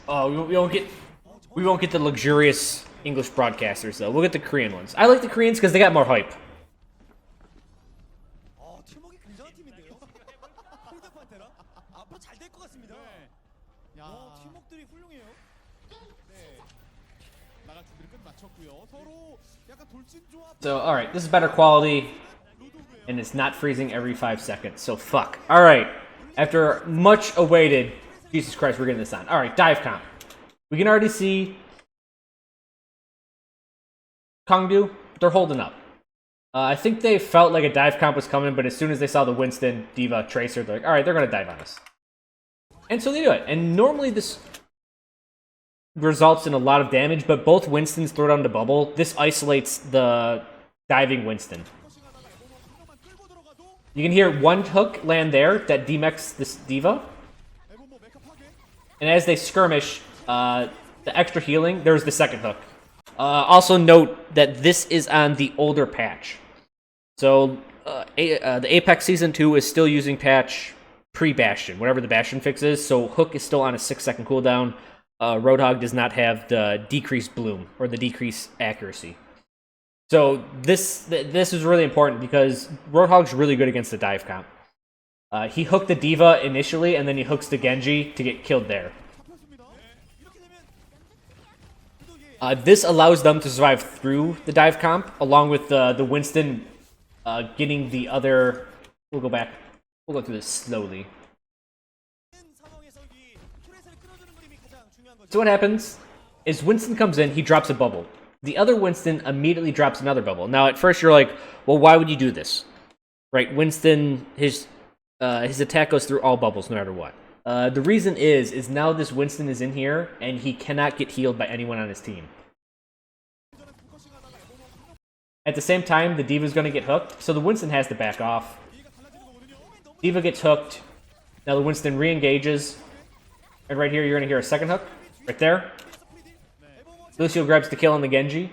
Oh, we won't get the luxurious English broadcasters though. We'll get the Korean ones. I like the Koreans because they got more hype. So, alright, this is better quality, and it's not freezing every 5 seconds, so fuck. Alright, after much awaited, Jesus Christ, we're getting this on. Alright, dive comp. We can already see KongDoo, they're holding up. I think they felt like a dive comp was coming, but as soon as they saw the Winston, D.Va, Tracer, they're like, alright, they're gonna dive on us. And so they do it, and normally this results in a lot of damage, but both Winstons throw down the bubble. This isolates the diving Winston. You can hear one hook land there that demechs this D.Va. And as they skirmish, the extra healing, there's the second hook. Also note that this is on the older patch. So the Apex Season 2 is still using patch pre-Bastion, whatever the Bastion fix is, so hook is still on a 6-second cooldown. Roadhog does not have the decreased bloom or the decreased accuracy. So this is really important because Roadhog's really good against the dive comp. He hooked the D.Va initially, and then he hooks the Genji to get killed there. This allows them to survive through the dive comp, along with the Winston getting the other... We'll go back. We'll go through this slowly. So what happens is Winston comes in, he drops a bubble. The other Winston immediately drops another bubble. Now, at first you're like, well, why would you do this? Right, Winston, his attack goes through all bubbles no matter what. The reason is now this Winston is in here, and he cannot get healed by anyone on his team. At the same time, the D.Va's going to get hooked, so the Winston has to back off. D.Va gets hooked. Now the Winston re-engages. And right here, you're going to hear a second hook. Right there. Lucio grabs the kill on the Genji.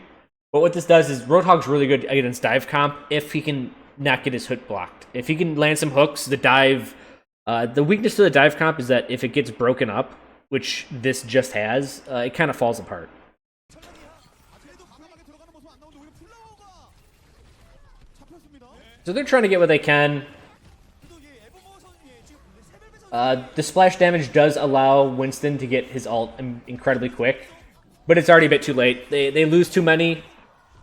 But what this does is Roadhog's really good against dive comp if he can not get his hook blocked. If he can land some hooks, the dive... the weakness to the dive comp is that if it gets broken up, which this just has, it kind of falls apart. So they're trying to get what they can. The splash damage does allow Winston to get his ult incredibly quick, but it's already a bit too late. They lose too many.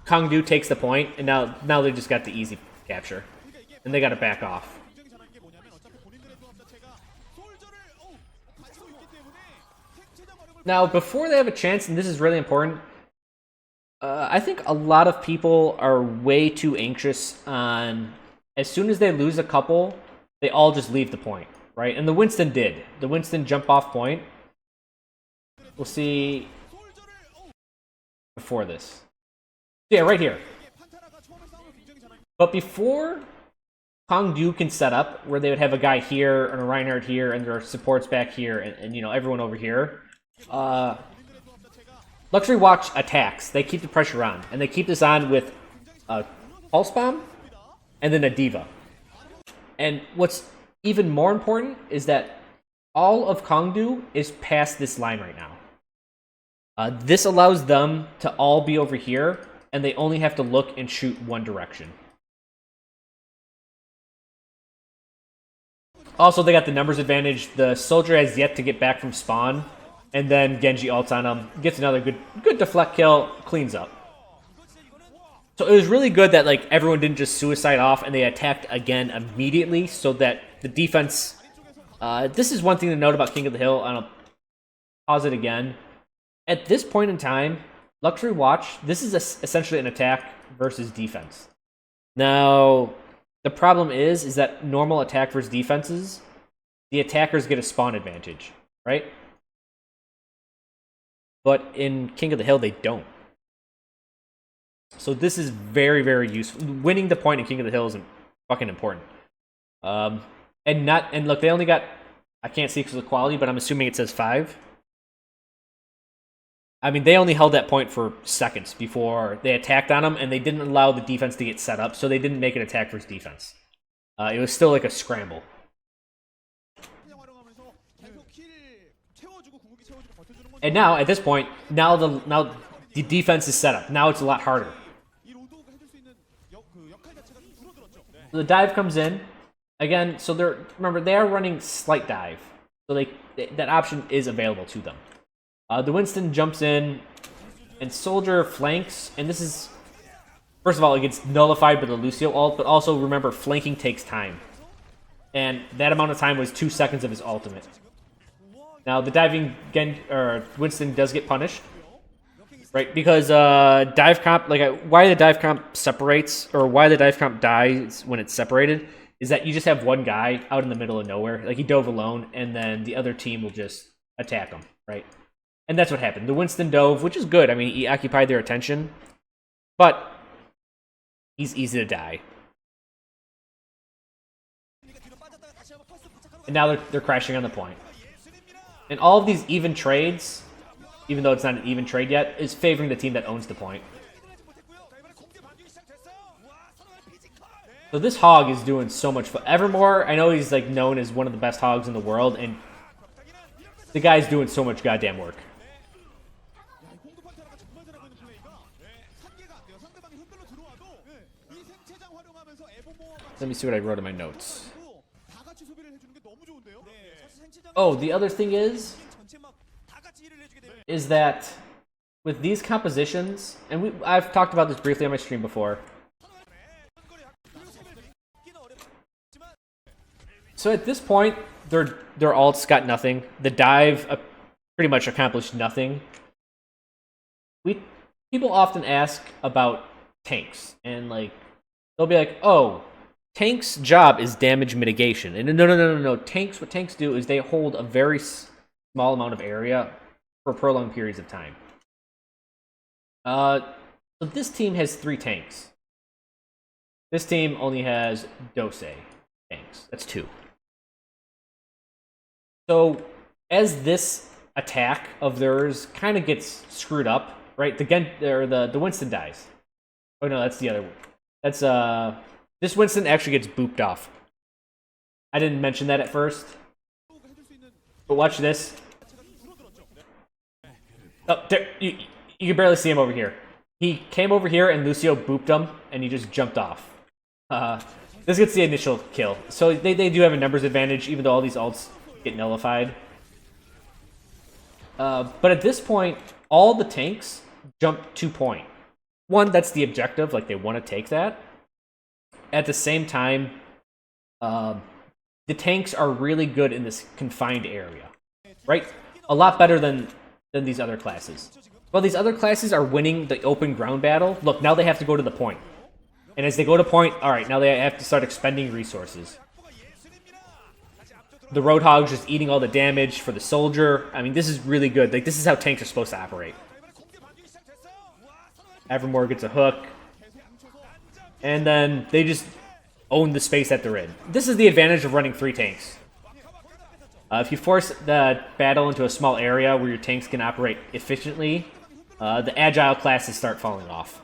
KongDoo takes the point, and now they just got the easy capture, and they got to back off. Now, before they have a chance, and this is really important, I think a lot of people are way too anxious on, as soon as they lose a couple, they all just leave the point. Right, and the Winston did. The Winston jump off point. We'll see before this. Yeah, right here. But before KongDoo can set up, where they would have a guy here and a Reinhardt here, and their supports back here, and you know everyone over here. LuxuryWatch attacks. They keep the pressure on, and they keep this on with a pulse bomb and then a D.Va. And what's even more important is that all of KongDoo is past this line right now. This allows them to all be over here, and they only have to look and shoot one direction. Also, they got the numbers advantage. The soldier has yet to get back from spawn, and then Genji ults on him, gets another good deflect kill, cleans up. So it was really good that like everyone didn't just suicide off and they attacked again immediately, so that the defense... this is one thing to note about King of the Hill, and I'll pause it again. At this point in time, LuxuryWatch, this is essentially an attack versus defense. Now, the problem is that normal attack versus defenses, the attackers get a spawn advantage, right? But in King of the Hill, they don't. So this is very, very useful. Winning the point in King of the Hill is fucking important. And look, they only got, I can't see because of the quality, but I'm assuming it says 5. I mean, they only held that point for seconds before they attacked on them, and they didn't allow the defense to get set up, so they didn't make an attack versus defense. It was still like a scramble. And now, at this point, now the defense is set up. Now it's a lot harder. The dive comes in. Again, so remember, they are running slight dive. So that option is available to them. The Winston jumps in, and Soldier flanks, and this is... First of all, it gets nullified by the Lucio ult, but also remember, flanking takes time. And that amount of time was 2 seconds of his ultimate. Now, the diving Winston does get punished, right? Because dive comp, why the dive comp separates, or why the dive comp dies when it's separated, is that you just have one guy out in the middle of nowhere. Like, he dove alone, and then the other team will just attack him, right? And that's what happened. The Winston dove, which is good. I mean, he occupied their attention, but he's easy to die. And now they're crashing on the point. And all of these even trades, even though it's not an even trade yet, is favoring the team that owns the point. So this hog is doing so much fun. Evermore, I know he's known as one of the best hogs in the world, and the guy's doing so much goddamn work. Let me see what I wrote in my notes. Oh, the other thing is that with these compositions, and I've talked about this briefly on my stream before. So at this point, their ults got nothing. The dive pretty much accomplished nothing. People often ask about tanks, and they'll be like, "Oh, tank's job is damage mitigation." And no. What tanks do is they hold a very small amount of area for prolonged periods of time. So this team has 3 tanks. This team only has Dose tanks. That's 2. So as this attack of theirs kind of gets screwed up, right? The Winston dies. Oh no, that's the other one. That's this Winston actually gets booped off. I didn't mention that at first. But watch this. Oh, there, you can barely see him over here. He came over here and Lucio booped him, and he just jumped off. This gets the initial kill. So they do have a numbers advantage, even though all these ults get nullified. But at this point, all the tanks jump to point. One, that's the objective. They want to take that. At the same time, the tanks are really good in this confined area, right? A lot better than these other classes. Well, these other classes are winning the open ground battle. Look, now they have to go to the point. And as they go to point, alright, now they have to start expending resources. The Roadhog's just eating all the damage for the soldier. I mean, this is really good. This is how tanks are supposed to operate. Evermore gets a hook. And then they just own the space that they're in. This is the advantage of running 3 tanks. If you force the battle into a small area where your tanks can operate efficiently, the agile classes start falling off.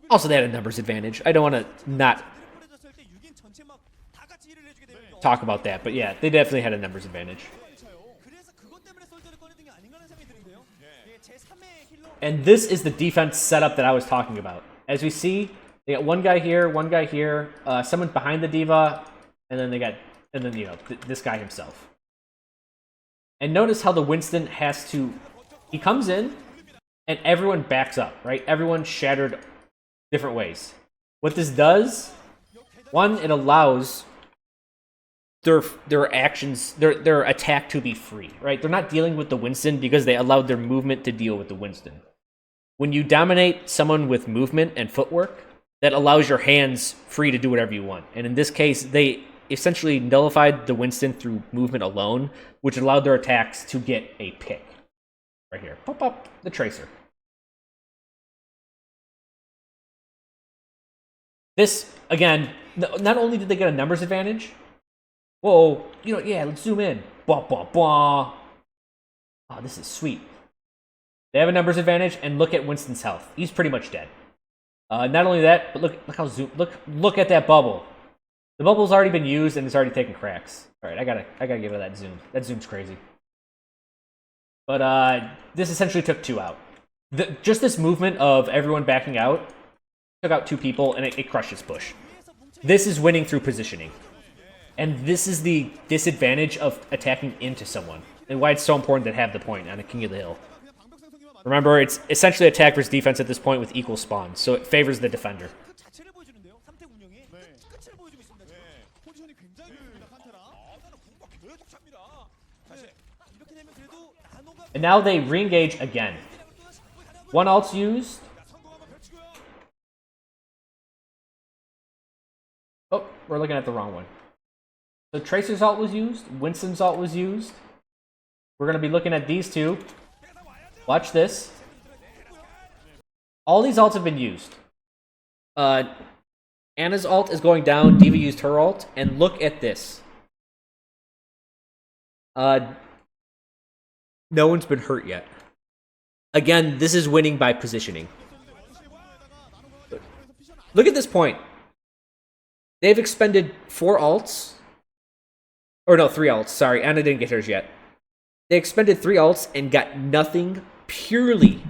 Also, they had a numbers advantage. I don't want to not talk about that, but yeah, they definitely had a numbers advantage. And this is the defense setup that I was talking about. As we see, they got one guy here, someone behind the diva, and then this guy himself. And notice how the Winston has to... He comes in, and everyone backs up, right? Everyone's shattered different ways. What this does, one, it allows their actions, their attack to be free, right? They're not dealing with the Winston because they allowed their movement to deal with the Winston. When you dominate someone with movement and footwork, that allows your hands free to do whatever you want. And in this case, they essentially nullified the Winston through movement alone, which allowed their attacks to get a pick. Right here. Pop up the Tracer. This, again, not only did they get a numbers advantage, whoa, yeah, let's zoom in. Blah, blah, blah. Oh, this is sweet. They have a numbers advantage, and look at Winston's health. He's pretty much dead. Not only that, but look how look at that bubble. The bubble's already been used and it's already taken cracks. All right, I gotta give it that zoom. That zoom's crazy. But this essentially took 2 out. Just this movement of everyone backing out took out 2 people, and it crushed his push. This is winning through positioning. And this is the disadvantage of attacking into someone, and why it's so important to have the point on a King of the Hill. Remember, it's essentially attack versus defense at this point with equal spawns, so it favors the defender. And now they re-engage again. 1 ult's used. Oh, we're looking at the wrong one. So Tracer's ult was used. Winston's ult was used. We're going to be looking at these 2. Watch this. All these ults have been used. Anna's ult is going down. D.Va used her ult. And look at this. No one's been hurt yet. Again, this is winning by positioning. Look at this point. They've expended 4 ults. Or no, 3 ults. Sorry, Anna didn't get hers yet. They expended 3 ults and got nothing purely.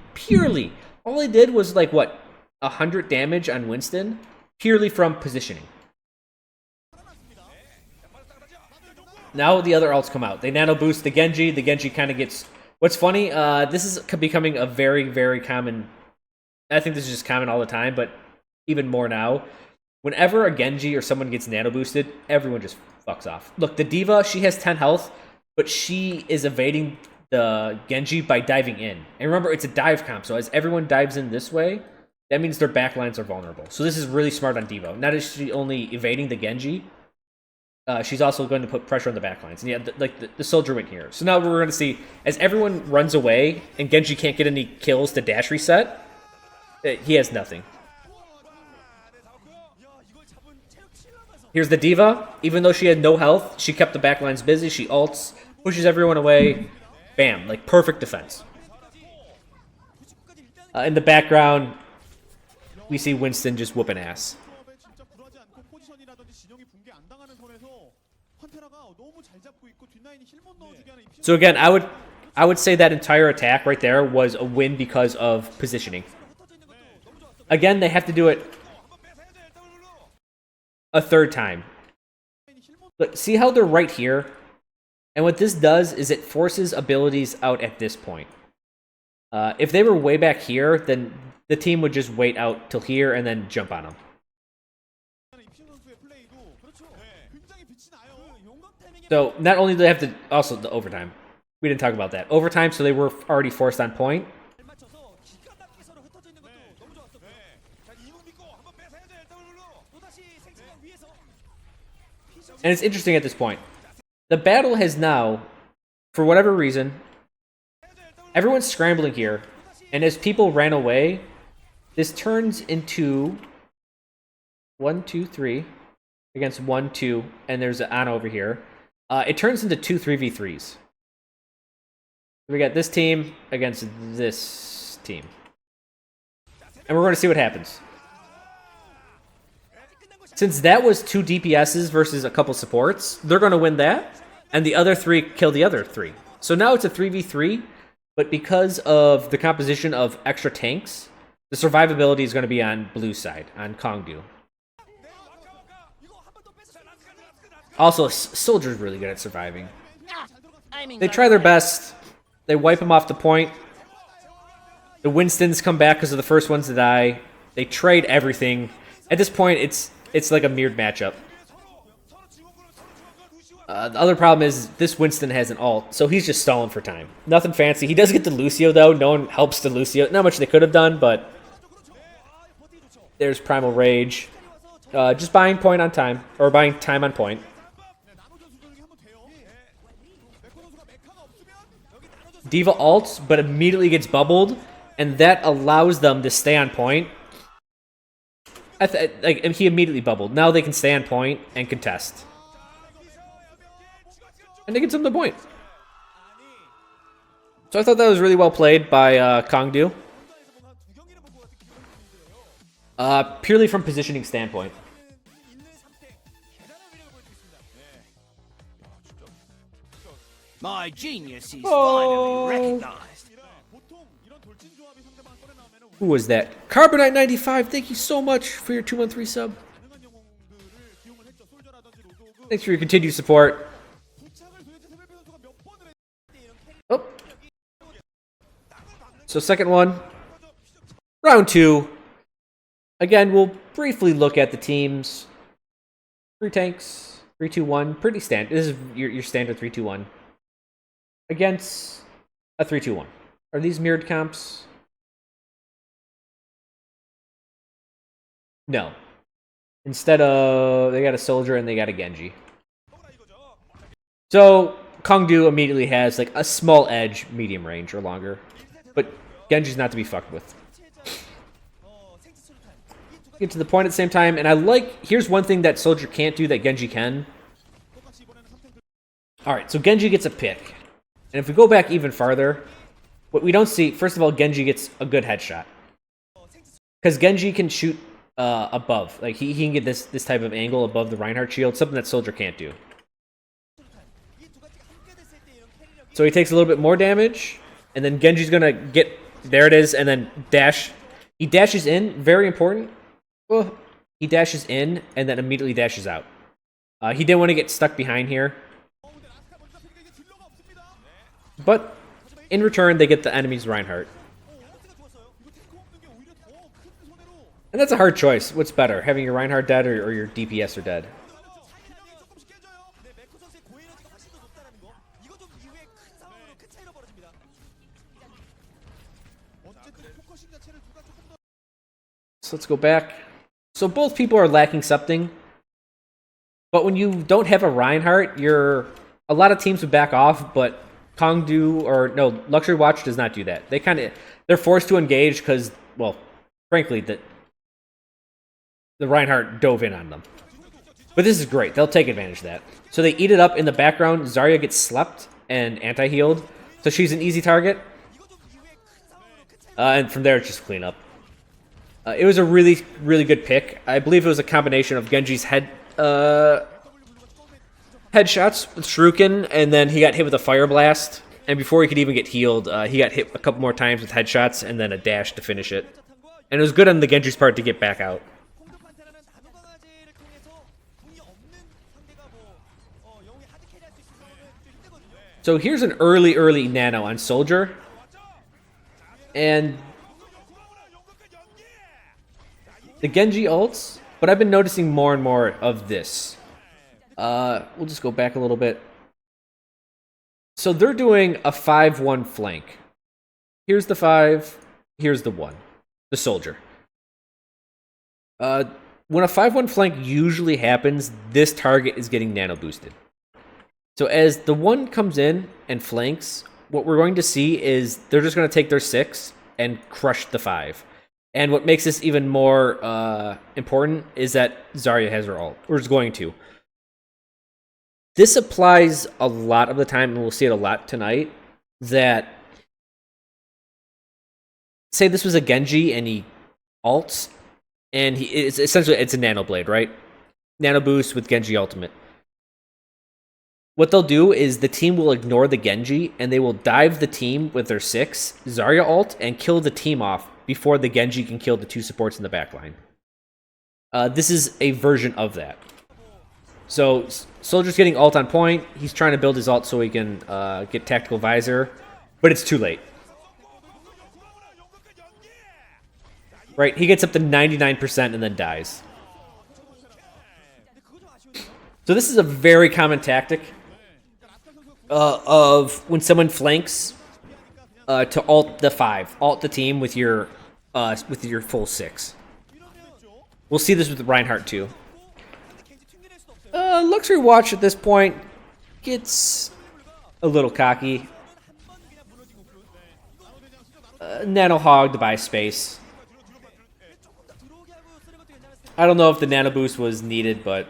All they did was like, what, 100 damage on Winston? Purely from positioning. Now the other ults come out. They nano boost the Genji. The Genji kind of gets... What's funny, this is becoming a very, very common... I think this is just common all the time, but even more now. Whenever a Genji or someone gets nano boosted, everyone just fucks off. Look, the D.Va, she has 10 health, but she is evading the Genji by diving in. And remember, it's a dive comp, so as everyone dives in this way, that means their backlines are vulnerable. So this is really smart on D.Va. Not is she only evading the Genji, she's also going to put pressure on the backlines. And yeah, the soldier went here. So now we're going to see, as everyone runs away and Genji can't get any kills to dash reset, he has nothing. Here's the D.Va. Even though she had no health, she kept the backlines busy. She ults, pushes everyone away. Bam, like perfect defense. In the background, we see Winston just whooping ass. So again, I would say that entire attack right there was a win because of positioning. Again, they have to do it a 3rd time. But see how they're right here? And what this does is it forces abilities out at this point. If they were way back here, then the team would just wait out till here and then jump on them. So not only do they have to... Also, the overtime. We didn't talk about that. Overtime, so they were already forced on point. And it's interesting at this point. The battle has now, for whatever reason, everyone's scrambling here. And as people ran away, this turns into 1, 2, 3 against 1, 2, and there's an Ana over here. It turns into 2 3v3s. We got this team against this team. And we're going to see what happens. Since that was 2 DPSs versus a couple supports, they're going to win that, and the other 3 kill the other 3. So now it's a 3v3, but because of the composition of extra tanks, the survivability is going to be on blue side, on KongDoo. Also, Soldier's really good at surviving. They try their best. They wipe him off the point. The Winstons come back because of the first ones to die. They trade everything. At this point, it's like a mirrored matchup. The other problem is this Winston has an ult, so he's just stalling for time. Nothing fancy. He does get the Lucio, though. No one helps the Lucio. Not much they could have done, but there's Primal Rage. Just buying point on time, or buying time on point. D.Va ults, but immediately gets bubbled, and that allows them to stay on point. He immediately bubbled. Now they can stay on point and contest. And they get some of the point. So I thought that was really well played by KongDoo. Purely from positioning standpoint. My genius is Oh. finally recognized. Who was that? Carbonite95, thank you so much for your 2-month resub. Thanks for your continued support. Oh. So second one. Round 2. Again, we'll briefly look at the teams. 3 tanks, 3-2-1, pretty standard. This is your standard 3-2-1 against a 3-2-1. Are these mirrored comps? No. Instead of they got a soldier and they got a Genji. So KongDoo immediately has like a small edge, medium range or longer, but Genji's not to be fucked with. Get to the point at the same time, and I like. Here's one thing that soldier can't do that Genji can. All right, so Genji gets a pick, and if we go back even farther, what we don't see. First of all, Genji gets a good headshot because Genji can shoot above. Like he can get this type of angle above the Reinhardt shield, something that soldier can't do. So he takes a little bit more damage, and then Genji's gonna get there. It is, and then dash. He dashes in. Very important. Well, he dashes in and then immediately dashes out. He didn't want to get stuck behind here. But in return, they get the enemy's Reinhardt. And that's a hard choice. What's better, having your Reinhardt dead or your DPS are dead? So let's go back. So both people are lacking something. But when you don't have a Reinhardt, a lot of teams would back off, but KongDoo or no, LuxuryWatch does not do that. They're forced to engage because, well, frankly, the Reinhardt dove in on them. But this is great. They'll take advantage of that. So they eat it up in the background. Zarya gets slept and anti-healed. So she's an easy target. And from there, it's just clean up. It was a really, really good pick. I believe it was a combination of Genji's headshots with Shuriken, and then he got hit with a fire blast. And before he could even get healed, he got hit a couple more times with headshots, and then a dash to finish it. And it was good on the Genji's part to get back out. So here's an early nano on Soldier. And the Genji ults, but I've been noticing more and more of this. We'll just go back a little bit. So they're doing a 5-1 flank. Here's the 5, here's the 1. The Soldier. When a 5-1 flank usually happens, this target is getting nano boosted. So as the 1 comes in and flanks, what we're going to see is they're just going to take their 6 and crush the 5. And what makes this even more important is that Zarya has her ult, or is going to. This applies a lot of the time, and we'll see it a lot tonight, that say this was a Genji and he ults, and it's essentially it's a nano blade, right? Nano boost with Genji ultimate. What they'll do is the team will ignore the Genji, and they will dive the team with their 6, Zarya ult, and kill the team off before the Genji can kill the 2 supports in the backline. This is a version of that. So Soldier's getting ult on point. He's trying to build his ult so he can get tactical visor, but it's too late. Right, he gets up to 99% and then dies. So this is a very common tactic of when someone flanks to ult the 5, ult the team with your full 6. We'll see this with Reinhardt too. LuxuryWatch at this point gets a little cocky. Nano hog to buy space. I don't know if the nano boost was needed, but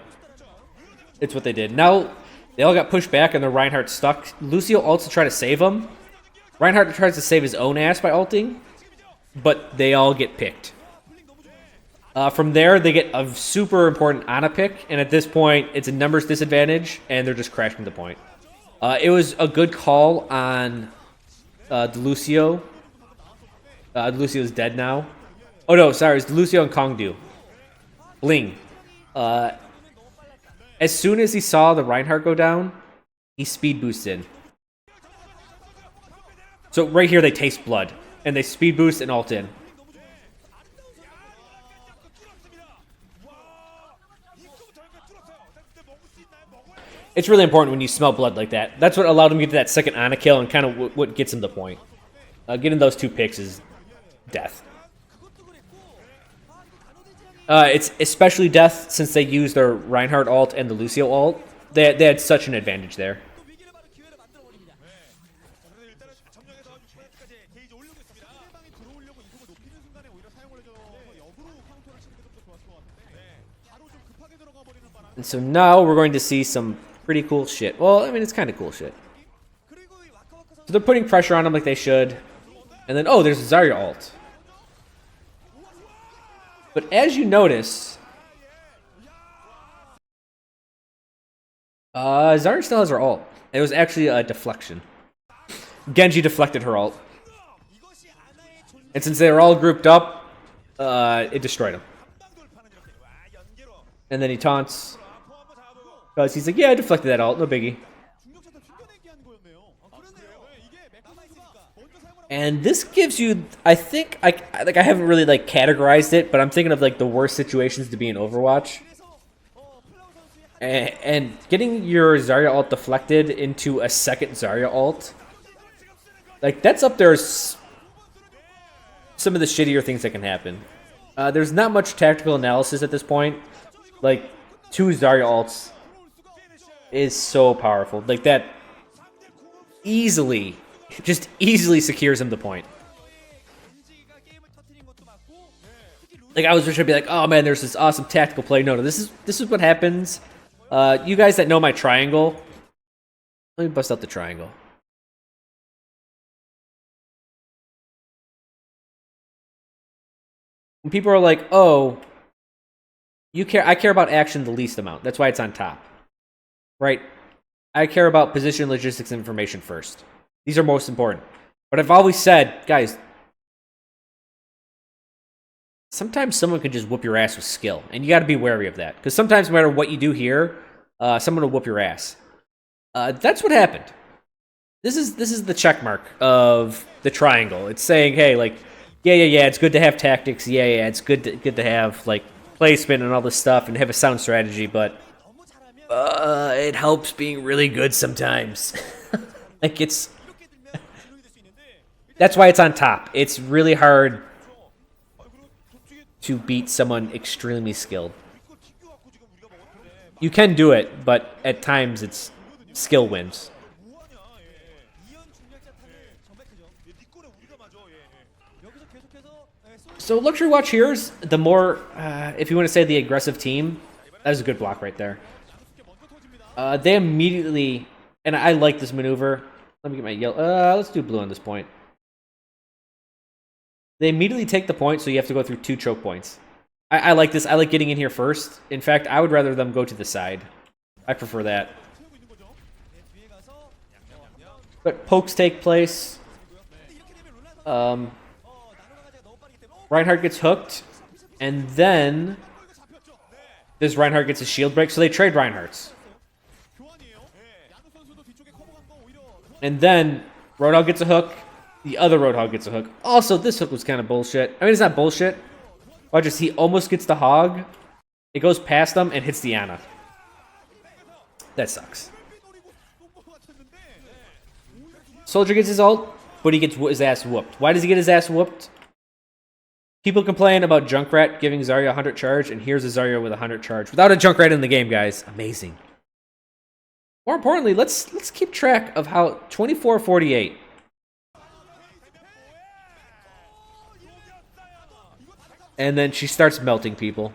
it's what they did. Now they all got pushed back and the Reinhardt stuck. Lucio ults to try to save him. Reinhardt tries to save his own ass by ulting, but they all get picked. From there, they get a super important Ana pick, and at this point, it's a numbers disadvantage, and they're just crashing the point. It was a good call on the Lucio. Lucio's dead now. Oh no, sorry, it's Lucio and KongDoo. Bling. As soon as he saw the Reinhardt go down, he speed boosted. So right here they taste blood. And they speed boost and ult in. It's really important when you smell blood like that. That's what allowed him to get to that second Ana kill and kind of what gets him the point. Getting those 2 picks is death. It's especially death since they used their Reinhardt ult and the Lucio ult. They had such an advantage there. And so now we're going to see some pretty cool shit. Well, I mean, it's kind of cool shit. So they're putting pressure on him like they should. And then, oh, there's a Zarya ult. But as you notice, Zarya still has her ult. It was actually a deflection. Genji deflected her ult. And since they were all grouped up, it destroyed him. And then he taunts. Because he's like, yeah, I deflected that ult, no biggie. And this gives you, I think, I haven't really like categorized it, but I'm thinking of like the worst situations to be in Overwatch. And getting your Zarya ult deflected into a second Zarya ult, like that's up there as some of the shittier things that can happen. There's not much tactical analysis at this point. Like 2 Zarya ults is so powerful. Like that easily, just easily secures him the point. Like I was just trying to be like, oh man, there's this awesome tactical play. No, this is what happens. You guys that know my triangle, let me bust out the triangle. When people are like, oh, I care about action the least amount. That's why it's on top. Right? I care about position, logistics, and information first. These are most important. But I've always said, guys, sometimes someone can just whoop your ass with skill. And you got to be wary of that. Because sometimes no matter what you do here, someone will whoop your ass. That's what happened. This is the check mark of the triangle. It's saying, hey, like, yeah, it's good to have tactics. Yeah, it's good to have, like, placement and all this stuff and have a sound strategy, but it helps being really good sometimes. Like it's that's why it's on top. It's really hard to beat someone extremely skilled. You can do it, but at times it's skill wins. So LuxuryWatch here's the more, if you want to say the aggressive team, that is a good block right there. They immediately, and I like this maneuver. Let me get my yellow. Let's do blue on this point. They immediately take the point, so you have to go through 2 choke points. I like this. I like getting in here first. In fact, I would rather them go to the side. I prefer that. But pokes take place. Reinhardt gets hooked, and then this Reinhardt gets a shield break, so they trade Reinhardts. And then Roadhog gets a hook, the other Roadhog gets a hook. Also, this hook was kind of bullshit. I mean, it's not bullshit. Watch this, he almost gets the hog. It goes past him and hits the Ana. That sucks. Soldier gets his ult, but he gets his ass whooped. Why does he get his ass whooped? People complain about Junkrat giving Zarya 100 charge, and here's a Zarya with 100 charge. Without a Junkrat in the game, guys. Amazing. More importantly, let's keep track of how 24-48. And then she starts melting people.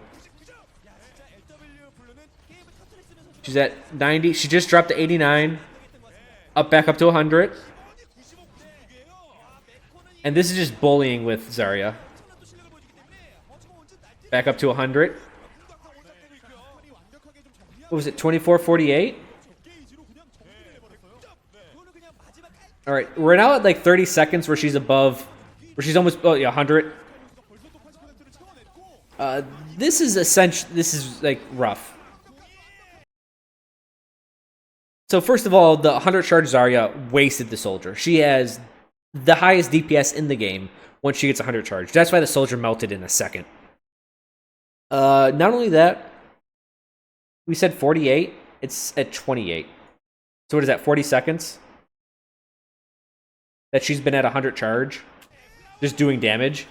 She's at 90. She just dropped to 89. Back up to 100. And this is just bullying with Zarya. Back up to 100. What was it, 24-48? All right, we're now at like 30 seconds where she's above, where she's almost 100. This is like rough. So first of all, the 100 charge Zarya wasted the soldier. She has the highest DPS in the game once she gets 100 charge. That's why the soldier melted in a second. Not only that, we said 48. It's at 28. So what is that, 40 seconds? That she's been at 100 charge, just doing damage.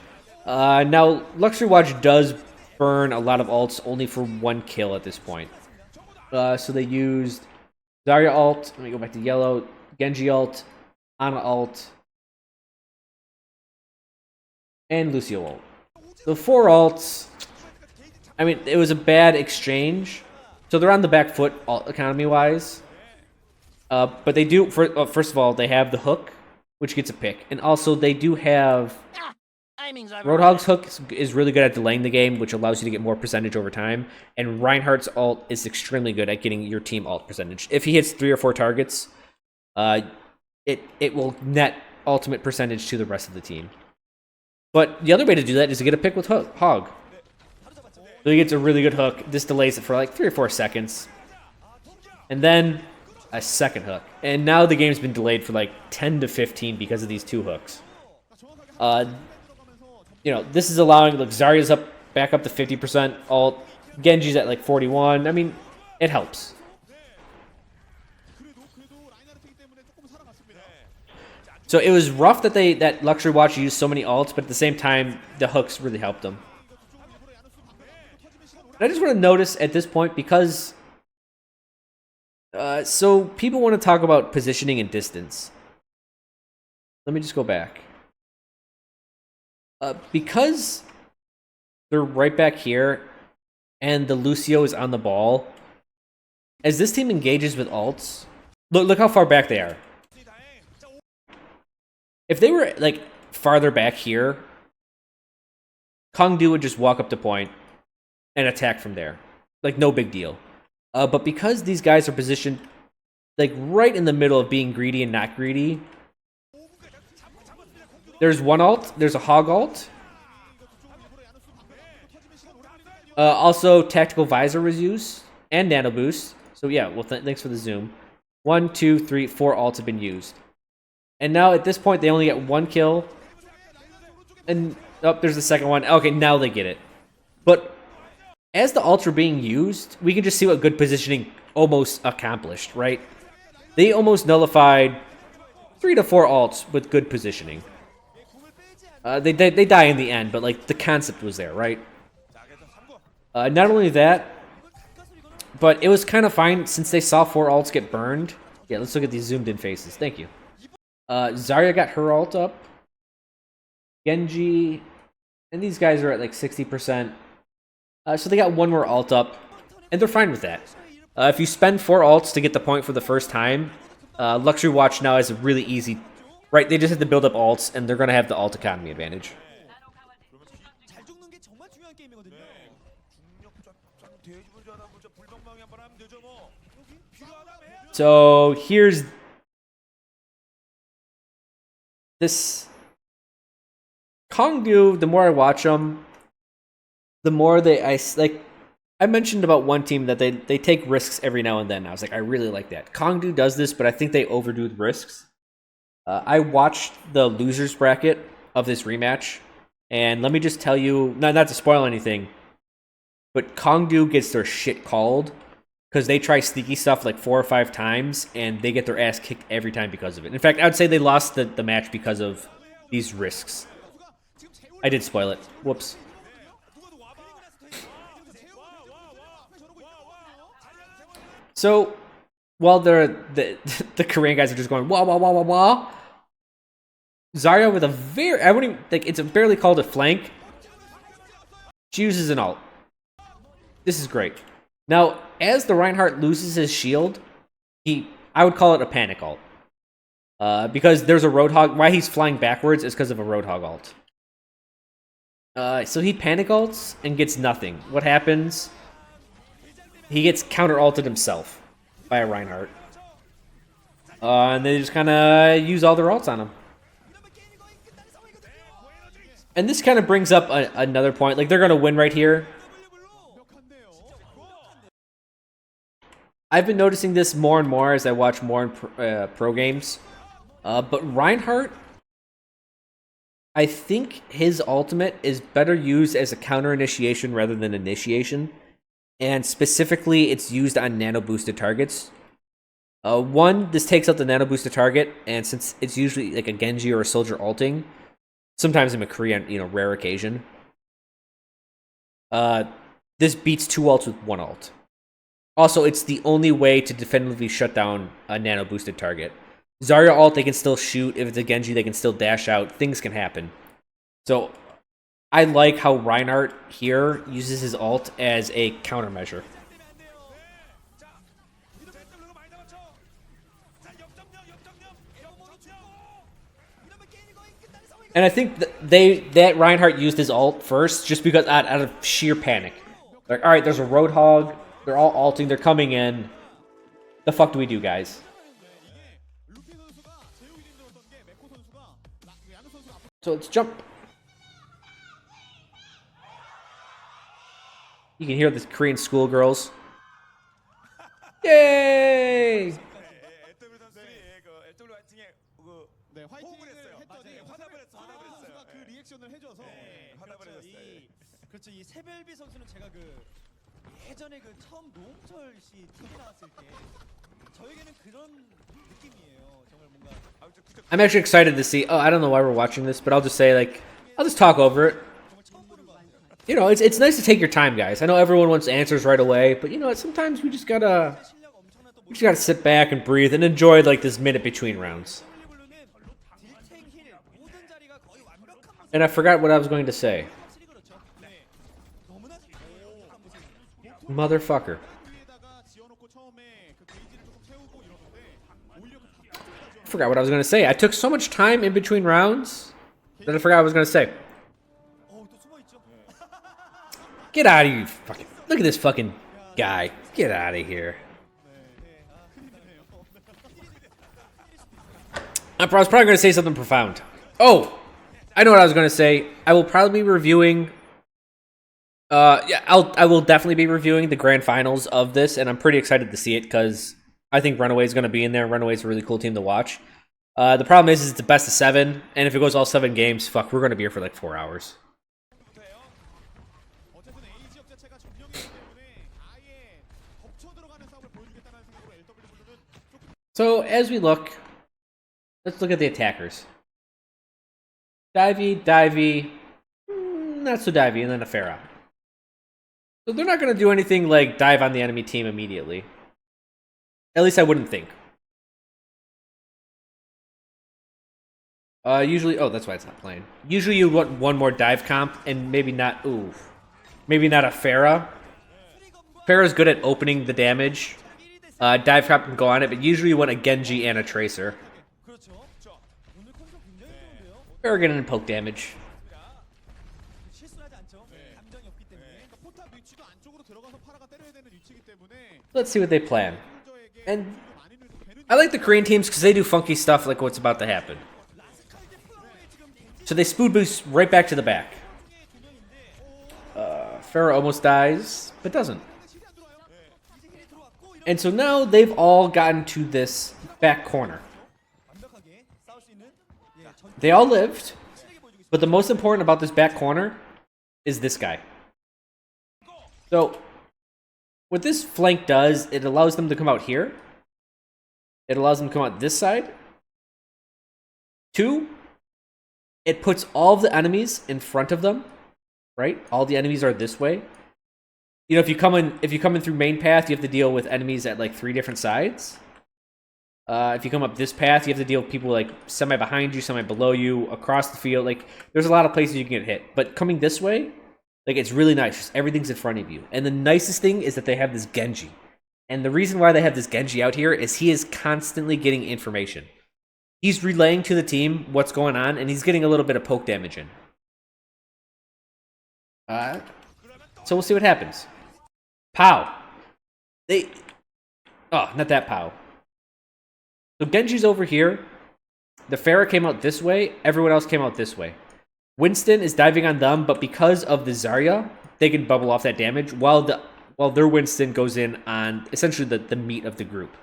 Now, LuxuryWatch does burn a lot of ults only for 1 kill at this point. So they used Zarya ult, let me go back to yellow, Genji ult, Ana ult, and Lucio ult. So 4 ults. I mean, it was a bad exchange. So they're on the back foot ult economy-wise. But they do, first of all, they have the hook, which gets a pick. And also, they do have... Roadhog's hook is really good at delaying the game, which allows you to get more percentage over time. And Reinhardt's ult is extremely good at getting your team ult percentage. If he hits 3 or 4 targets, it will net ultimate percentage to the rest of the team. But the other way to do that is to get a pick with Hog. So he gets a really good hook. This delays it for like 3 or 4 seconds. And then a second hook. And now the game's been delayed for like 10 to 15 because of these 2 hooks. You know, this is allowing, look, Zarya's back up to 50% ult. Genji's at like 41. I mean, it helps. So it was rough that that LuxuryWatch used so many ults, but at the same time, the hooks really helped them. I just want to notice at this point, because so people want to talk about positioning and distance. Let me just go back. Because they're right back here, and the Lucio is on the ball, as this team engages with ults, look how far back they are. If they were like farther back here, KongDoo would just walk up to point and attack from there. Like, no big deal. But because these guys are positioned like right in the middle of being greedy and not greedy, there's one ult, there's a Hog ult. Also, Tactical Visor was used, and nanoboost. So yeah, well, thanks for the zoom. 1, 2, 3, 4 ults have been used. And now at this point, they only get 1 kill. And, oh, there's the second one. Okay, now they get it. But as the ults were being used, we can just see what good positioning almost accomplished, right? They almost nullified 3 to 4 ults with good positioning. They die in the end, but like the concept was there, right? Not only that, but it was kind of fine since they saw 4 ults get burned. Yeah, let's look at these zoomed in faces. Thank you. Zarya got her ult up. Genji, and these guys are at like 60%. So they got 1 more ult up, and they're fine with that. If you spend 4 ults to get the point for the first time, LuxuryWatch now has a really easy... Right, they just have to build up ults, and they're going to have the ult economy advantage. So here's this KongDoo. The more I watch them, the more I mentioned about one team that they take risks every now and then. I was like, I really like that. KongDoo does this, but I think they overdo the risks. I watched the losers bracket of this rematch, and let me just tell you, not to spoil anything, but KongDoo gets their shit called because they try sneaky stuff like 4 or 5 times, and they get their ass kicked every time because of it. In fact, I would say they lost the match because of these risks. I did spoil it. Whoops. So, while the Korean guys are just going wah wah wah wah wah, Zarya with a very, I wouldn't even, like, it's barely called a flank. She uses an ult. This is great. Now, as the Reinhardt loses his shield, I would call it a panic ult. Because there's a Roadhog. Why he's flying backwards is because of a Roadhog ult. So he panic ults and gets nothing. What happens? He gets counter ulted himself by a Reinhardt. And they just kind of use all their ults on him. And this kind of brings up another point. Like, they're going to win right here. I've been noticing this more and more as I watch more in pro games. But Reinhardt, I think his ultimate is better used as a counter initiation rather than initiation. And specifically, it's used on nano-boosted targets. One, this takes out the nano-boosted target, and since it's usually like a Genji or a soldier ulting, sometimes a McCree on, rare occasion, this beats 2 ults with 1 ult. Also, it's the only way to definitively shut down a nano-boosted target. Zarya ult, they can still shoot. If it's a Genji, they can still dash out. Things can happen. So, I like how Reinhardt here uses his ult as a countermeasure. And I think that Reinhardt used his ult first just because out of sheer panic. Like, alright, there's a Roadhog. They're all ulting. They're coming in. The fuck do we do, guys? So let's jump. You can hear the Korean schoolgirls. Yay! 그렇죠. 이 세벨비 선수는 제가 예전에 처음 노홍철 씨 TV 나왔을 때 저에게는 그런 느낌이에요. 정말 뭔가 I'm actually excited to see. Oh, I don't know why we're watching this, but I'll just say, like, I'll just talk over it. It's nice to take your time, guys. I know everyone wants answers right away, but sometimes we just gotta sit back and breathe and enjoy like this minute between rounds. And I forgot what I was going to say. Motherfucker. I forgot what I was going to say. I took so much time in between rounds that I forgot what I was going to say. Get out of here, you fucking... Look at this fucking guy. Get out of here. I was probably going to say something profound. Oh! I know what I was going to say. I will probably be reviewing... I will definitely be reviewing the grand finals of this, and I'm pretty excited to see it, because I think Runaway is going to be in there. Runaway's a really cool team to watch. The problem is it's the best of 7, and if it goes all 7 games, fuck, we're going to be here for like 4 hours. So, as we look, let's look at the attackers. Divey, not so divey, and then a Pharah. So they're not going to do anything like dive on the enemy team immediately. At least I wouldn't think. Usually, oh, that's why it's not playing. Usually you want one more dive comp, and maybe not, maybe not a Pharah. Pharah's good at opening the damage. Dive comp can go on it, but usually you want a Genji and a Tracer. Pharah getting in poke damage. Let's see what they plan. And I like the Korean teams because they do funky stuff like what's about to happen. So they spood boost right back to the back. Pharah almost dies, but doesn't. And so now they've all gotten to this back corner. They all lived, but the most important about this back corner is this guy. So what this flank does, it allows them to come out here. It allows them to come out this side. 2, it puts all of the enemies in front of them, right? All the enemies are this way. If you come in through main path, you have to deal with enemies at like 3 different sides. If you come up this path, you have to deal with people like semi behind you, semi below you, across the field. Like, there's a lot of places you can get hit. But coming this way, like, it's really nice. Just everything's in front of you. And the nicest thing is that they have this Genji. And the reason why they have this Genji out here is he is constantly getting information. He's relaying to the team what's going on, and he's getting a little bit of poke damage in. So we'll see what happens. Pow. Oh, not that pow. So Genji's over here. The Pharah came out this way. Everyone else came out this way. Winston is diving on them, but because of the Zarya, they can bubble off that damage while their Winston goes in on essentially the meat of the group.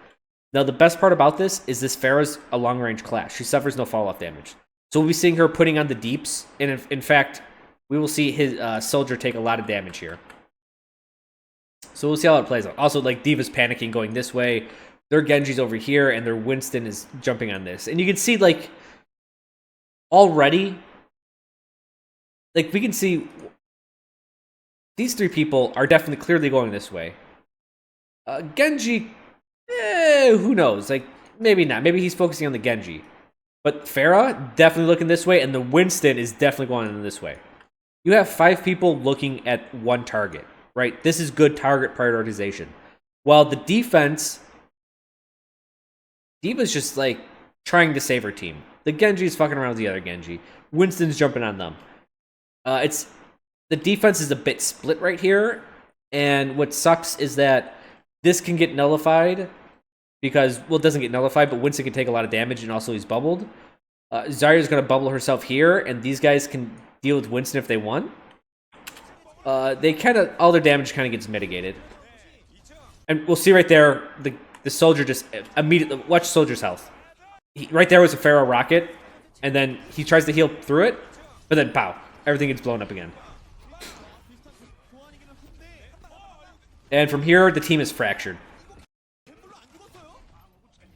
Now, the best part about this is this Pharah's a long-range class. She suffers no fall-off damage. So we'll be seeing her putting on the deeps, and in fact, we will see his soldier take a lot of damage here. So we'll see how it plays out. Also, like, D.Va's panicking going this way. Their Genji's over here, and their Winston is jumping on this. And you can see, like, already, like, we can see these three people are definitely clearly going this way. Genji, who knows? Like, maybe not. Maybe he's focusing on the Genji. But Pharah, definitely looking this way, and the Winston is definitely going in this way. You have 5 people looking at one target, right? This is good target prioritization. While the defense, D.Va's just, like, trying to save her team. The Genji's fucking around with the other Genji. Winston's jumping on them. The defense is a bit split right here, and what sucks is that this can get nullified because, well, it doesn't get nullified, but Winston can take a lot of damage, and also he's bubbled. Zarya's going to bubble herself here, and these guys can deal with Winston if they want. They kind of, all their damage kind of gets mitigated. And we'll see right there, the soldier just immediately, watch soldier's health. Right there was a Pharah rocket, and then he tries to heal through it, but then pow, everything gets blown up again. And from here, the team is fractured.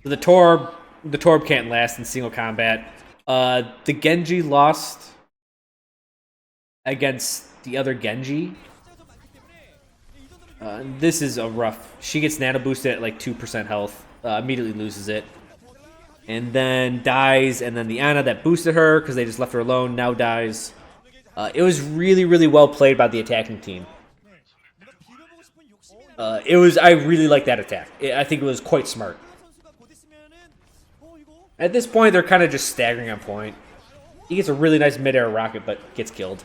The Torb can't last in single combat. The Genji lost against the other Genji. This is a rough. She gets nano boosted at like 2% health. Immediately loses it. And then dies. And then the Ana that boosted her because they just left her alone now dies. It was really, really well played by the attacking team. I really like that attack. I think it was quite smart. At this point, they're kind of just staggering on point. He gets a really nice mid-air rocket, but gets killed.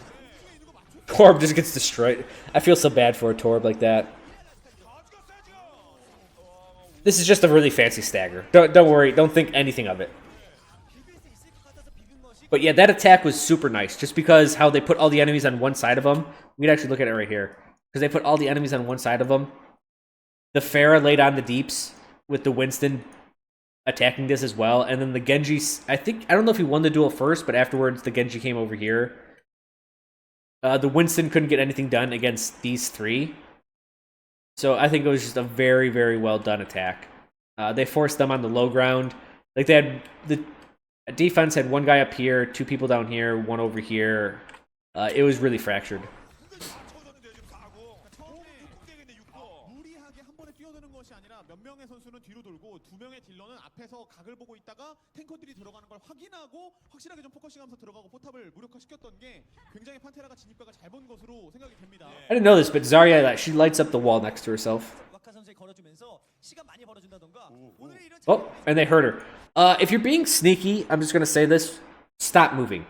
Torb just gets destroyed. I feel so bad for a Torb like that. This is just a really fancy stagger. Don't worry. Don't think anything of it. But yeah, that attack was super nice. Just because how they put all the enemies on one side of them. We can actually look at it right here. Because they put all the enemies on one side of them. The Pharah laid on the deeps with the Winston attacking this as well. And then the Genji, I don't know if he won the duel first, but afterwards the Genji came over here. The Winston couldn't get anything done against these three. So I think it was just a very, very well done attack. They forced them on the low ground. Like, they had the defense had one guy up here, 2 people down here, 1 over here. It was really fractured. 몇 명의 선수는 뒤로 돌고 두 명의 딜러는 앞에서 각을 보고 있다가 탱커들이 들어가는 걸 확인하고 확실하게 좀 포커싱하면서 들어가고 포탑을 무력화시켰던 게 굉장히 판테라가 진입각을 잘 본 것으로 생각이 됩니다. I didn't know this, but Zarya, she lights up the wall next to herself. Oh, and they hurt her. If you're being sneaky, I'm just gonna say this: stop moving.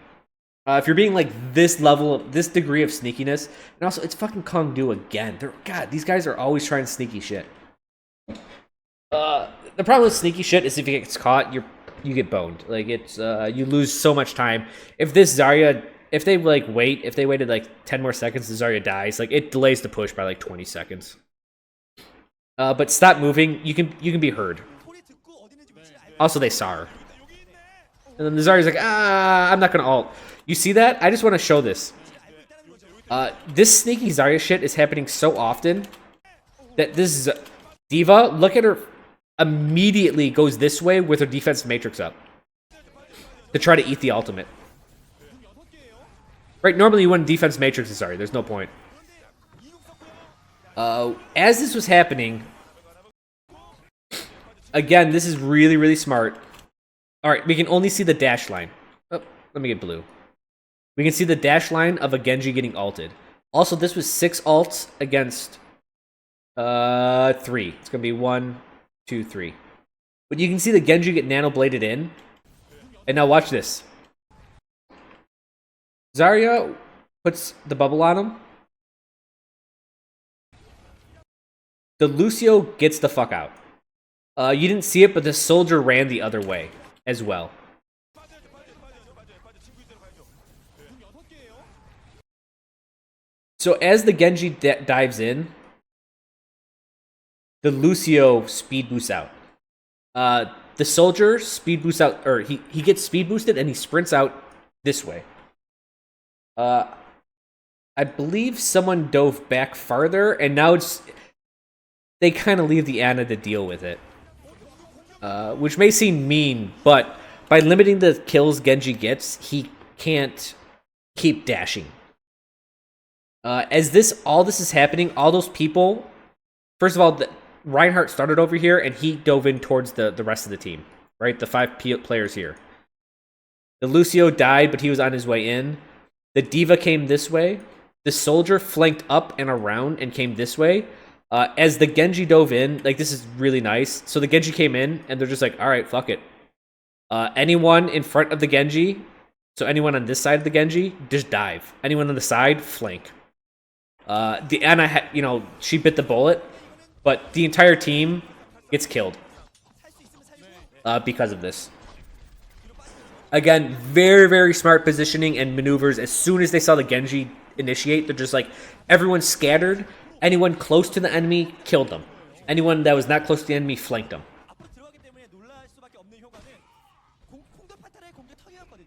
If you're being like this level, this degree of sneakiness, and also it's fucking KongDoo again. God, these guys are always trying sneaky shit. The problem with sneaky shit is if it gets caught, you get boned. Like, it's you lose so much time. If this Zarya, if they waited like 10 more seconds, the Zarya dies. Like, it delays the push by like 20 seconds. But stop moving. You can be heard. Also, they saw her. And then the Zarya's like, I'm not gonna ult. You see that? I just want to show this. This sneaky Zarya shit is happening so often that this is D.Va. Look at her. Immediately goes this way with her defense matrix up to try to eat the ultimate. Right, normally you wouldn't defense matrix, sorry, there's no point. As this was happening, again, this is really, really smart. Alright, we can only see the dash line. Oh, let me get blue. We can see the dash line of a Genji getting ulted. Also, this was 6 ults against 3. It's gonna be 1, 2, 3. But you can see the Genji get nano bladed in. And now watch this. Zarya puts the bubble on him. The Lucio gets the fuck out. You didn't see it, but the soldier ran the other way as well. So as the Genji dives in, the Lucio speed boosts out. The soldier speed boosts out, or he gets speed boosted and he sprints out this way. I believe someone dove back farther, and now they kind of leave the Ana to deal with it. Which may seem mean, but by limiting the kills Genji gets, he can't keep dashing. As all this is happening, all those people, first of all, Reinhardt started over here, and he dove in towards the rest of the team, right? The 5 players here. The Lucio died, but he was on his way in. The D.Va came this way. The soldier flanked up and around and came this way. As the Genji dove in, like, this is really nice. So the Genji came in, and they're just like, all right, fuck it. Anyone in front of the Genji, so anyone on this side of the Genji, just dive. Anyone on the side, flank. The Ana, she bit the bullet, but the entire team gets killed because of this. Again, very, very smart positioning and maneuvers. As soon as they saw the Genji initiate, they're just like, everyone scattered. Anyone close to the enemy, killed them. Anyone that was not close to the enemy, flanked them.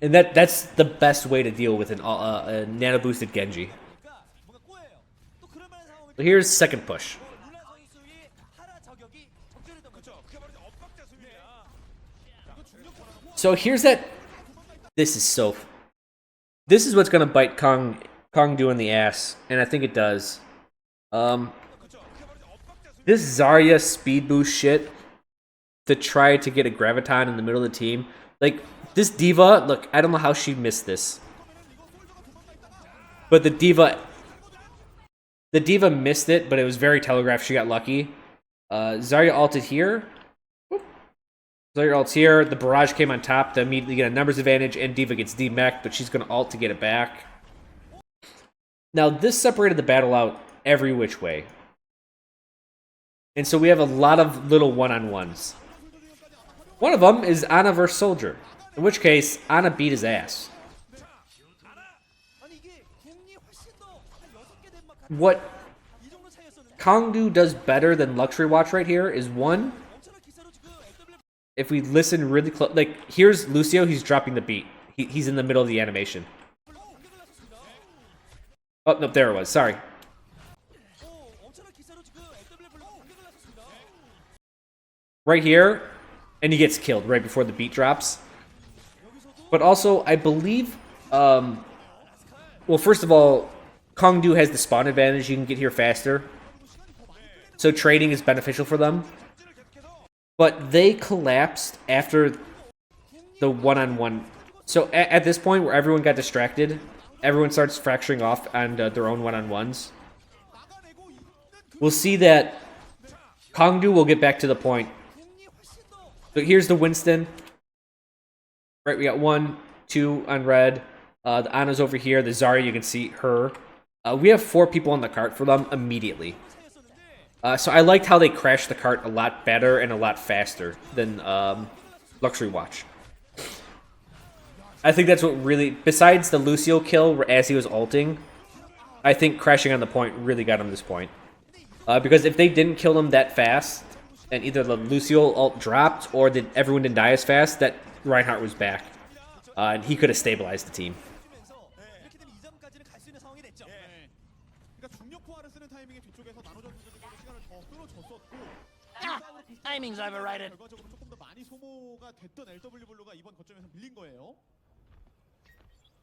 And that's the best way to deal with a nano-boosted Genji. So here's second push. So here's that. This is what's gonna bite KongDoo in the ass, and I think it does. This Zarya speed boost shit to try to get a Graviton in the middle of the team. Like, this D.Va, look, I don't know how she missed this. But the D.Va missed it, but it was very telegraphed. She got lucky. Zarya ulted here. Zarya ults here. The barrage came on top to immediately get a numbers advantage, and D.Va gets D-mech'd, but she's going to ult to get it back. Now, this separated the battle out every which way. And so we have a lot of little one-on-ones. One of them is Ana versus Soldier, in which case, Ana beat his ass. What KongDoo does better than LuxuryWatch right here is, one, if we listen really close, like, here's Lucio, he's dropping the beat. He's in the middle of the animation. Oh, no, there it was, sorry. Right here, and he gets killed right before the beat drops. But also, I believe, well, first of all, KongDoo has the spawn advantage. You can get here faster. So trading is beneficial for them. But they collapsed after the one-on-one. So at this point where everyone got distracted, everyone starts fracturing off on their own one-on-ones. We'll see that KongDoo will get back to the point. So here's the Winston. Right, we got 1, 2 on red. The Ana's over here. The Zarya, you can see her. We have 4 people on the cart for them immediately. So I liked how they crashed the cart a lot better and a lot faster than LuxuryWatch. I think that's what really, besides the Lucio kill as he was ulting, I think crashing on the point really got him this point. Because if they didn't kill him that fast, and either the Lucio ult dropped or everyone didn't die as fast, that Reinhardt was back. And he could have stabilized the team. Timing's overrated. 조금 더 많이 소모가 됐던 LW블루가 이번 거점에서 밀린 거예요.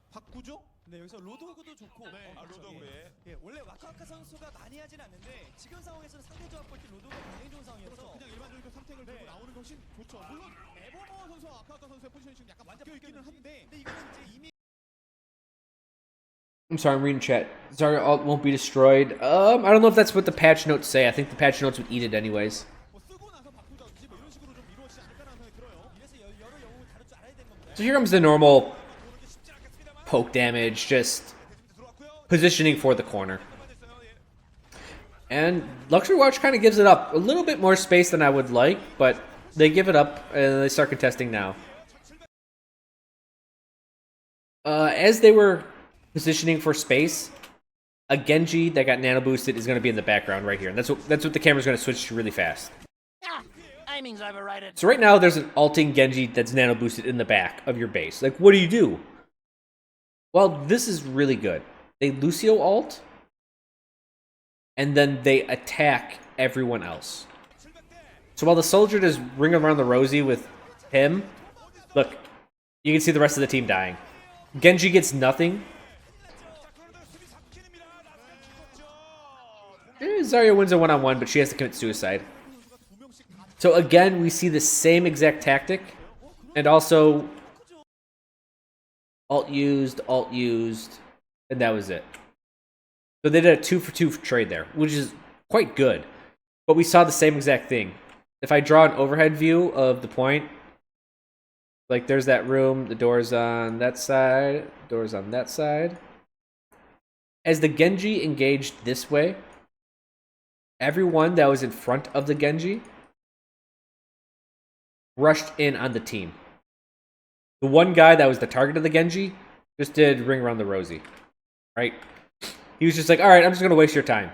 바꾸죠? 네, 여기서 로드호그도 좋고. 네, 로드호그. 예, 원래 와카와카 선수가 많이 하진 않는데 지금 상황에서는 상대 조합 볼때 로드호그가 굉장히 좋은 상황이어서 그냥 일반적으로 선택을 들고 나오는 것이 좋죠. 물론 에버머 선수와 아카와카 선수의 포지션이 지금 약간 바뀌어 있기는 한데 근데 이거는 이제 이미 I'm sorry, I'm reading chat. Zarya ult won't be destroyed. I don't know if that's what the patch notes say. I think the patch notes would eat it anyways. 뭐 쓰고 나서 바꾸자든지 뭐 이런 식으로 좀 이루어지지 않을까라는 생각이 들어요. 이래서 여러 영웅을 다룰 줄 알아야 되는 겁니다. So here comes the normal poke damage, just positioning for the corner. And LuxuryWatch kind of gives it up a little bit more space than I would like, but They give it up and they start contesting now. As they were positioning for space, a Genji that got nano boosted is going to be in the background right here, and that's what the camera's going to switch to really fast. Ah, aiming's overrated. So right now there's an alting Genji that's nano boosted in the back of your base. Like, what do you do? Well, this is really good. They Lucio ult, and then they attack everyone else. So while the soldier does ring around the rosy with him, look, you can see the rest of the team dying. Genji gets nothing. Zarya wins a one-on-one, but she has to commit suicide. So again, we see the same exact tactic, and also ult used, and that was it. So they did a 2-for-2 trade there, which is quite good. But we saw the same exact thing. If I draw an overhead view of the point, like there's that room, the door's on that side, door's on that side. As the Genji engaged this way, everyone that was in front of the Genji rushed in on the team. The one guy that was the target of the Genji just did ring around the rosy, right? He was just like, all right, I'm just going to waste your time.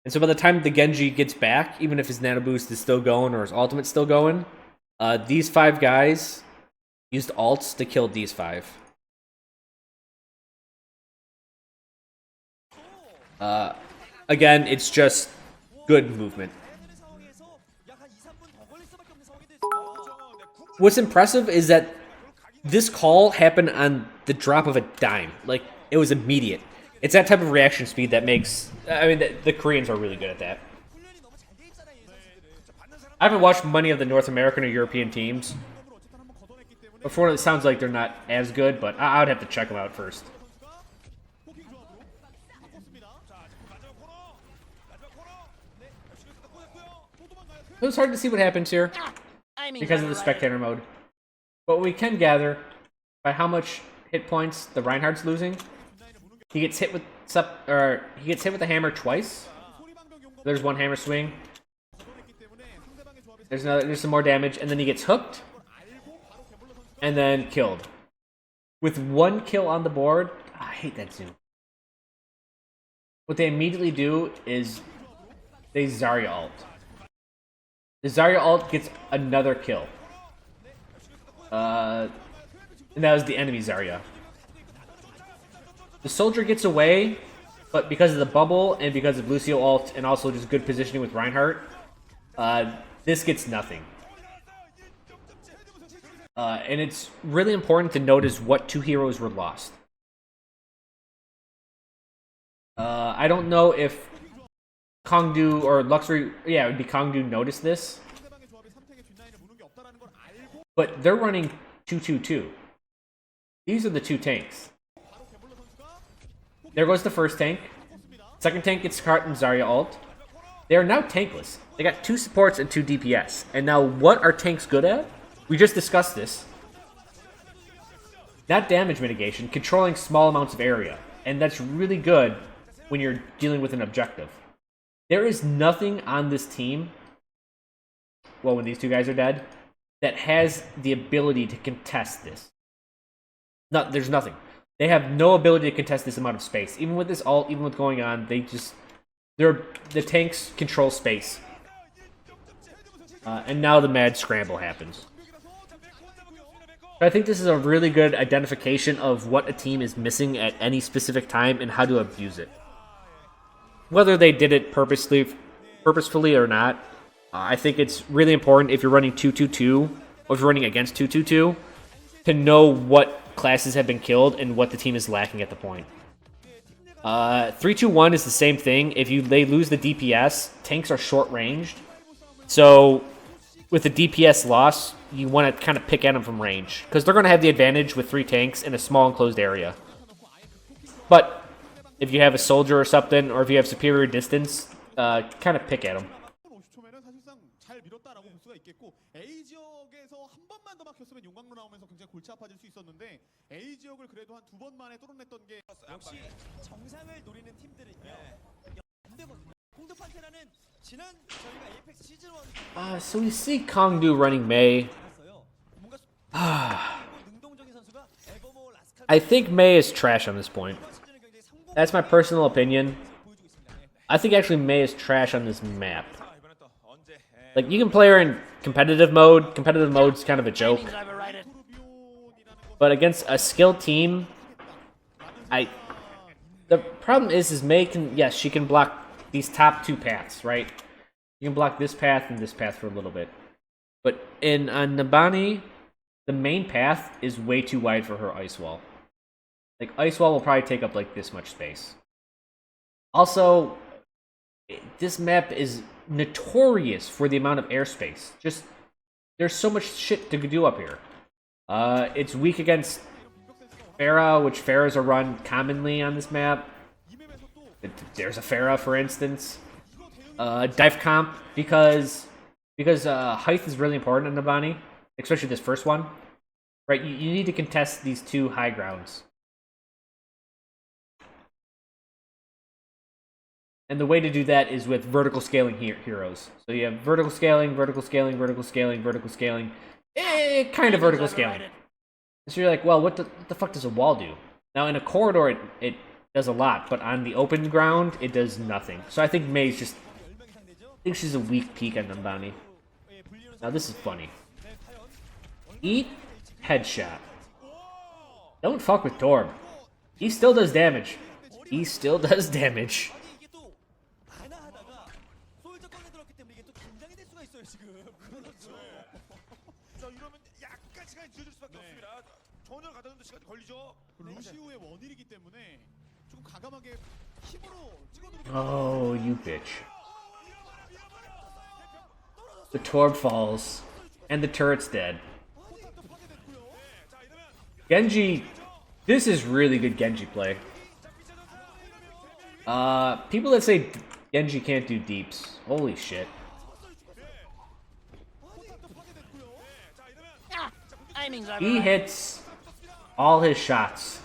And so by the time the Genji gets back, even if his nano boost is still going or his ultimate's still going, these 5 guys used ults to kill these 5. Again, it's just good movement. What's impressive is that this call happened on the drop of a dime. Like, it was immediate. It's that type of reaction speed that makes... I mean, the Koreans are really good at that. I haven't watched many of the North American or European teams. But for what it sounds like, they're not as good, but I would have to check them out first. It was hard to see what happens here because of the spectator mode. But what we can gather by how much hit points the Reinhardt's losing, he gets hit with the hammer twice. There's one hammer swing. There's some more damage, and then he gets hooked and then killed. With 1 kill on the board, I hate that zoom. What they immediately do is they Zarya ult. The Zarya ult gets another kill. And that was the enemy Zarya. The soldier gets away, but because of the bubble and because of Lucio ult and also just good positioning with Reinhardt, this gets nothing. And it's really important to notice what 2 heroes were lost. I don't know if KongDoo or Luxury... Yeah, it would be KongDoo noticed this. But they're running 2-2-2. These are the 2 tanks. There goes the first tank. Second tank gets caught in Zarya ult. They are now tankless. They got 2 supports and 2 DPS. And now what are tanks good at? We just discussed this. Not damage mitigation, controlling small amounts of area. And that's really good when you're dealing with an objective. There is nothing on this team, well, when these 2 guys are dead, that has the ability to contest this. No, there's nothing. They have no ability to contest this amount of space. Even with this ult, even with going on, the tanks control space. And now the mad scramble happens. I think this is a really good identification of what a team is missing at any specific time and how to abuse it. Whether they did it purposefully or not, I think it's really important if you're running 2-2-2 or if you're running against 2-2-2 to know what classes have been killed and what the team is lacking at the point. 3-2-1 is the same thing. If they lose the DPS, tanks are short-ranged. So with the DPS loss, you want to kind of pick at them from range because they're going to have the advantage with 3 tanks in a small enclosed area. But if you have a soldier or something, or if you have superior distance, kind of pick at them. A 지역에서 한 번만 더 막혔으면 용광로 나오면서 굉장히 골치 아파질 수 있었는데 A 지역을 그래도 한 2번 만에 뚫어냈던 게 역시 정상을 노리는 팀들은요. 안 되거든요. 콩두 판테라는 지난 저희가 에이펙스 시즌 1 So we see KongDoo running Mei. 봤어요. 뭔가 능동적인 선수가 에버모 라스칼 I think Mei is trash on this point. 시즌을 굉장히 성공 That's my personal opinion. 보여주고 있습니다. 네. I think actually Mei is trash on this map. Like, you can play her in competitive mode. Competitive mode's kind of a joke. Timing's overrated. But against a skilled team, the problem is Mei can, yes, she can block these top two paths, right? You can block this path and this path for a little bit. But in Nabani, the main path is way too wide for her ice wall. Like, ice wall will probably take up like this much space. Also, this map is notorious for the amount of airspace. Just, there's so much shit to do up here. It's weak against Pharah, which Pharahs are run commonly on this map. There's a Pharah, for instance. Dive comp, because height is really important in Nabani, especially this first one. Right, you need to contest these two high grounds. And the way to do that is with vertical scaling heroes. So you have vertical scaling, vertical scaling, vertical scaling, vertical scaling. Kind of vertical scaling. So you're like, well, what the fuck does a wall do? Now, in a corridor, it does a lot, but on the open ground, it does nothing. So I think Mei's just... I think she's a weak peak on Nambani. Now, this is funny. Eat headshot. Don't fuck with Torb. He still does damage. He still does damage. 아니 이게 또 하나 하다가 솔저 꺼내 들었기 때문에 이게 또 긴장이 될 수가 있어요 지금. 그렇죠. 자 이러면 약간 시간이 늦어질 수밖에 없습니다. 전혀 가다듬는 시간이 걸리죠. 루시우의 원일이기 때문에 조금 과감하게 힘으로 찍어누르기. Oh, you bitch. The Torb falls. And the turret's dead. Genji. This is really good Genji play. People that say Genji can't do deeps. Holy shit. Ah, timing's overrated. He hits all his shots.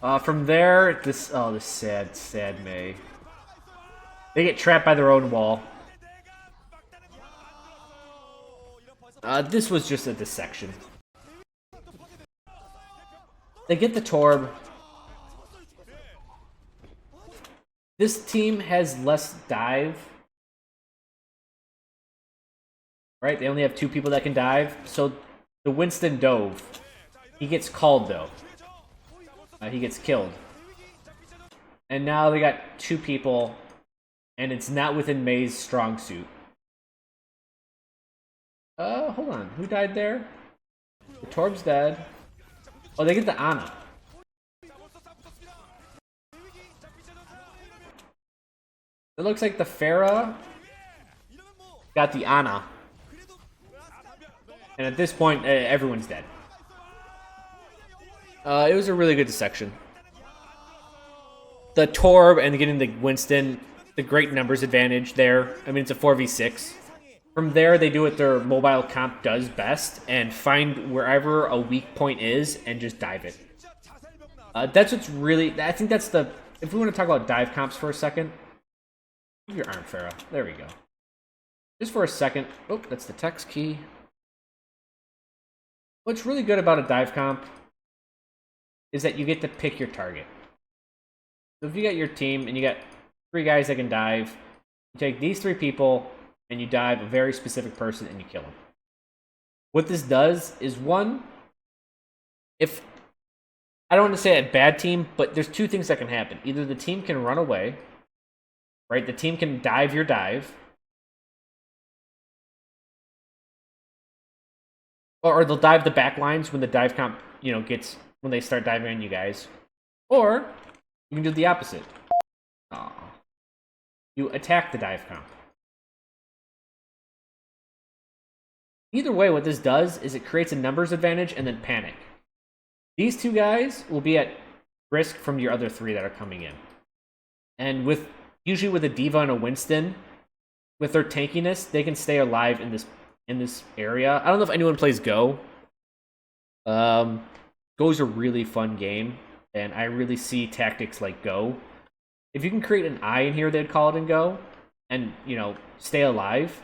From there, this sad Mei. They get trapped by their own wall. This was just a dissection. They get the Torb. This team has less dive. Right? They only have 2 people that can dive. So the Winston dove. He gets called though. He gets killed. And now they got 2 people. And it's not within Mei's strong suit. Hold on. Who died there? The Torb's dead. Oh, they get the Ana. It looks like the Pharah got the Ana. And at this point, everyone's dead. It was a really good dissection. The Torb and getting the Winston, the great numbers advantage there. I mean, it's a 4v6. From there, they do what their mobile comp does best and find wherever a weak point is and just dive it. That's what's really... I think that's the... If we want to talk about dive comps for a second... Move your arm, Pharah. There we go. Just for a second... Oh, that's the text key. What's really good about a dive comp is that you get to pick your target. So if you got your team and you got 3 guys that can dive, you take these 3 people... and you dive a very specific person and you kill him. What this does is, one, if I don't want to say a bad team, but there's 2 things that can happen. Either the team can run away, right? The team can dive your dive, or they'll dive the back lines when the dive comp, gets when they start diving on you guys, or you can do the opposite. You attack the dive comp. Either way, what this does is it creates a numbers advantage and then panic. These 2 guys will be at risk from your other 3 that are coming in. And usually with a D.Va and a Winston, with their tankiness, they can stay alive in this area. I don't know if anyone plays Go. Go's a really fun game, and I really see tactics like Go if you can create an eye in here, they'd call it and go, and you know, stay alive.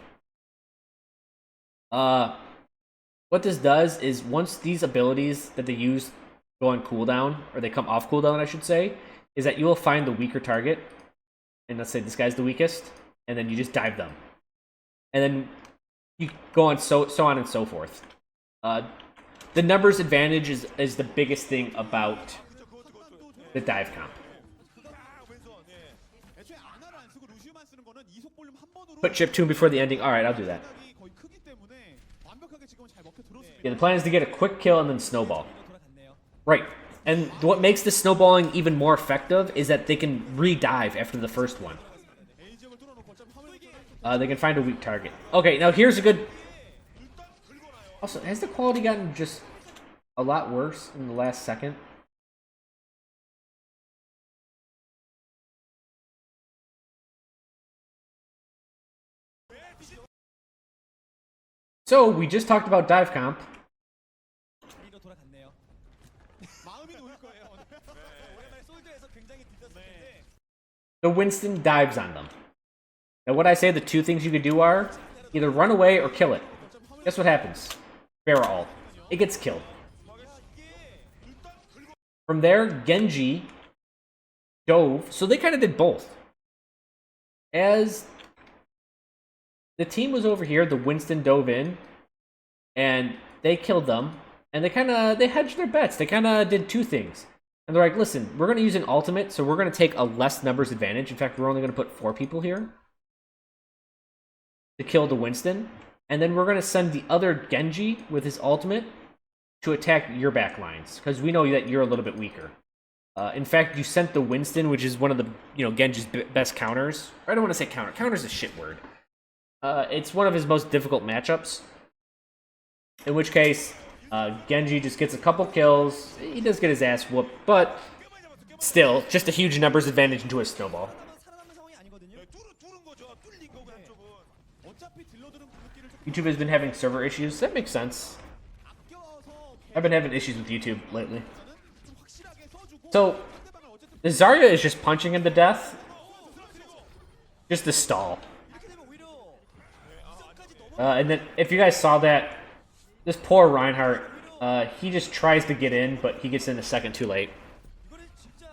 What this does is once these abilities that they use go on cooldown, or they come off cooldown, I should say, is that you will find the weaker target, and let's say this guy's the weakest, and then you just dive them, and then you go on so on and so forth. The numbers advantage is the biggest thing about the dive comp. 애초에 아나를 안 쓰고 루시우만 쓰는 거는 이속 볼륨 한 번으로 Put chip tune before the ending. Alright, I'll do that. 거의 크기 때문에 완벽하게 지금 잘 먹혀 들었습니다. Yeah, the plan is to get a quick kill and then snowball. 돌아갔네요. Right. And what makes the snowballing even more effective is that they can re-dive after the first one. A 지역을 뚫어놓고 어차피 화물 They can find a weak target. Okay, now here's a good... Also, has the quality gotten just a lot worse in the last second? So, we just talked about dive comp. 자리로 돌아갔네요. 마음이 놓일 거예요. 오늘. 오랜만에 솔드에서 굉장히 뒤졌을 텐데 The Winston dives on them. Now, what I say the two things you could do are either run away or kill it. Guess what happens? Pharah ult. It gets killed. From there, Genji dove. So they kind of did both. As the team was over here, the Winston dove in, and they killed them. And they hedged their bets. They kind of did two things. And they're like, listen, we're going to use an ultimate, so we're going to take a less numbers advantage. In fact, we're only going to put 4 people here to kill the Winston. And then we're going to send the other Genji with his ultimate to attack your back lines, because we know that you're a little bit weaker. In fact, you sent the Winston, which is one of the Genji's best counters. I don't want to say counter. Counter's a shit word. It's one of his most difficult matchups. In which case, Genji just gets a couple kills. He does get his ass whooped, but still, just a huge numbers advantage into a snowball. 살아남는 상황이 아니거든요. 뚫은 거죠. 뚫린 거고 한쪽은. 어차피 딜러들은 궁극기를 좀 YouTube has been having server issues. That makes sense. 아껴서 I've been having issues with YouTube lately. 좀 확실하게 써주고 So, 상대방을 어쨌든 the Zarya is just punching him to death. Just the stall. 이렇게 되면 오히려 이전까지 넘어 And then, if you guys saw that, this poor Reinhardt, he just tries to get in, but he gets in a second too late. 이거는 진짜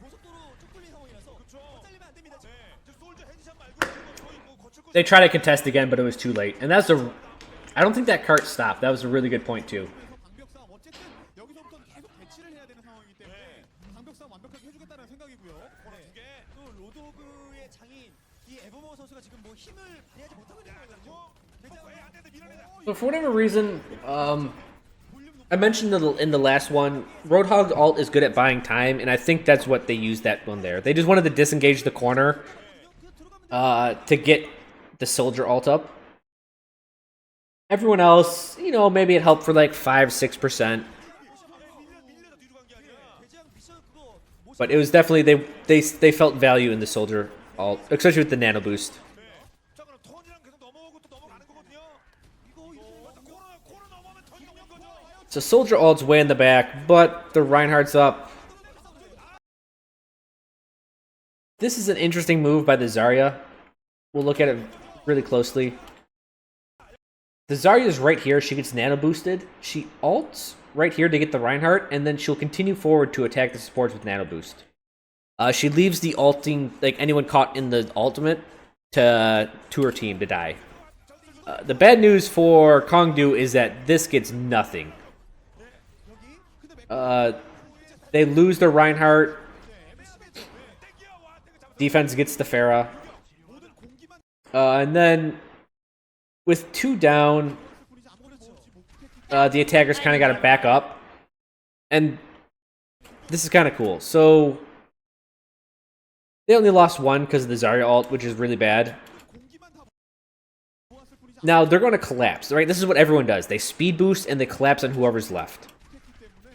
고속도로 쭉 뚫린 상황이라서 헛살리면 안 됩니다. 지금. 솔저 헤드샷 말고 거의 뭐 거칠 거 They try to contest again, but it was too late. And that's a... I don't think that cart stopped. That was a really good point, too. 방벽 싸움 어쨌든 여기서부터 계속 배치를 해야 되는 상황이기 때문에 방벽 싸움 완벽하게 해주겠다는 생각이고요. 네. 또 로드호그의 장인 이 에버머 선수가 지금 뭐 힘을 발휘하지 못하고 있는 거거든요. 왜안 되는데 밀어내다. So for whatever reason, I mentioned in the last one, Roadhog ult is good at buying time, and I think that's what they used that one there. They just wanted to disengage the corner to get the soldier ult up. Everyone else, maybe it helped for like 5-6%. 밀려서 뒤로 간 게 아니라. 대장 미션 그거 못 But it was definitely, they felt value in the soldier ult, especially with the nano boost. 자 그럼 턴이랑 계속 넘어오고 또 넘어가는 거거든요. 코너 넘어오면 턴이 넘는 거죠. So soldier ult's way in the back, but the Reinhardt's up. This is an interesting move by the Zarya. We'll look at it really closely. The Zarya is right here. She gets nano boosted. She ults right here to get the Reinhardt, and then she'll continue forward to attack the supports with nano boost. She leaves the ulting, like anyone caught in the ultimate, to her team to die. The bad news for KongDoo is that this gets nothing. They lose the Reinhardt. Defense gets the Pharah. And then, with 2 down, the attackers kind of got to back up. And this is kind of cool. So, they only lost 1 because of the Zarya ult, which is really bad. Now, they're going to collapse, right? This is what everyone does. They speed boost and they collapse on whoever's left.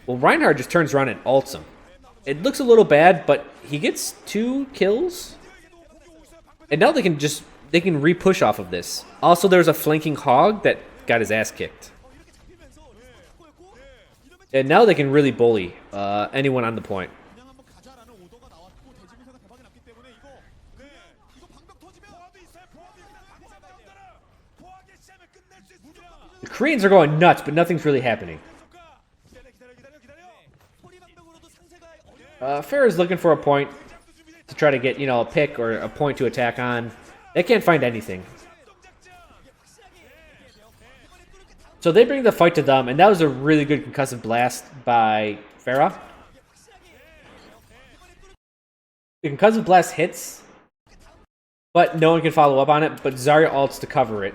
Well, Reinhardt just turns around and ults him. It looks a little bad, but he gets 2 kills. And now they can re-push off of this. Also, there's a flanking hog that got his ass kicked. And now they can really bully anyone on the point. 그냥 한번 가자라는 오더가 나왔고 대지분사가 대박이 났기 때문에 The Koreans are going nuts, but nothing's really happening. 소리방벽으로도 상세가 어려운 Pharah's looking for a point to try to get, you know, a pick or a point to attack on. They can't find anything. So they bring the fight to them, and that was a really good concussive blast by Pharah. The concussive blast hits, but no one can follow up on it, but Zarya ults to cover it.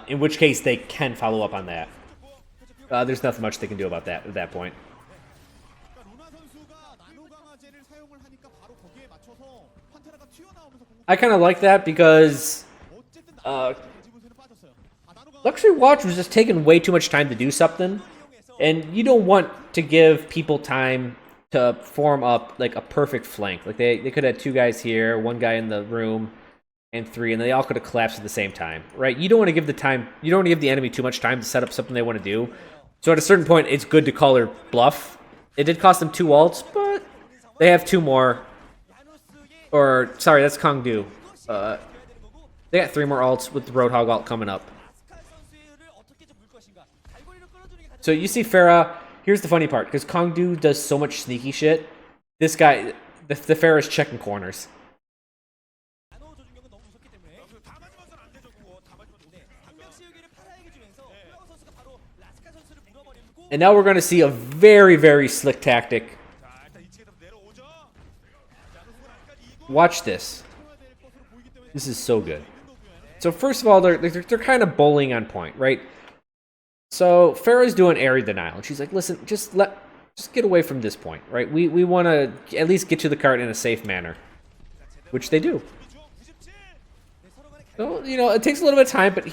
In which case, they can follow up on that. There's nothing much they can do about that at that point. 루나 선수가 나노 강화제를 사용을 하니까 바로 거기에 맞춰서 판테라가 튀어나오면서 공격. I kind of like that because 어쨌든 나노 지분세는 빠졌어요. 나노 강화 LuxuryWatch was just taking way too much time to do something, and you don't want to give people time to form up like a perfect flank. Like they could have two guys here, one guy in the room, and three, and they all could have collapsed at the same time, right? You don't want to give the enemy too much time to set up something they want to do. So at a certain point, it's good to call their bluff. It did cost them 2 ults, but they have 2 more. Or sorry, that's KongDoo. They got 3 more ults with the Roadhog ult coming up. 선수를 어떻게 좀 물 것인가. 갈고리를 끌어주는 게 가장 So you see Pharah. Here's the funny part, because KongDoo does so much sneaky shit. This guy, the Pharah is checking corners. 나노 조준경은 너무 무섭기 때문에 다 맞으면서 안 되죠 그거. 다 맞으면 네, 한명 씌우기를 파라에게 주면서 플라워 선수가 바로 라스카 선수를 물어버리고 And now we're going to see a very, very slick tactic. 자 일단 2층에서 내려오죠. 자 누군 아직까지 이거 Watch this. This is so good. So first of all, they're kind of bowling on point, right? So Pharah's doing area denial, and she's like, "Listen, just get away from this point, right? We want to at least get to the cart in a safe manner," which they do. So you know it takes a little bit of time, but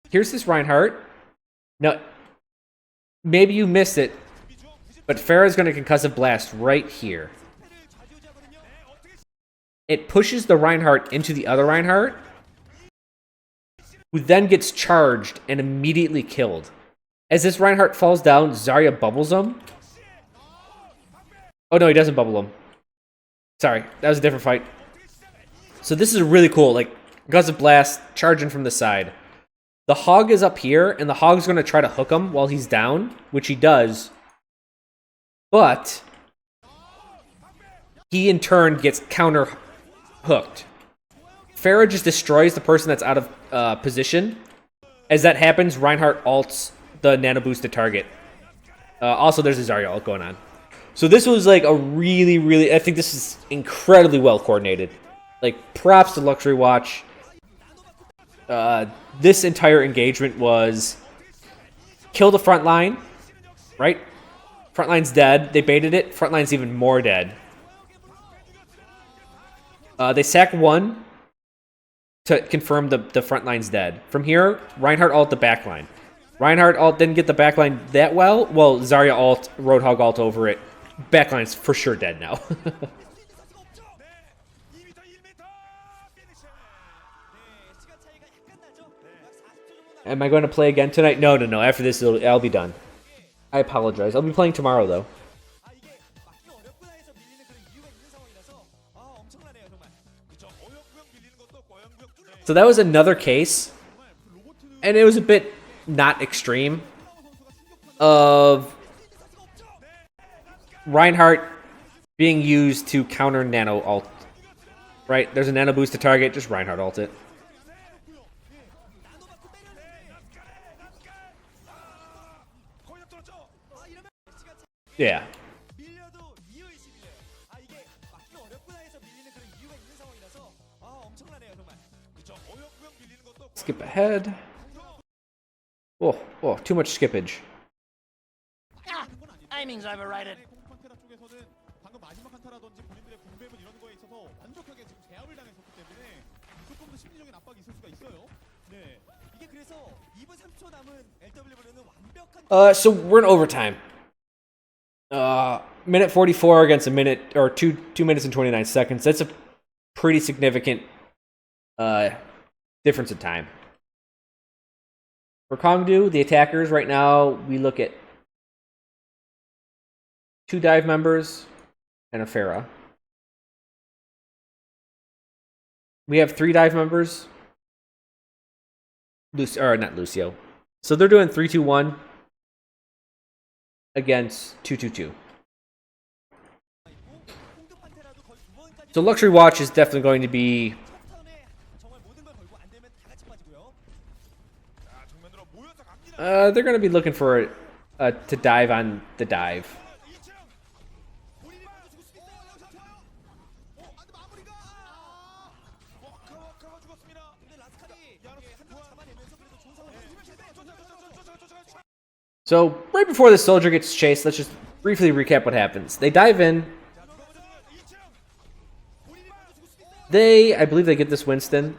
here's this Reinhardt. Now, maybe you missed it, but Pharah's going to concussive blast right here. It pushes the Reinhardt into the other Reinhardt, who then gets charged and immediately killed. As this Reinhardt falls down, Zarya bubbles him. Oh no, he doesn't bubble him. Sorry, that was a different fight. So this is really cool, like, concussive blast, charging from the side. The Hog is up here, and the Hog's going to try to hook him while he's down, which he does. But he in turn gets counter hooked. Pharah just destroys the person that's out of position. As that happens, Reinhardt ults the nanoboost to target. Also, there's a Zarya ult going on. So this was like a really, really... I think this is incredibly well coordinated. Like, props to LuxuryWatch. This entire engagement was... Kill the front line, right? Front line's dead. They baited it. Front line's even more dead. They sack one to confirm the front line's dead. From here, Reinhardt ult the back line. Reinhardt ult didn't get the back line that well. Well, Zarya ult, Roadhog ult over it. Backline's for sure dead now. Am I going to play again tonight? No. After this, I'll be done. I apologize. I'll be playing tomorrow, though. 아 이게 막기 어렵구나 해서 밀리는 그런 이유가 있는 상황이라서 아 엄청나네요 정말. 그쵸 어영부영 밀리는 것도 없고 어영부영 뚫려 So that was another case, and it was a bit not extreme, of Reinhardt being used to counter nano ult. Right? There's a nano boost to target, just Reinhardt ult it. 거의 다 뚫었죠. Yeah. 밀려도 이유의식 밀려요. 아 이게 막기 어렵구나 해서 밀리는 그런 이유가 있는 상황이라서 아 엄청나네요 정말. 그쵸 어영부영 밀리는 것도 없고 Skip ahead. Oh, too much skippage. Ah, aiming's overrated. 판테라 쪽에서는 방금 마지막 한타라든지 본인들의 공백은 이런 거에 있어서 완벽하게 지금 제압을 당했었기 때문에 조금 더 심리적인 압박이 있을 수가 있어요. 네 이게 그래서 2분 30초 남은 LW는 완벽한 So we're in overtime. Minute 44 against a minute, or 2 minutes and 29 seconds. That's a pretty significant difference in time. For KongDoo, the attackers right now, we look at 2 dive members and a Pharah. We have 3 dive members. Not Lucio. So they're doing 3-2-1 against 2-2-2. So LuxuryWatch is definitely going to be 정말 모든 걸 걸고 안 되면 다 같이 빠지고요. 자, 정면으로 모여서 갑니다. they're going to be looking for to dive on the dive. 2층. 본인이 맞아 죽을 수도 있어요. 여기서 좋아요. 안돼 마무리가. 워커가 죽었습니다. 근데 라스칼이 한명 잡아내면서 그래도 좋은 상황을 쫓아. So right before the soldier gets chased, let's just briefly recap what happens. They dive in. 2층. 본인이 맞아 죽을 수도 있어요. I believe they get this Winston.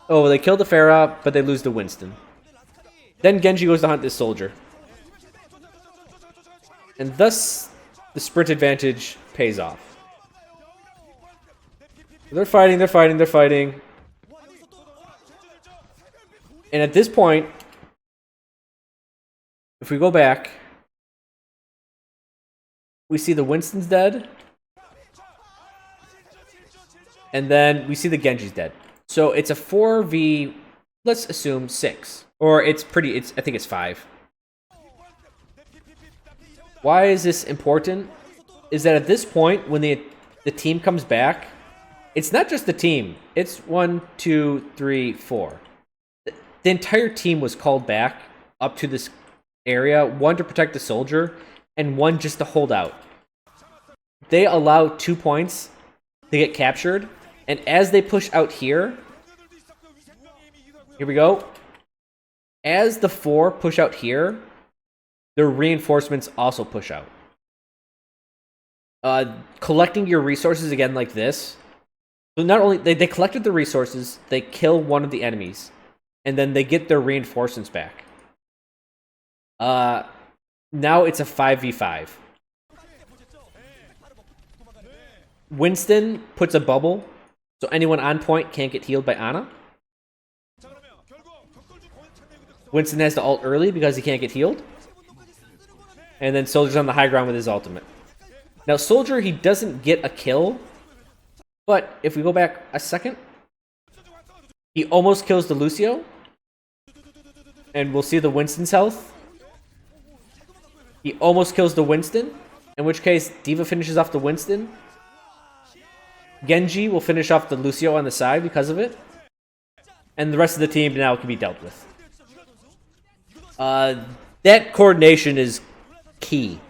Oh, they kill the Pharah, but they lose the Winston. Then Genji goes to hunt this soldier. And thus, the sprint advantage pays off. They're fighting. And at this point, if we go back, we see the Winston's dead. And then we see the Genji's dead. So it's a 4v, let's assume 6. Or I think it's 5. Why is this important? Is that at this point, when the team comes back, it's not just the team. It's 1, 2, 3, 4. The entire team was called back up to this area. 1 to protect the soldier, and 1 just to hold out. They allow 2 points to get captured, and as they push out here we go. As the 4 push out here, their reinforcements also push out. Collecting your resources again like this. So not only they collected the resources, they kill one of the enemies, and then they get their reinforcements back. Now it's a 5v5. Winston puts a bubble, so anyone on point can't get healed by Ana. Winston has to ult early because he can't get healed. And then Soldier's on the high ground with his ultimate. Now Soldier, he doesn't get a kill, but if we go back a second, he almost kills the Lucio. And we'll see the Winston's health. He almost kills the Winston, in which case Diva finishes off the Winston. Genji will finish off the Lucio on the side because of it. And the rest of the team now can be dealt with. That coordination is key.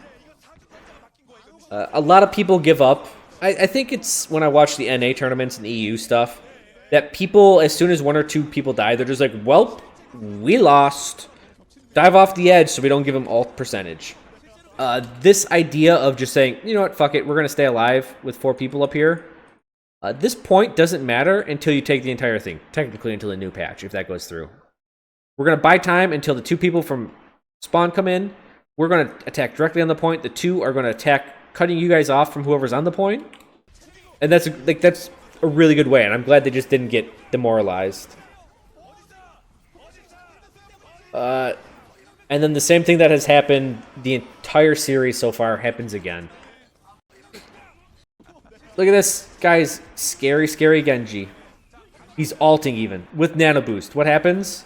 A lot of people give up. I think it's when I watch the NA tournaments and EU stuff, that people, as soon as 1 or 2 people die, they're just like, well, we lost. Dive off the edge so we don't give them ult percentage. This idea of just saying, you know what, fuck it, we're going to stay alive with 4 people up here. This point doesn't matter until you take the entire thing. Technically until the new patch, if that goes through. We're going to buy time until the 2 people from spawn come in. We're going to attack directly on the point. The 2 are going to attack, cutting you guys off from whoever's on the point. And that's a really good way, and I'm glad they just didn't get demoralized. And then the same thing that has happened the entire series so far happens again. Look at this guy's scary Genji. He's ulting even with nanoboost. What happens?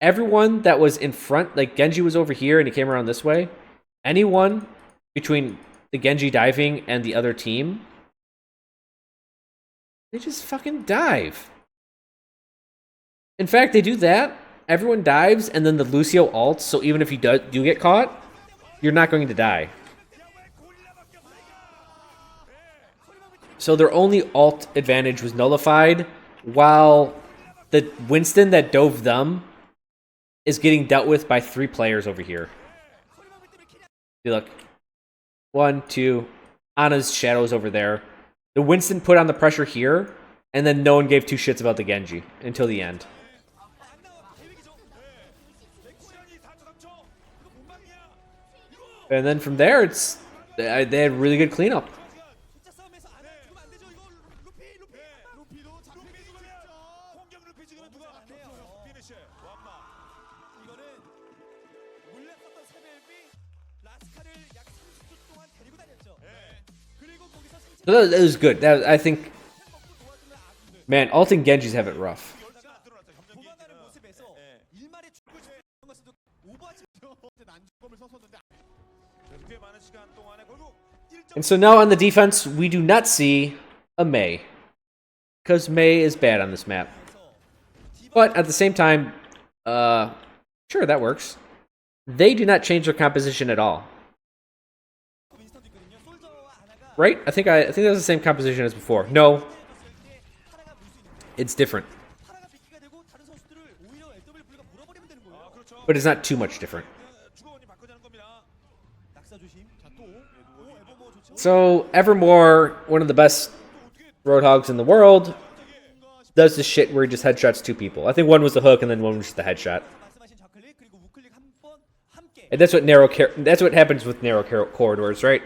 Everyone that was in front, like Genji was over here and he came around this way. Anyone between the Genji diving and the other team, they just fucking dive. In fact, they do that. Everyone dives, and then the Lucio ults, so even if you do get caught, you're not going to die. So their only ult advantage was nullified, while the Winston that dove them is getting dealt with by 3 players over here. See, look. 1, 2. Ana's shadows over there. The Winston put on the pressure here, and then no one gave 2 shits about the Genji until the end. And then from there, they had really good cleanup. So that was good. I think, man, ulting Genjis have it rough. 것도 오버워치 난점을 썼었는데 꽤 많은 시간 동안에 결국 1점 And so now on the defense, we do not see a Mei. Because Mei is bad on this map. But at the same time, sure, that works. They do not change their composition at all. 윈스턴도 있거든요. 솔저와 아나가 Right? I think that was the same composition as before. No, 파라가 물 수 있는데 it's different. 파라가 비키가 되고 다른 선수들을 오히려 LW 블루가 물어버리면 되는 거예요. 그렇죠. But it's not too much different. 주거원이 바꿔자는 겁니다. 낙사 조심. 자또 에버모 좋죠. So, Evermore, one of the best Roadhogs in the world, does this shit where he just headshots two people. I think one was the hook and then one was just the headshot. 말씀하신 좌클릭 그리고 우클릭 한 번 함께. And that's what happens with narrow corridors, right?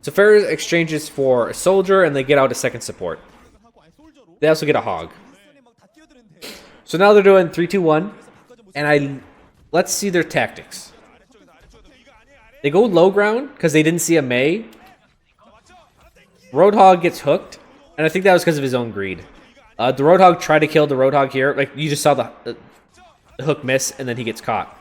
So Pharah exchanges for a soldier and they get out a second support. They also get a hog. 윈스턴이 막다 뛰어드는데. So now they're doing 3-2-1, and let's see their tactics. They go low ground because they didn't see a Mei. Roadhog gets hooked, and I think that was because of his own greed. The Roadhog tried to kill the Roadhog here. Like, you just saw the hook miss, and then he gets caught.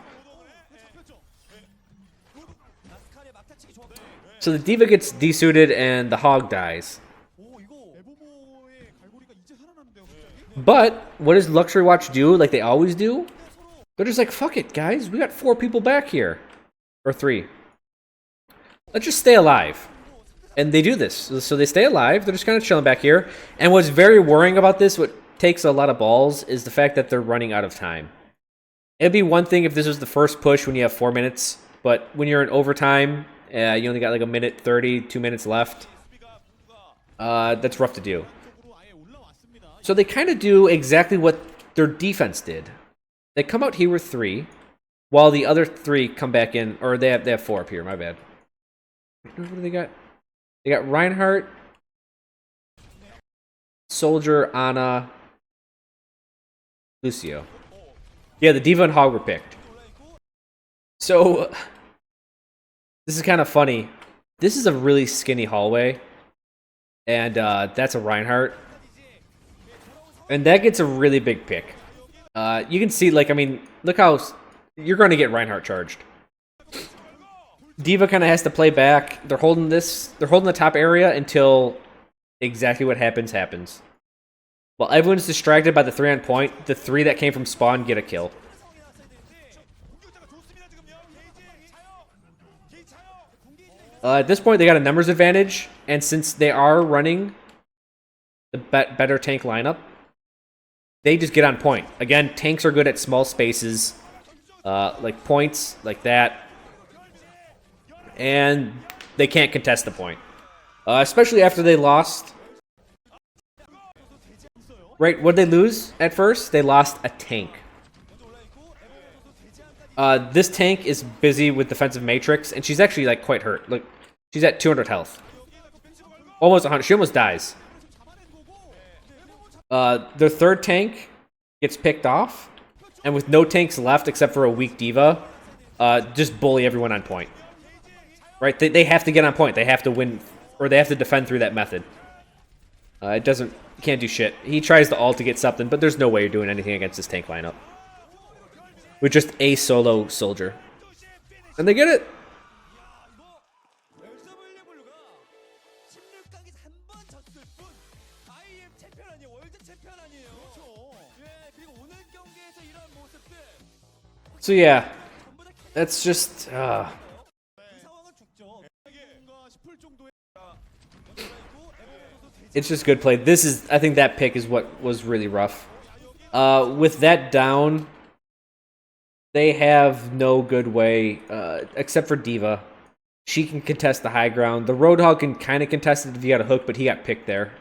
나스칼의 막타치기 좋았고. So the Diva gets desuited, and the Hog dies. 오 이거 에보모의 갈고리가 이제 살아났는데요, 갑자기. But, what does LuxuryWatch do, like they always do? They're just like, fuck it, guys. We got 4 people back here. Or 3. Let's just stay alive. And they do this. So they stay alive. They're just kind of chilling back here. And what's very worrying about this, what takes a lot of balls, is the fact that they're running out of time. It'd be one thing if this was the first push when you have 4 minutes. But when you're in overtime, you only got like a minute 30, 2 minutes left. That's rough to do. So they kind of do exactly what their defense did. They come out here with 3, while the other 3 come back in, or they have 4 up here, my bad. What do they got? They got Reinhardt, Soldier, Ana, Lucio. Yeah, the Diva and Hog were picked. So, this is kind of funny. This is a really skinny hallway, and that's a Reinhardt. And that gets a really big pick. You can see, like, I mean, look how... You're going to get Reinhardt charged. Diva kind of has to play back. They're holding this. They're holding the top area until exactly what happens happens. While everyone's distracted by the 3 on point, the 3 that came from spawn get a kill. At this point, they got a numbers advantage, and since they are running the better tank lineup, they just get on point. Again, tanks are good at small spaces, like points, like that. And they can't contest the point. Especially after they lost. Right, what'd they lose at first? They lost a tank. This tank is busy with defensive matrix, and she's actually like quite hurt. Look, she's at 200 health. Almost 100. She almost dies. Their third tank gets picked off, and with no tanks left except for a weak Diva, just bully everyone on point. Right? They have to get on point. They have to win, or they have to defend through that method. It doesn't... Can't do shit. He tries to ult to get something, but there's no way you're doing anything against this tank lineup. With just a solo soldier. And they get it! LW블루가 16강에서 한 번 졌을 뿐 IM 챔피언 아니에요. 월드 챔피언 아니에요. 그렇죠. 예, 그리고 오늘 경기에서 이런 모습들 So yeah, that's just... 그 상황은 죽죠. 뭔가 싶을 정도의 It's just good play. This is... I think that pick is what was really rough. With that down, they have no good way, except for Diva. She can contest the high ground. The Roadhog can kind of contest it if he got a hook, but he got picked there.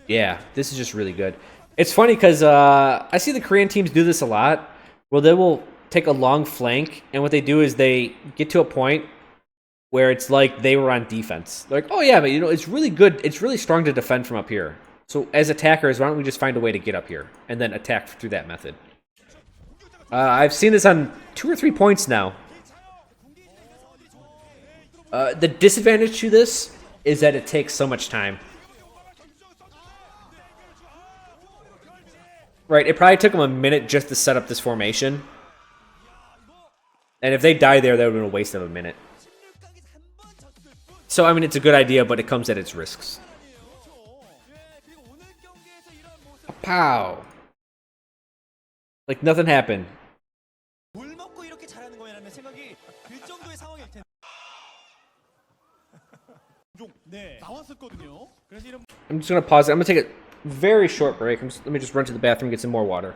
Yeah, this is just really good. It's funny because I see the Korean teams do this a lot, where they will take a long flank, and what they do is they get to a point where it's like they were on defense. They're like, oh yeah, but you know, it's really good. It's really strong to defend from up here. So as attackers, why don't we just find a way to get up here and then attack through that method? I've seen this on 2 or 3 points now. The disadvantage to this is that it takes so much time. Right, it probably took them a minute just to set up this formation. And if they die there, that would have been a waste of a minute. 16강에서 한 번 졌을 뿐. So, I mean, it's a good idea, but it comes at its risks. 예, 그리고 오늘 경기에서 이런 모습 Pow! Like nothing happened. 물 먹고 이렇게 잘하는 거야라는 생각이 들 정도의 상황일 텐데. 좀 네. 나왔었거든요. 그래서 이런 I'm just gonna pause it. I'm gonna take a very short break. Let me just run to the bathroom and get some more water.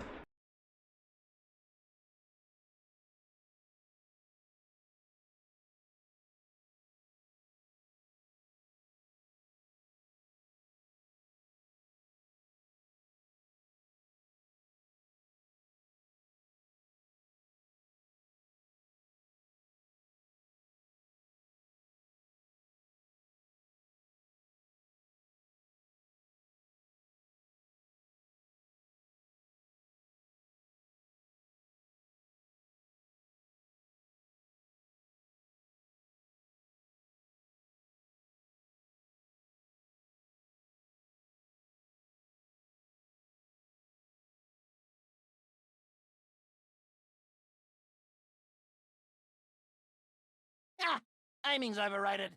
Ah, aiming's overrated.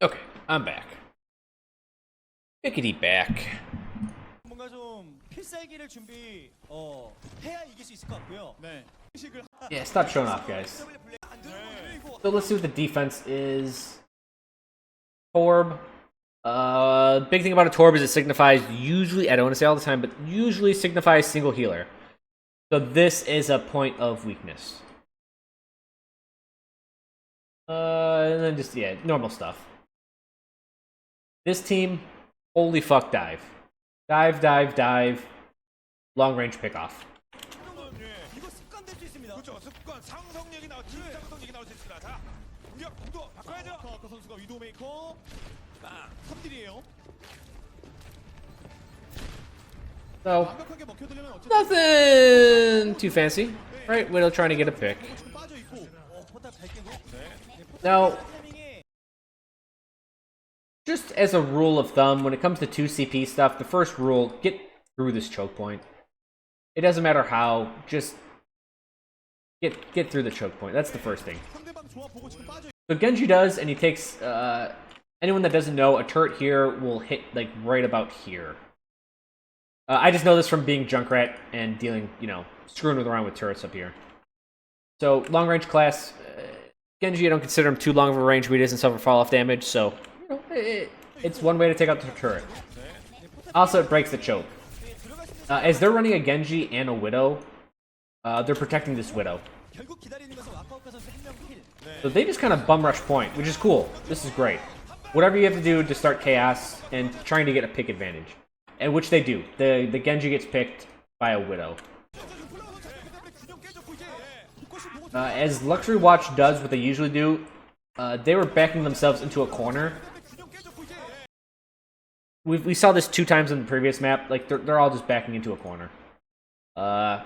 Okay, I'm back. Pickety back. 뭔가 좀 필살기를 준비 해야 이길 수 있을 것 같고요. 네. 식을 Yeah, stop showing off, guys. 안 되는 거예요, 이거. So let's see what the defense is. Torb. Big thing about a Torb is it signifies usually, I don't want to say all the time, but usually signifies single healer. So this is a point of weakness. And then just, yeah, normal stuff. This team, holy fuck dive. Dive, dive, dive. Long range pickoff. 이거 습관 될 수 있습니다. 그렇죠. 습관, 상성 얘기 나와, 진상성 얘기 나올 수 있습니다. 자, 공격, 공도 바꿔야죠. 아까 선수가 위도우 메이커 3딜이에요. So, 완벽하게 먹혀들려면 어쨌든 nothing too fancy. Right, Widow trying to get a pick. 지금 빠져 있고 포탑 잘 깨고. Now, 타이밍에 just as a rule of thumb, when it comes to 2CP stuff, the first rule, get through this choke point. It doesn't matter how, just get through the choke point. That's the first thing. 상대방 조합 보고 지금 빠져 So Genji does, and he takes, anyone that doesn't know, a turret here will hit, like, right about here. I just know this from being Junkrat and dealing, you know, screwing around with turrets up here. So, long-range class, Genji, I don't consider him too long of a range, but he doesn't suffer fall-off damage, so, you know, it's one way to take out the turret. Also, it breaks the choke. As they're running a Genji and a Widow, they're protecting this Widow. 결국 기다리는 것은 와카오카 선수 한명 킬. So they just kind of bum rush point, which is cool. This is great. Whatever you have to do to start chaos and trying to get a pick advantage. And which they do. The Genji gets picked by a Widow. As LuxuryWatch does what they usually do, they were backing themselves into a corner. We saw this 2 times in the previous map. Like, they're all just backing into a corner. But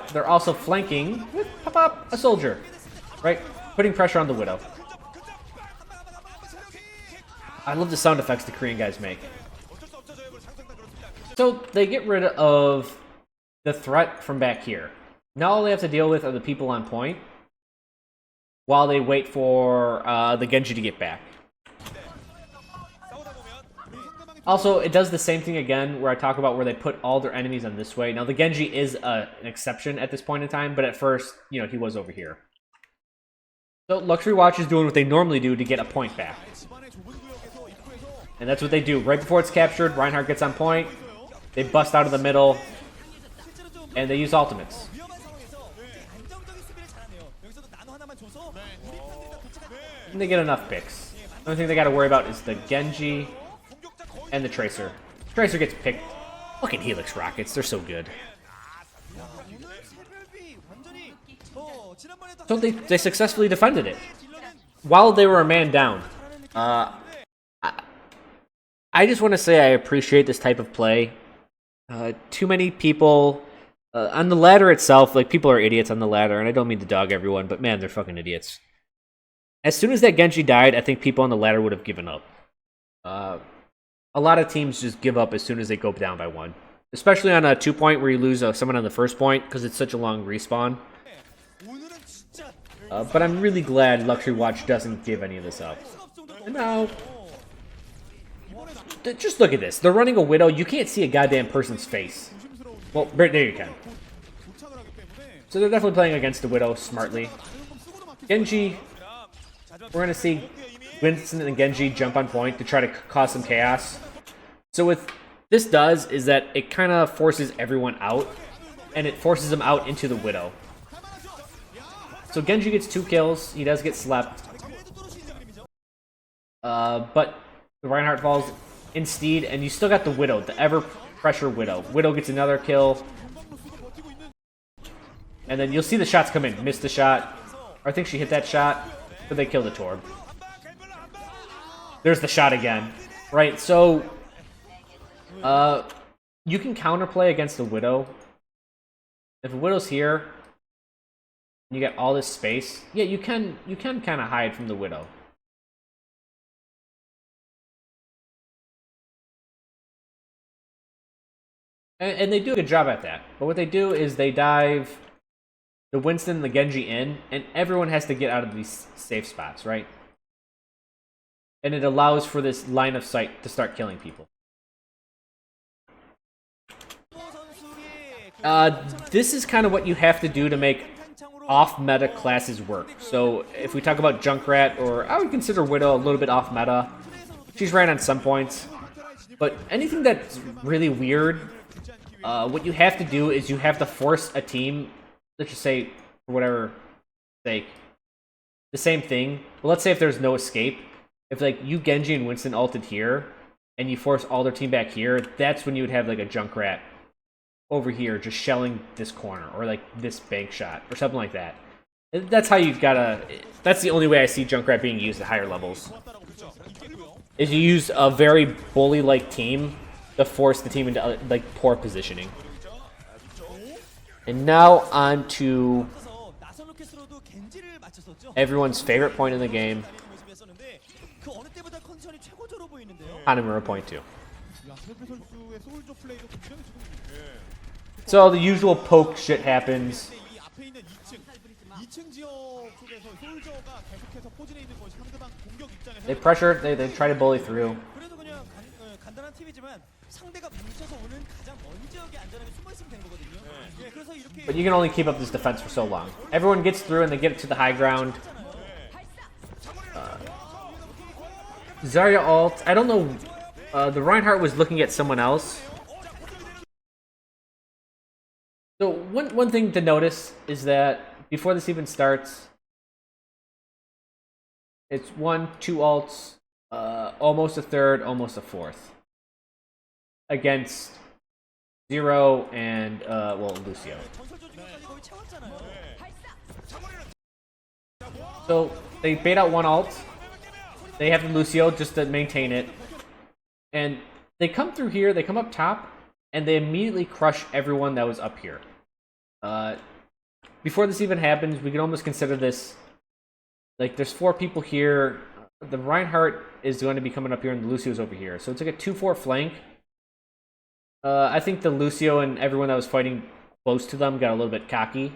they're also flanking with pop-up a soldier. Right? Putting pressure on the Widow. I love the sound effects the Korean guys make. So they get rid of the threat from back here. Now all they have to deal with are the people on point while they wait for the Genji to get back. Also, it does the same thing again where I talk about where they put all their enemies on this way. Now, the Genji is an exception at this point in time, but at first, you know, he was over here. So, LuxuryWatch is doing what they normally do to get a point back. And that's what they do. Right before it's captured, Reinhardt gets on point. They bust out of the middle. And they use ultimates. 위험한 상황에서 안정적인 수비를 잘하네요. 여기서도 나노 하나만 줘서 우리 편들이 다 도착하는 And they get enough picks. The only thing they gotta worry about is the Genji and the Tracer. Tracer gets picked. Fucking Helix Rockets, they're so good. 오늘 새별비 완전히 지난번에도 So they successfully defended it. While they were a man down. I just want to say I appreciate this type of play. Too many people... on the ladder itself, like, people are idiots on the ladder, and I don't mean to dog everyone, but man, they're fucking idiots. as soon as that Genji died, I think people on the ladder would have given up. A lot of teams just give up as soon as they go down by 1. Especially on a 2-point where you lose someone on the first point because it's such a long respawn. But I'm really glad LuxuryWatch doesn't give any of this up. And now, just look at this. They're running a Widow. You can't see a goddamn person's face. Well, right there you can. So they're definitely playing against the Widow smartly. Genji, we're going to see Winston and Genji jump on point to try to cause some chaos. So what this does is that it kind of forces everyone out, and it forces them out into the Widow. So Genji gets 2 kills. He does get slept. But the Reinhardt falls instead, and you still got the Widow, the ever-pressure Widow. Widow gets another kill. And then you'll see the shots come in. Missed the shot. Or I think she hit that shot, but they kill the Torb. There's the shot again. Right, so you can counterplay against the Widow. If a Widow's here, you get all this space. Yeah, you can kind of hide from the Widow. And they do a good job at that. But what they do is they dive the Winston and the Genji in, and everyone has to get out of these safe spots, right? And it allows for this line of sight to start killing people. This is kind of what you have to do to make off-meta classes work. So if we talk about Junkrat, or I would consider Widow a little bit off-meta. She's right on some points. But anything that's really weird, what you have to do is you have to force a team, let's just say, for whatever sake, the same thing. But let's say if there's no escape, if like you, Genji, and Winston ulted here, and you force all their team back here, that's when you would have like a Junkrat over here just shelling this corner, or like this bank shot, or something like that. That's how you've gotta, that's the only way I see Junkrat being used at higher levels. Is you use a very bully-like team to force the team into like poor positioning. And now on to everyone's favorite point in the game. Hanamura point 2. So the usual poke shit happens. They pressure, they try to bully through. But you can only keep up this defense for so long. Everyone gets through and they get to the high ground. Zarya ult. I don't know. The Reinhardt was looking at someone else. So one thing to notice is that before this even starts, it's 1, 2 ults, almost a third, almost a fourth. Against 0 and, well, Lucio. So they bait out 1 ult. They have the Lucio just to maintain it. And they come through here, they come up top, and they immediately crush everyone that was up here. Before this even happens, we can almost consider this, like, there's 4 people here. The Reinhardt is going to be coming up here, and the Lucio's over here. So it's like a 2-4 flank. I think the Lucio and everyone that was fighting close to them got a little bit cocky.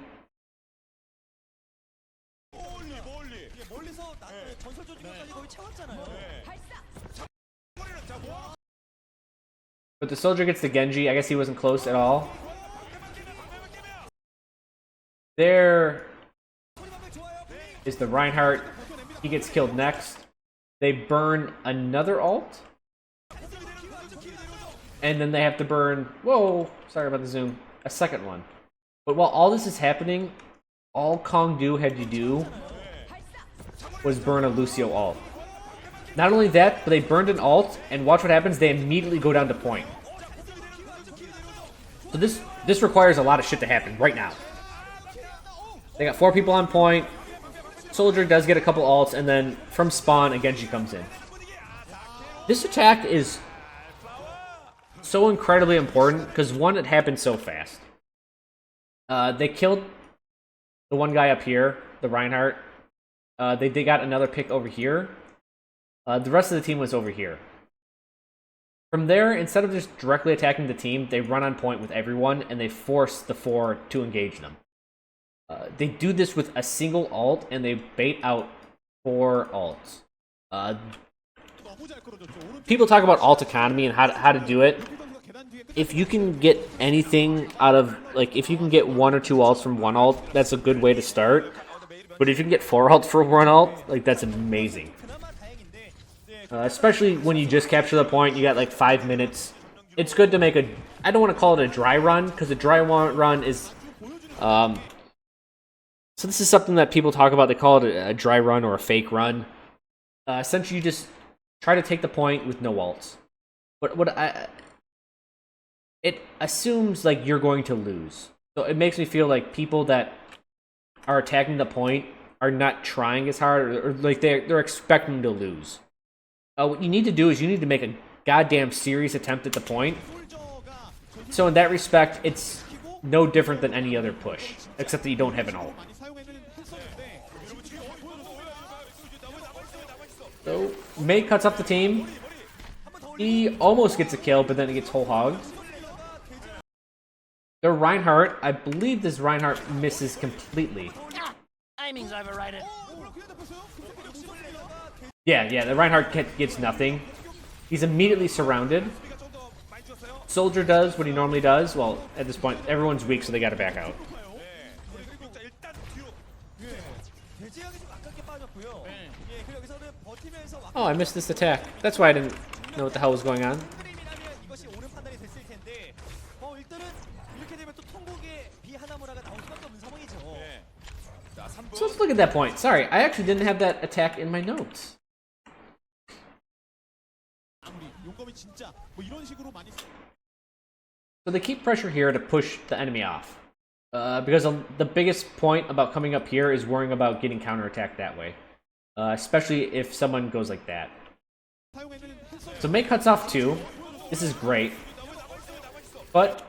But the soldier gets the Genji. I guess he wasn't close at all. There is the Reinhardt. He gets killed next. They burn another ult. And then they have to burn, whoa, sorry about the zoom, a second one. But while all this is happening, all KongDoo had to do was burn a Lucio ult. Not only that, but they burned an ult, and watch what happens, they immediately go down to point. So this requires a lot of shit to happen right now. They got 4 people on point. Soldier does get a couple ults, and then from spawn, a Genji comes in. This attack is so incredibly important, because one, it happened so fast. They killed the one guy up here, the Reinhardt. They got another pick over here. The rest of the team was over here. From there, instead of just directly attacking the team, they run on point with everyone, and they force the 4 to engage them. They do this with a single ult, and they bait out 4 ults. People talk about ult economy and how to do it. If you can get anything out of, like, if you can get 1 or 2 ults from 1 ult, that's a good way to start. But if you can get 4 ults for 1 ult, like, that's amazing. Especially when you just capture the point, you got like 5 minutes. It's good to make a, I don't want to call it a dry run, because a dry run is, so this is something that people talk about. They call it a dry run or a fake run. Essentially, you just try to take the point with no ults. It assumes like you're going to lose. So it makes me feel like people that are attacking the point are not trying as hard, or like they're expecting to lose. What you need to do is you need to make a goddamn serious attempt at the point. So in that respect, it's no different than any other push, except that you don't have an ult. So Mei cuts up the team. He almost gets a kill, but then he gets whole hogged. The Reinhardt, I believe this Reinhardt misses completely. Aiming's overrated. Yeah, the Reinhardt gets nothing. He's immediately surrounded. Soldier does what he normally does. Well, at this point, everyone's weak, so they gotta back out. Oh, I missed this attack. That's why I didn't know what the hell was going on. So let's look at that point. Sorry, I actually didn't have that attack in my notes. So they keep pressure here to push the enemy off. Because the biggest point about coming up here is worrying about getting counterattacked that way. Especially if someone goes like that. So Mei cuts off 2. This is great. But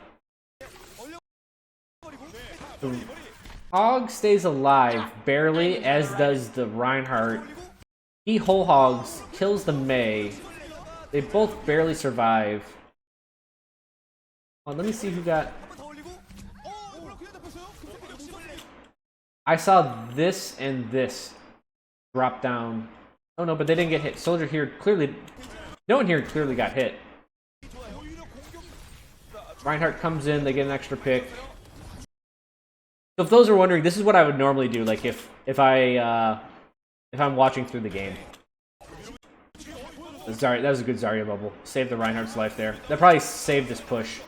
the Hog stays alive, barely, as does the Reinhardt. He whole hogs, kills the Mei. They both barely survive. Oh, let me see who got... I saw this and this drop down. Oh no, but they didn't get hit. Soldier here clearly... No one here clearly got hit. Reinhardt comes in, they get an extra pick. So if those are wondering, this is what I would normally do, like if I'm watching through the game. Zarya, that was a good Zarya bubble. Saved the Reinhardt's life there. That probably saved this push.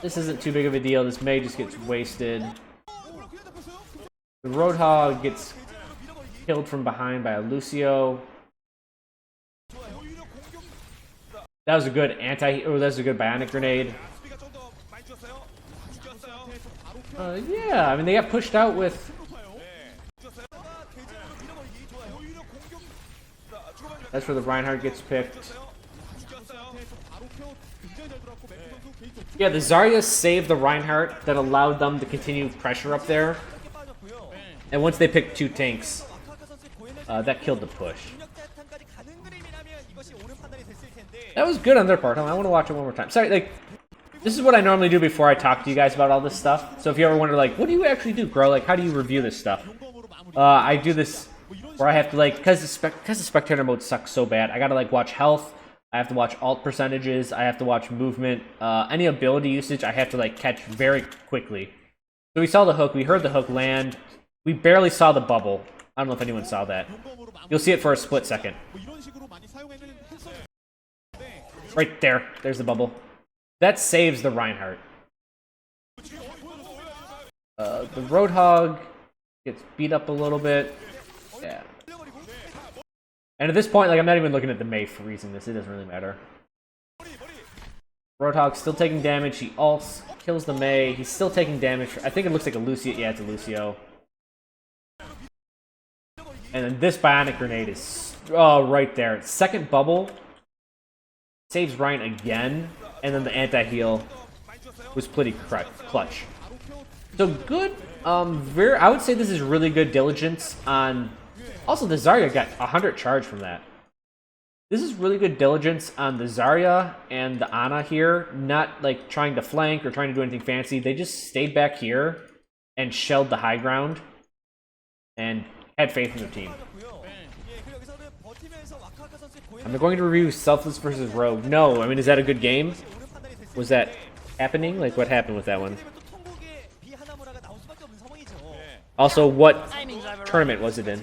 This isn't too big of a deal. This Mei just gets wasted. The Roadhog gets killed from behind by a Lucio. That was a good that was a good bionic grenade. Yeah, I mean they got pushed out with... That's where the Reinhardt gets picked. Yeah, the Zarya saved the Reinhardt that allowed them to continue pressure up there. And once they picked 2 tanks, that killed the push. That was good on their part. I want to watch it one more time. Sorry, like, this is what I normally do before I talk to you guys about all this stuff. So if you ever wonder, like, what do you actually do, Chro? Like, how do you review this stuff? I do this where I have to, like, because the spectator mode sucks so bad, I gotta, like, watch health. I have to watch alt percentages. I have to watch movement. Any ability usage, I have to, like, catch very quickly. So we saw the hook. We heard the hook land. We barely saw the bubble. I don't know if anyone saw that. You'll see it for a split second. Right there. There's the bubble. That saves the Reinhardt. The Roadhog gets beat up a little bit. Yeah. And at this point, like, I'm not even looking at the Mei for reason this. It doesn't really matter. Roadhog's still taking damage. He ults, kills the Mei. He's still taking damage. I think it looks like a Lucio. Yeah, it's a Lucio. And then this bionic grenade is... Oh, right there. Second bubble. Saves Ryan again. And then the anti-heal was pretty clutch. So good I would say this is really good diligence on... Also, the Zarya got 100 charge from that. This is really good diligence on the Zarya and the Ana here, not like trying to flank or trying to do anything fancy. They just stayed back here and shelled the high ground and had faith in their team. Am I going to review Selfless versus Rogue? No, I mean, is that a good game? Was that happening? Like, what happened with that one? Also, what tournament was it in?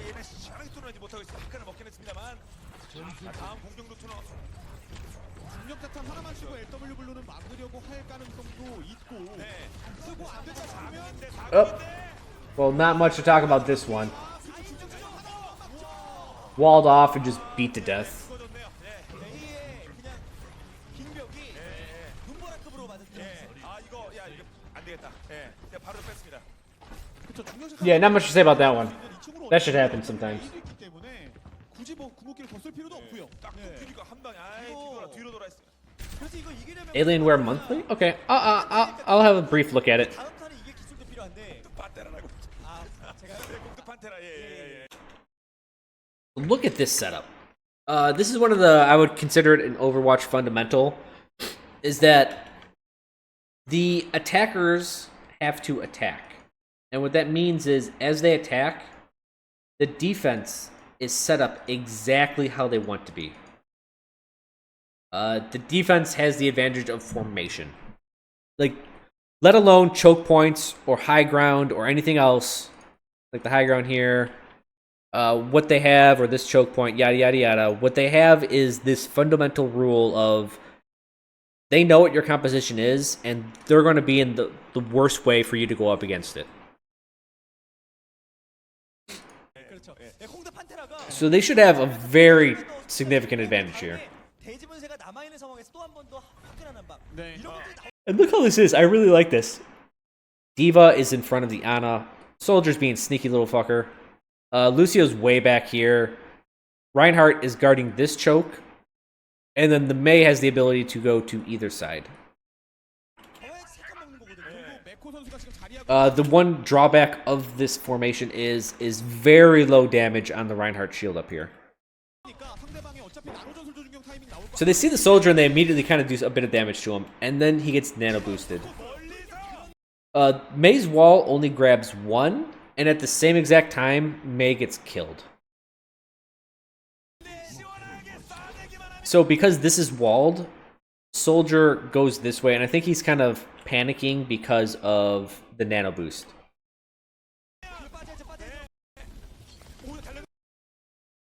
Oh, well, not much to talk about this one. Walled off and just beat to death. Yeah, not much to say about that one. That should happen sometimes. Alienware monthly? Okay, I'll have a brief look at it. Look at this setup. This is one of the, I would consider it an Overwatch fundamental, is that the attackers have to attack. And what that means is, as they attack, the defense is set up exactly how they want to be. The defense has the advantage of formation. Like, let alone choke points or high ground or anything else, like the high ground here, what they have, or this choke point, yada yada yada. What they have is this fundamental rule of they know what your composition is, and they're going to be in the worst way for you to go up against it. So they should have a very significant advantage here. And look how this is. I really like this. D.Va is in front of the Ana. Soldier's being sneaky little fucker. Lucio's way back here. Reinhardt is guarding this choke. And then the Mei has the ability to go to either side. The one drawback of this formation is very low damage on the Reinhardt shield up here. So they see the soldier and they immediately kind of do a bit of damage to him, and then he gets nano boosted. Mei's wall only grabs one, and at the same exact time, Mei gets killed. So because this is walled, soldier goes this way, and I think he's kind of panicking because of the nano boost.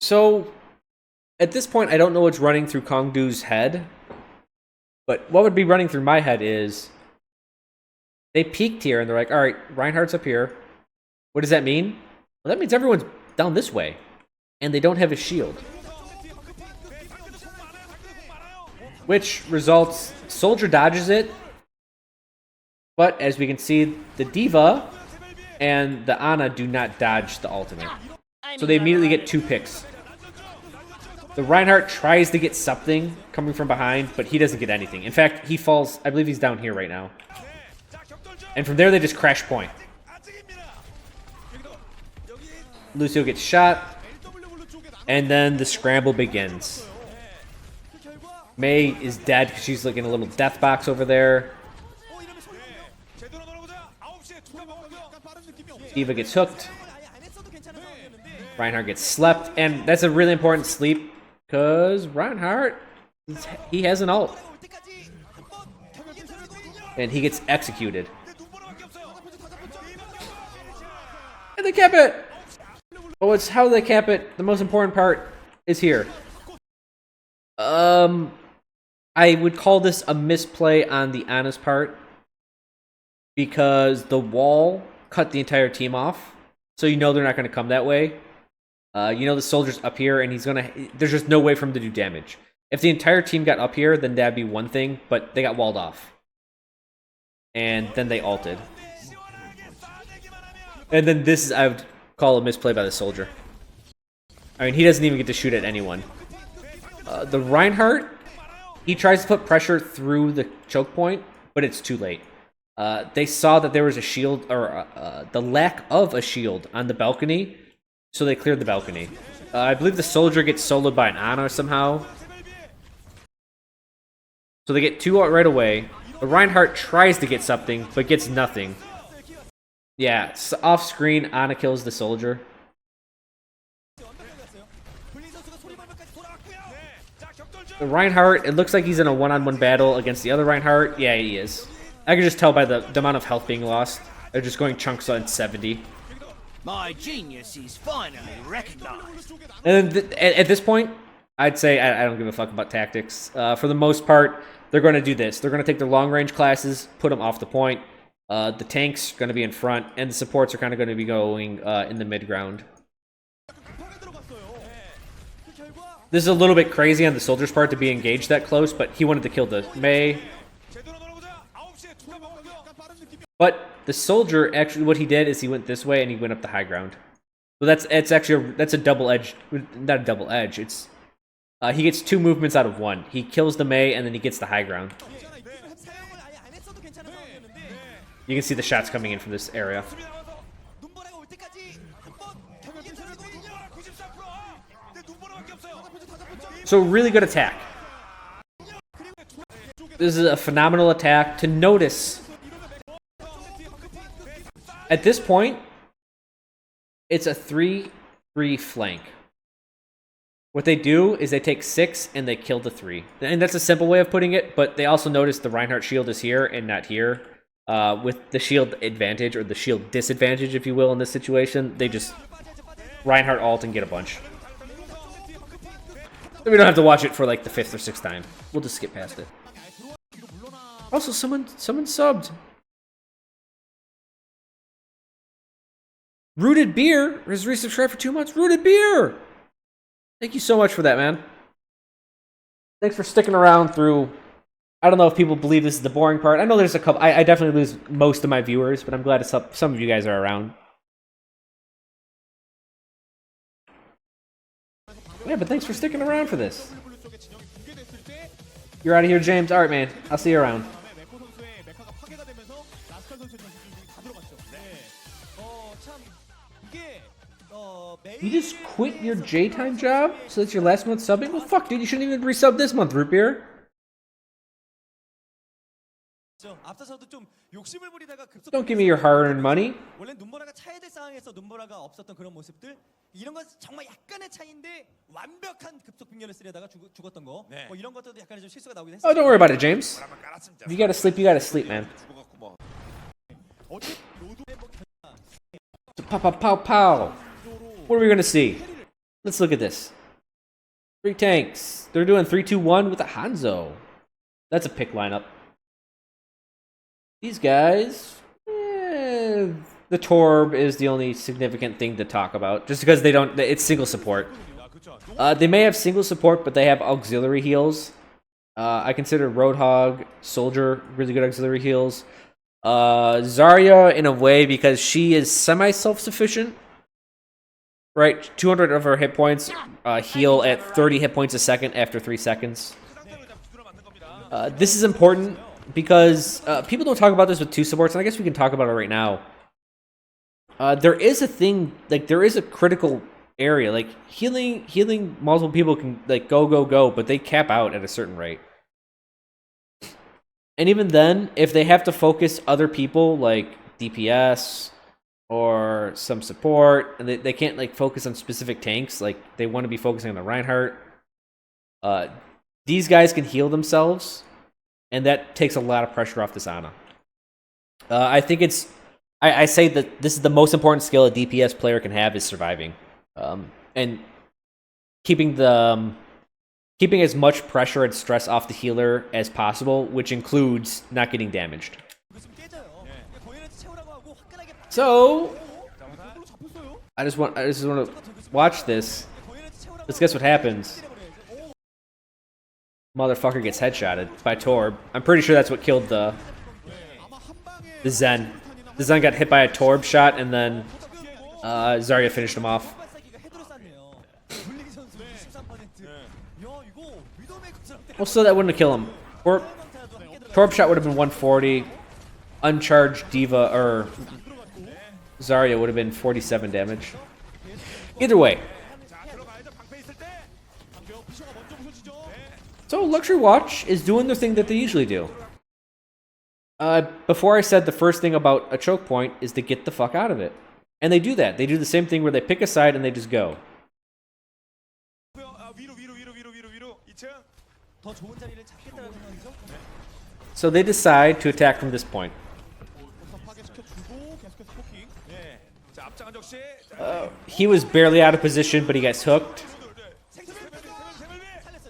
So at this point, I don't know what's running through KongDoo's head, but what would be running through my head is they peeked here and they're like, all right, Reinhardt's up here. What does that mean? Well, that means everyone's down this way, and they don't have a shield. Which results, soldier dodges it, but as we can see, the D.Va and the Ana do not dodge the ultimate. So they immediately get 2 picks. The Reinhardt tries to get something coming from behind, but he doesn't get anything. In fact, he falls, I believe he's down here right now. And from there, they just crash point. Lucio gets shot, and then the scramble begins. Mei is dead because she's like in a little death box over there. D.Va gets hooked. Reinhardt gets slept, and that's a really important sleep because Reinhardt, he has an ult. And he gets executed. And they cap it! Oh, it's how they cap it. The most important part is here. I would call this a misplay on the Ana's part because the wall cut the entire team off, so you know they're not going to come that way. You know the soldier's up here, and there's just no way for him to do damage. If the entire team got up here, then that'd be one thing, but they got walled off. And then they ulted. And then this is, I would call a misplay by the soldier. I mean, he doesn't even get to shoot at anyone. The Reinhardt, he tries to put pressure through the choke point, but it's too late. they saw that there was a shield, or the lack of a shield on the balcony, so they cleared the balcony. I believe the soldier gets soloed by an Ana somehow. So they get 2 out right away. The Reinhardt tries to get something, but gets nothing. Yeah, off screen, Ana kills the soldier. The Reinhardt, it looks like he's in a one-on-one battle against the other Reinhardt. Yeah, he is. I can just tell by the amount of health being lost. They're just going chunks on 70. My genius is finally recognized. And at this point, I'd say I don't give a fuck about tactics. For the most part, they're going to do this. They're going to take their long-range classes, put them off the point. The tanks are going to be in front, and the supports are kind of going to be going in the mid-ground. This is a little bit crazy on the soldier's part to be engaged that close, but he wanted to kill the Mei. But the soldier, actually, what he did is he went this way and he went up the high ground. So that's a double edge, not a double edge. It's he gets 2 movements out of 1. He kills the Mei and then he gets the high ground. You can see the shots coming in from this area. So really good attack. This is a phenomenal attack to notice. At this point, it's a 3-3 flank. What they do is they take 6 and they kill the 3. And that's a simple way of putting it, but they also notice the Reinhardt shield is here and not here. With the shield advantage, or the shield disadvantage, if you will, in this situation, they just Reinhardt ult and get a bunch. We don't have to watch it for like the 5th or 6th time. We'll just skip past it. Also, someone subbed. Rooted Beer has resubscribed for 2 months. Rooted Beer! Thank you so much for that, man. Thanks for sticking around through... I don't know if people believe this is the boring part. I know there's a couple... I definitely lose most of my viewers, but I'm glad some of you guys are around. Yeah, but thanks for sticking around for this. You're out of here, James? Alright, man. I'll see you around. You just quit your J-Time job? So that's your last month subbing? Well, fuck, dude. You shouldn't even resub this month, Root Beer. Don't give me your hard-earned money. 원래 눈보라가 차야 될 상황에서 눈보라가 없었던 그런 모습들 이런 건 정말 약간의 차이인데 완벽한 급속 빙결을 쓰려다가 죽었던 거 뭐 이런 것들도 약간의 좀 실수가 나오긴 했어요. Oh, don't worry about it, James. If you gotta sleep, man. Pow, pow, pow, pow. What are we gonna see? Let's look at this. 3 tanks. They're doing 3-2-1 with a Hanzo. That's a pick lineup. These guys, the Torb is the only significant thing to talk about, just because they don't. It's single support. They may have single support, but they have auxiliary heals. I consider Roadhog, Soldier really good auxiliary heals. Zarya in a way because she is semi-self-sufficient. Right, 200 of her hit points heal at 30 hit points a second after 3 seconds. This is important. Because people don't talk about this with 2 supports, and I guess we can talk about it right now. There is a thing, like there is a critical area, like healing multiple people can like go, but they cap out at a certain rate. And even then, if they have to focus other people like DPS or some support, and they can't like focus on specific tanks, like they want to be focusing on the Reinhardt. These guys can heal themselves. And that takes a lot of pressure off this Ana. I think it's... I say that this is the most important skill a DPS player can have is surviving. And keeping as much pressure and stress off the healer as possible, which includes not getting damaged. So... I just want to watch this. Let's guess what happens. Motherfucker gets headshotted by Torb. I'm pretty sure that's what killed the Zen. The Zen got hit by a Torb shot, and then Zarya finished him off. Well, still, that wouldn't have killed him. Torb shot would have been 140. uncharged Diva or Zarya would have been 47 damage. Either way. So LuxuryWatch is doing the thing that they usually do. Before I said the first thing about a choke point is to get the fuck out of it. And they do that. They do the same thing where they pick a side and they just go. 더 좋은 자리를 잡겠다는 생각이죠. So they decide to attack from this point. 파괴시켜주고 계속해서 포킹. 예. 자, 앞장한 적시. He was barely out of position, but he gets hooked.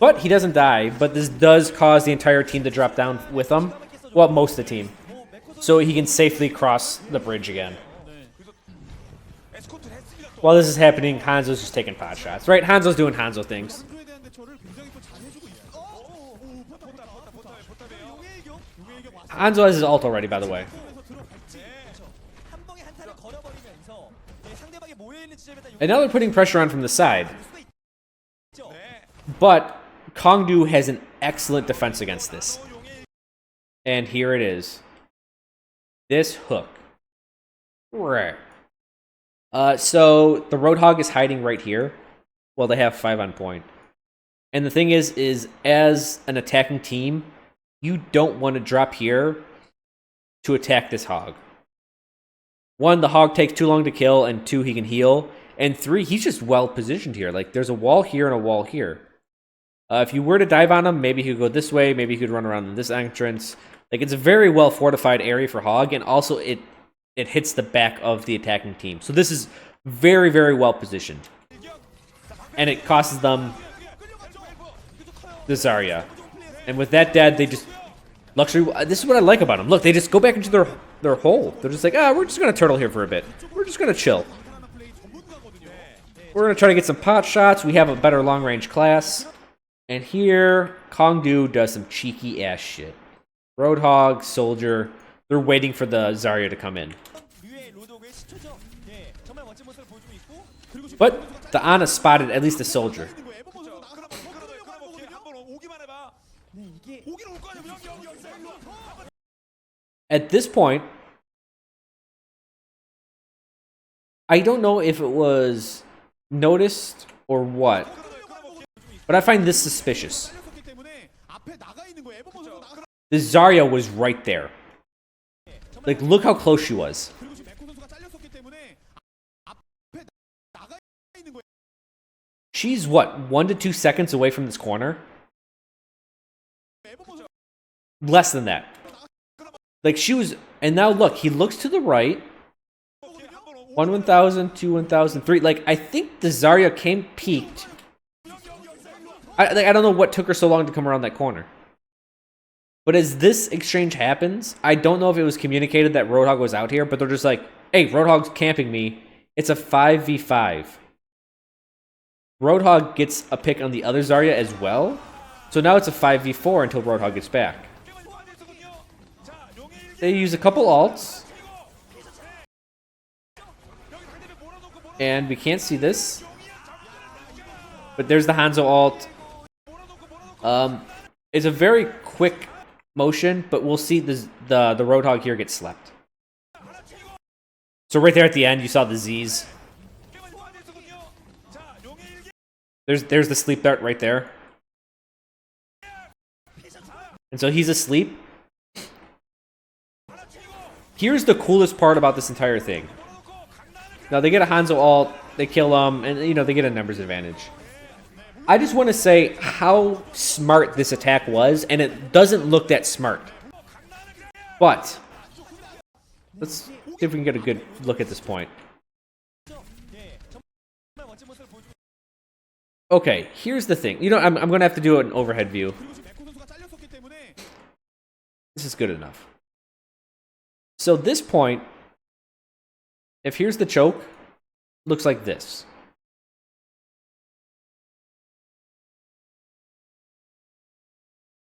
But he doesn't die, but this does cause the entire team to drop down with him. Well, most of the team. So he can safely cross the bridge again. 에스코트를 했습니다. 또. While this is happening, Hanzo's just taking pot shots, right? Hanzo's doing Hanzo things. 강조에 대한 대처를 굉장히 또 잘해주고 있어. 포탑이에요. 용의 이격 왔어. Hanzo has his ult already, by the way. 그래서 들어갈지. 한 방에 한타를 걸어버리면서 상대방이 모여 있는 지점에다 And now they're putting pressure on from the side. 있죠. But KongDoo has an excellent defense against this. And here it is. This hook. Right. So the Roadhog is hiding right here. Well, they have 5 on point. And the thing is as an attacking team, you don't want to drop here to attack this hog. 1, the hog takes too long to kill, and 2, he can heal. And 3, he's just well positioned here. Like, there's a wall here and a wall here. If you were to dive on him, maybe he could go this way, maybe he could run around in this entrance. Like, it's a very well fortified area for hog, and also it hits the back of the attacking team. So this is very, very well positioned. And it costs them the Zarya. And with that dead, they just... this is what I like about them. Look, they just go back into their hole. They're just like, we're just going to turtle here for a bit. We're just going to chill. We're going to try to get some pot shots. We have a better long-range class. And here, KongDoo does some cheeky ass shit. Roadhog, Soldier, they're waiting for the Zarya to come in. 류의 로드호그의 시초죠. 정말 멋진 모습을 보여주고 있고. But the Ana spotted at least a Soldier. 한번 오기만 해봐. 이게 오기는 올 거 아니야. 여기. At this point, I don't know if it was noticed or what, but I find this suspicious. The Zarya was right there. Like, look how close she was. She's what, 1 to 2 seconds away from this corner? Less than that. Like, she was, and now look, he looks to the right. 1,000, 2, 1,000, 3. Like, I think the Zarya came peaked. I don't know what took her so long to come around that corner. But as this exchange happens, I don't know if it was communicated that Roadhog was out here, but they're just like, hey, Roadhog's camping me. It's a 5v5. Roadhog gets a pick on the other Zarya as well. So now it's a 5v4 until Roadhog gets back. They use a couple ults. And we can't see this. But there's the Hanzo ult. It's a very quick motion, but we'll see the Roadhog here get slept. So right there at the end, you saw the Z's. There's the sleep dart right there. And so he's asleep. Here's the coolest part about this entire thing. Now, they get a Hanzo ult, they kill him, and, you know, they get a numbers advantage. I just want to say how smart this attack was, and it doesn't look that smart. But, let's see if we can get a good look at this point. Okay, here's the thing. You know, I'm going to have to do an overhead view. This is good enough. So this point, if here's the choke, looks like this.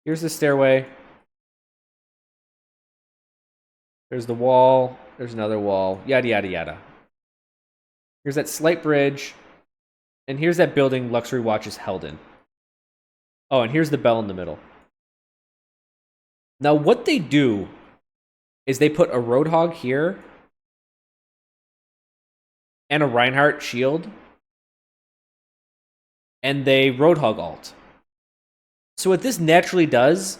Here's the stairway. There's the wall. There's another wall. Yada, yada, yada. Here's that slight bridge. And here's that building LuxuryWatch is held in. Oh, and here's the bell in the middle. Now, what they do is they put a Roadhog here and a Reinhardt shield, and they Roadhog ult. So what this naturally does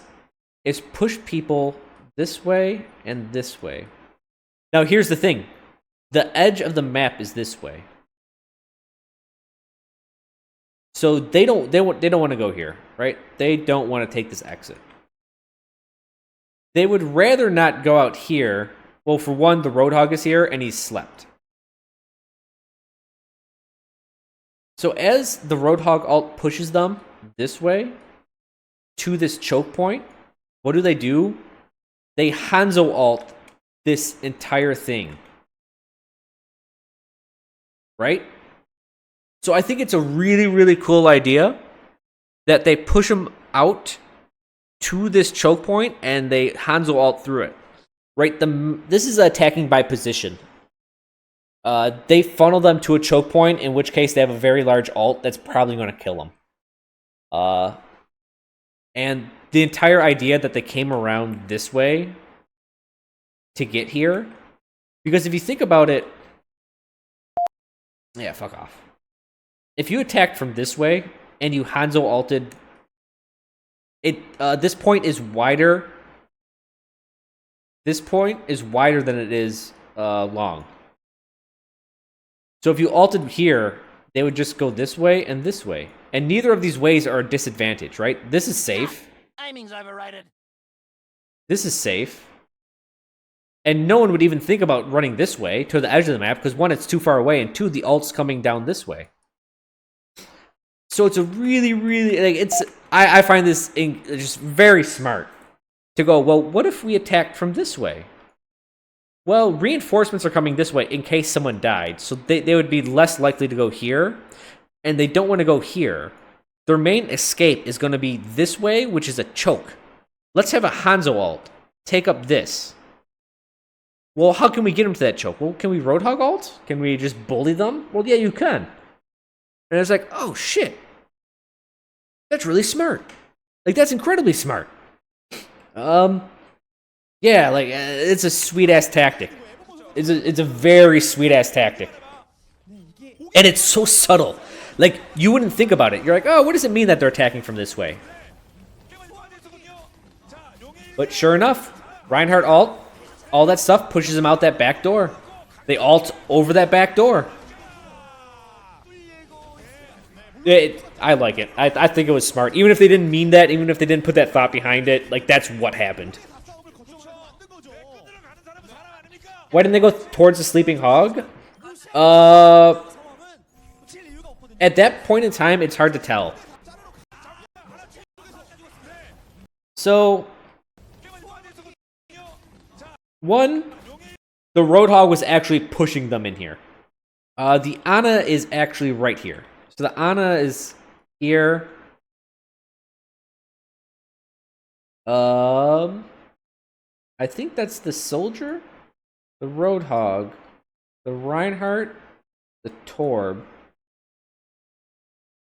is push people this way and this way. Now here's the thing. The edge of the map is this way. So they don't want to go here, right? They don't want to take this exit. They would rather not go out here. Well, for one, the Roadhog is here and he's slept. So as the Roadhog ult pushes them this way to this choke point, what do? They Hanzo ult this entire thing. Right? So I think it's a really, really cool idea that they push them out to this choke point and they Hanzo ult through it. Right? This is attacking by position. They funnel them to a choke point, in which case they have a very large ult that's probably going to kill them. And the entire idea that they came around this way to get here, because if you think about it, yeah, fuck off. If you attacked from this way and you Hanzo ulted, this point is wider. This point is wider than it is long. So if you ulted here, they would just go this way and this way. And neither of these ways are a disadvantage, right? This is safe. Timing's overrated. This is safe. And no one would even think about running this way to the edge of the map, because one, it's too far away, and two, the ult's coming down this way. So it's a really, really, like, I find this just very smart to go, well, what if we attacked from this way? Well, reinforcements are coming this way in case someone died, so they would be less likely to go here, and they don't want to go here. Their main escape is going to be this way, which is a choke. Let's have a Hanzo ult take up this. Well, how can we get them to that choke? Well, can we Roadhog ult? Can we just bully them? Well, yeah, you can. And it's like, oh shit, that's really smart. Like, that's incredibly smart. Yeah, like, it's a sweet-ass tactic. It's a very sweet-ass tactic. And it's so subtle. Like, you wouldn't think about it. You're like, oh, what does it mean that they're attacking from this way? But sure enough, Reinhardt ult, all that stuff pushes them out that back door. They ult over that back door. I like it. I think it was smart. Even if they didn't mean that, even if they didn't put that thought behind it, like, that's what happened. Why didn't they go towards the sleeping hog? At that point in time, it's hard to tell. So, one, the Roadhog was actually pushing them in here. The Ana is actually right here. So the Ana is here. I think that's the soldier, the Roadhog, the Reinhardt, the Torb.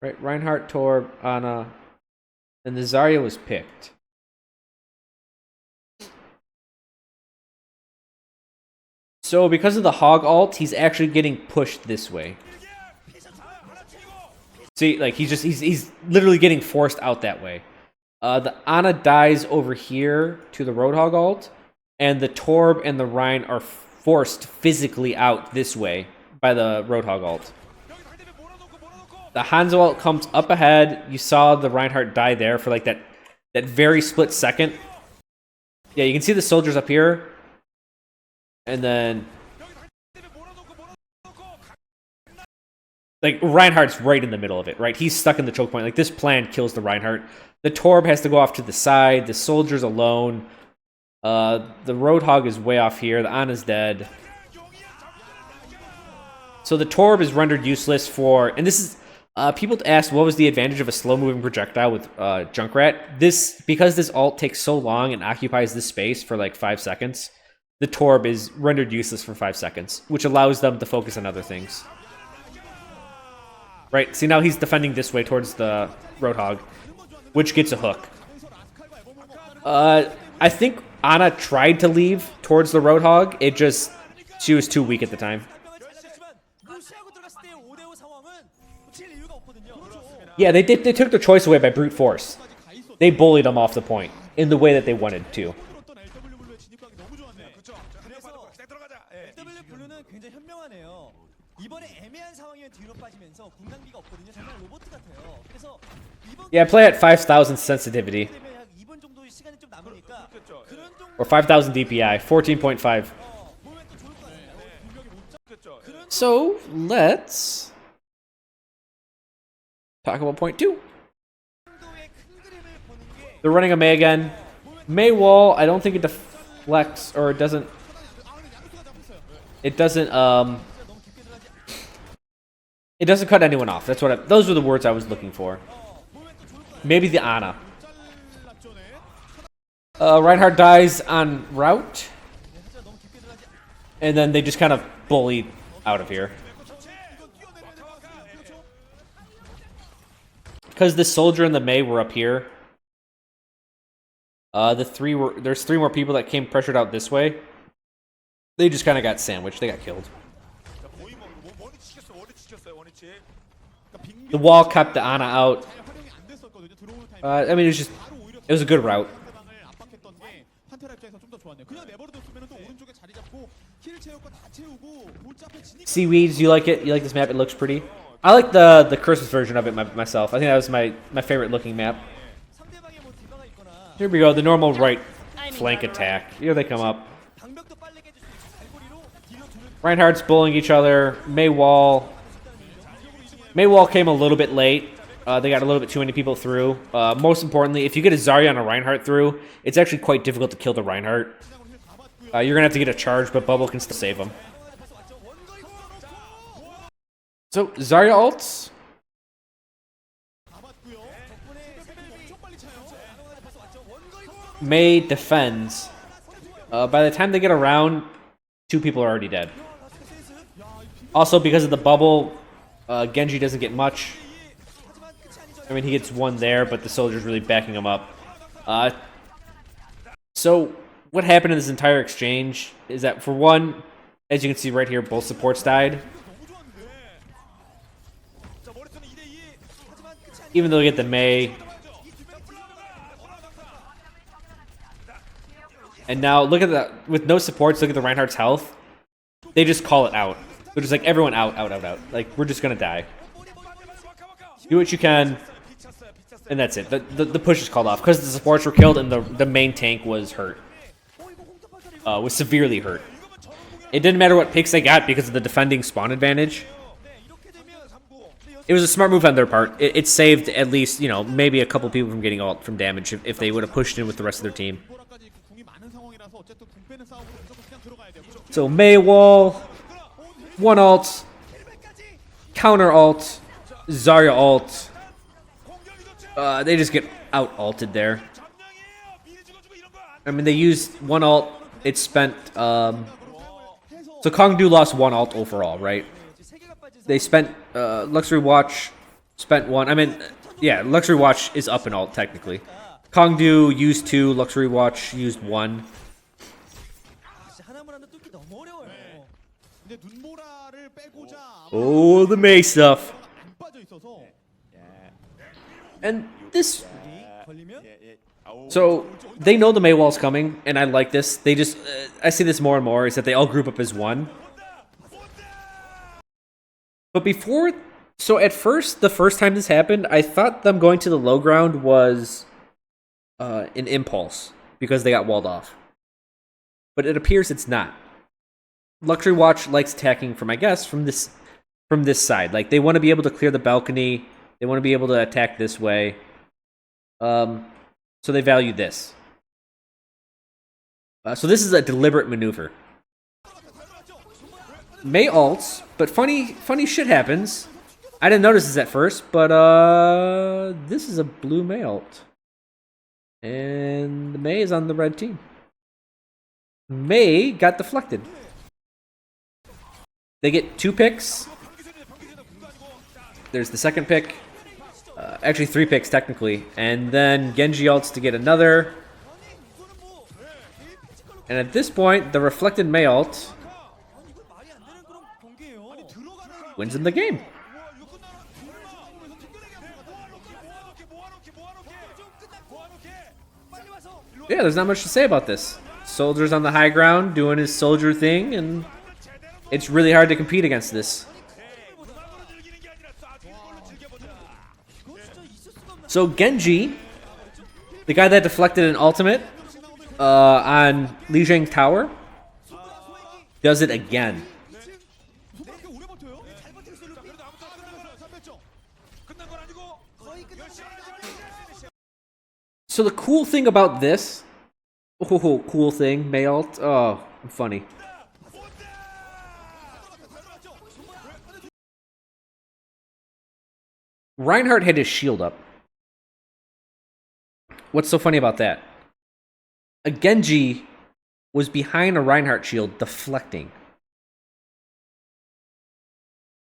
Right, Reinhardt, Torb, Ana, and the Zarya was picked. So because of the Hog ult, he's actually getting pushed this way. See, like, he's literally getting forced out that way. The Ana dies over here to the Roadhog ult, and the Torb and the Rein are forced physically out this way by the Roadhog ult. The Hanzo ult comes up ahead. You saw the Reinhardt die there for like that very split second. Yeah, you can see the soldiers up here. And then, like, Reinhardt's right in the middle of it, right? He's stuck in the choke point. Like, this plan kills the Reinhardt. The Torb has to go off to the side. The soldier's alone. The Roadhog is way off here. The Ana's dead. So the Torb is rendered useless for... And this is... people asked what was the advantage of a slow-moving projectile with Junkrat. Because this ult takes so long and occupies this space for like 5 seconds, the Torb is rendered useless for 5 seconds, which allows them to focus on other things. Right, see, now he's defending this way towards the Roadhog, which gets a hook. I think Ana tried to leave towards the Roadhog. She was too weak at the time. Yeah, they took their choice away by brute force. They bullied them off the point in the way that they wanted to. 어떤 LW의 진입각이 너무 좋았네요. 그렇죠. 그냥 들어가자. 예. LW 블루는 굉장히 현명하네요. 이번에 애매한 상황이면 뒤로 빠지면서 군단기가 없거든요. 정말 로봇 같아요. 그래서 이번 Yeah, play at 5,000 sensitivity. 되면 약 2분 정도의 시간이 좀 남으니까 그렇죠. 그런 정도 Or 5,000 DPI, 14.5. 보면 또 좋을 것 같아요. 그렇죠. So, let's talk about point 2. 정도의 큰 그림을 보는 게 They're running a Mei again. Mei wall, I don't think it deflects, or it doesn't, it doesn't cut anyone off. Those were the words I was looking for. Maybe the Ana. Reinhardt dies on route. And then they just kind of bully out of here. Because the soldier and the Mei were up here. There's 3 more people that came pressured out this way. They just kind of got sandwiched. They got killed. The wall kept the Ana out. I mean, it was a good route. Seaweeds, you like it? You like this map? It looks pretty. I like the Curses version of it myself. I think that was my favorite looking map. 상대방의 뭐 디바가 있거나 Here we go, the normal right flank attack. Here they come up. 방벽도 빨리게 해줄 수 있고 갈고리로 뒤로 두는 Reinhardt's bullying each other. Mei wall came a little bit late. They got a little bit too many people through. Most importantly, if you get a Zarya and a Reinhardt through, it's actually quite difficult to kill the Reinhardt. You're gonna have to get a charge, but Bubble can still save him. So, Zarya ults. Mei defends. By the time they get around, 2 people are already dead. Also, because of the bubble, Genji doesn't get much. I mean, he gets 1 there, but the soldier's really backing him up. So, what happened in this entire exchange is that, for one, as you can see right here, both supports died. Even though they get the Mei. And now, look at that. With no supports, look at the Reinhardt's health. They just call it out. They're just like, everyone out. Like, we're just gonna die. Do what you can. And that's it. The push is called off. Because the supports were killed and the main tank was hurt. Was severely hurt. It didn't matter what picks they got because of the defending spawn advantage. It was a smart move on their part. It saved at least, maybe a couple people from getting ult from damage if they would have pushed in with the rest of their team. So Mei wall, 1 ult, counter ult, Zarya ult. They just get out ulted there. I mean, they used 1 ult. It spent. So KongDoo lost 1 ult overall, right? They spent. LuxuryWatch spent 1. I mean, yeah, LuxuryWatch is up in ult technically. KongDoo used 2. LuxuryWatch used 1. 하나만 하나 뚫기 너무 어려워요. Oh, the Mei stuff. And this. 걸리면 So they know the Mei wall's coming, and I like this. They just. I see this more and more. Is that they all group up as 1. But before. So at first, the first time this happened, I thought them going to the low ground was an impulse because they got walled off. But it appears it's not. LuxuryWatch likes attacking from this side. Like, they want to be able to clear the balcony. They want to be able to attack this way. So they value this. So this is a deliberate maneuver. Mei ults, but funny shit happens. I didn't notice this at first, but this is a blue Mei ult. And the Mei is on the red team. Mei got deflected. They get 2 picks. There's the second pick. Actually, 3 picks technically. And then Genji ults to get another. And at this point, the reflected Mei ult 아니 이거 말이 안 되는 그런 경기예요. wins in the game. 와 이거 끝나나? 설마 모아놓게 빨리 와서 Yeah, there's not much to say about this. Soldier's on the high ground doing his soldier thing, and it's really hard to compete against this. 음악으로 즐기는 게 아니라 쏴주는 걸로 즐겨보자. 이거 진짜 있을 수가 없나? So Genji, the guy that deflected an ultimate on Li Jing's tower, does it again. 소방이 오래 버텨요. 잘 버틸 수 있는 그래도 아무튼 끝난 건 아니고 거의 끝난 거 So the cool thing about this, cool thing, Mei ult, oh, funny. Reinhardt had his shield up. What's so funny about that? A Genji was behind a Reinhardt shield deflecting.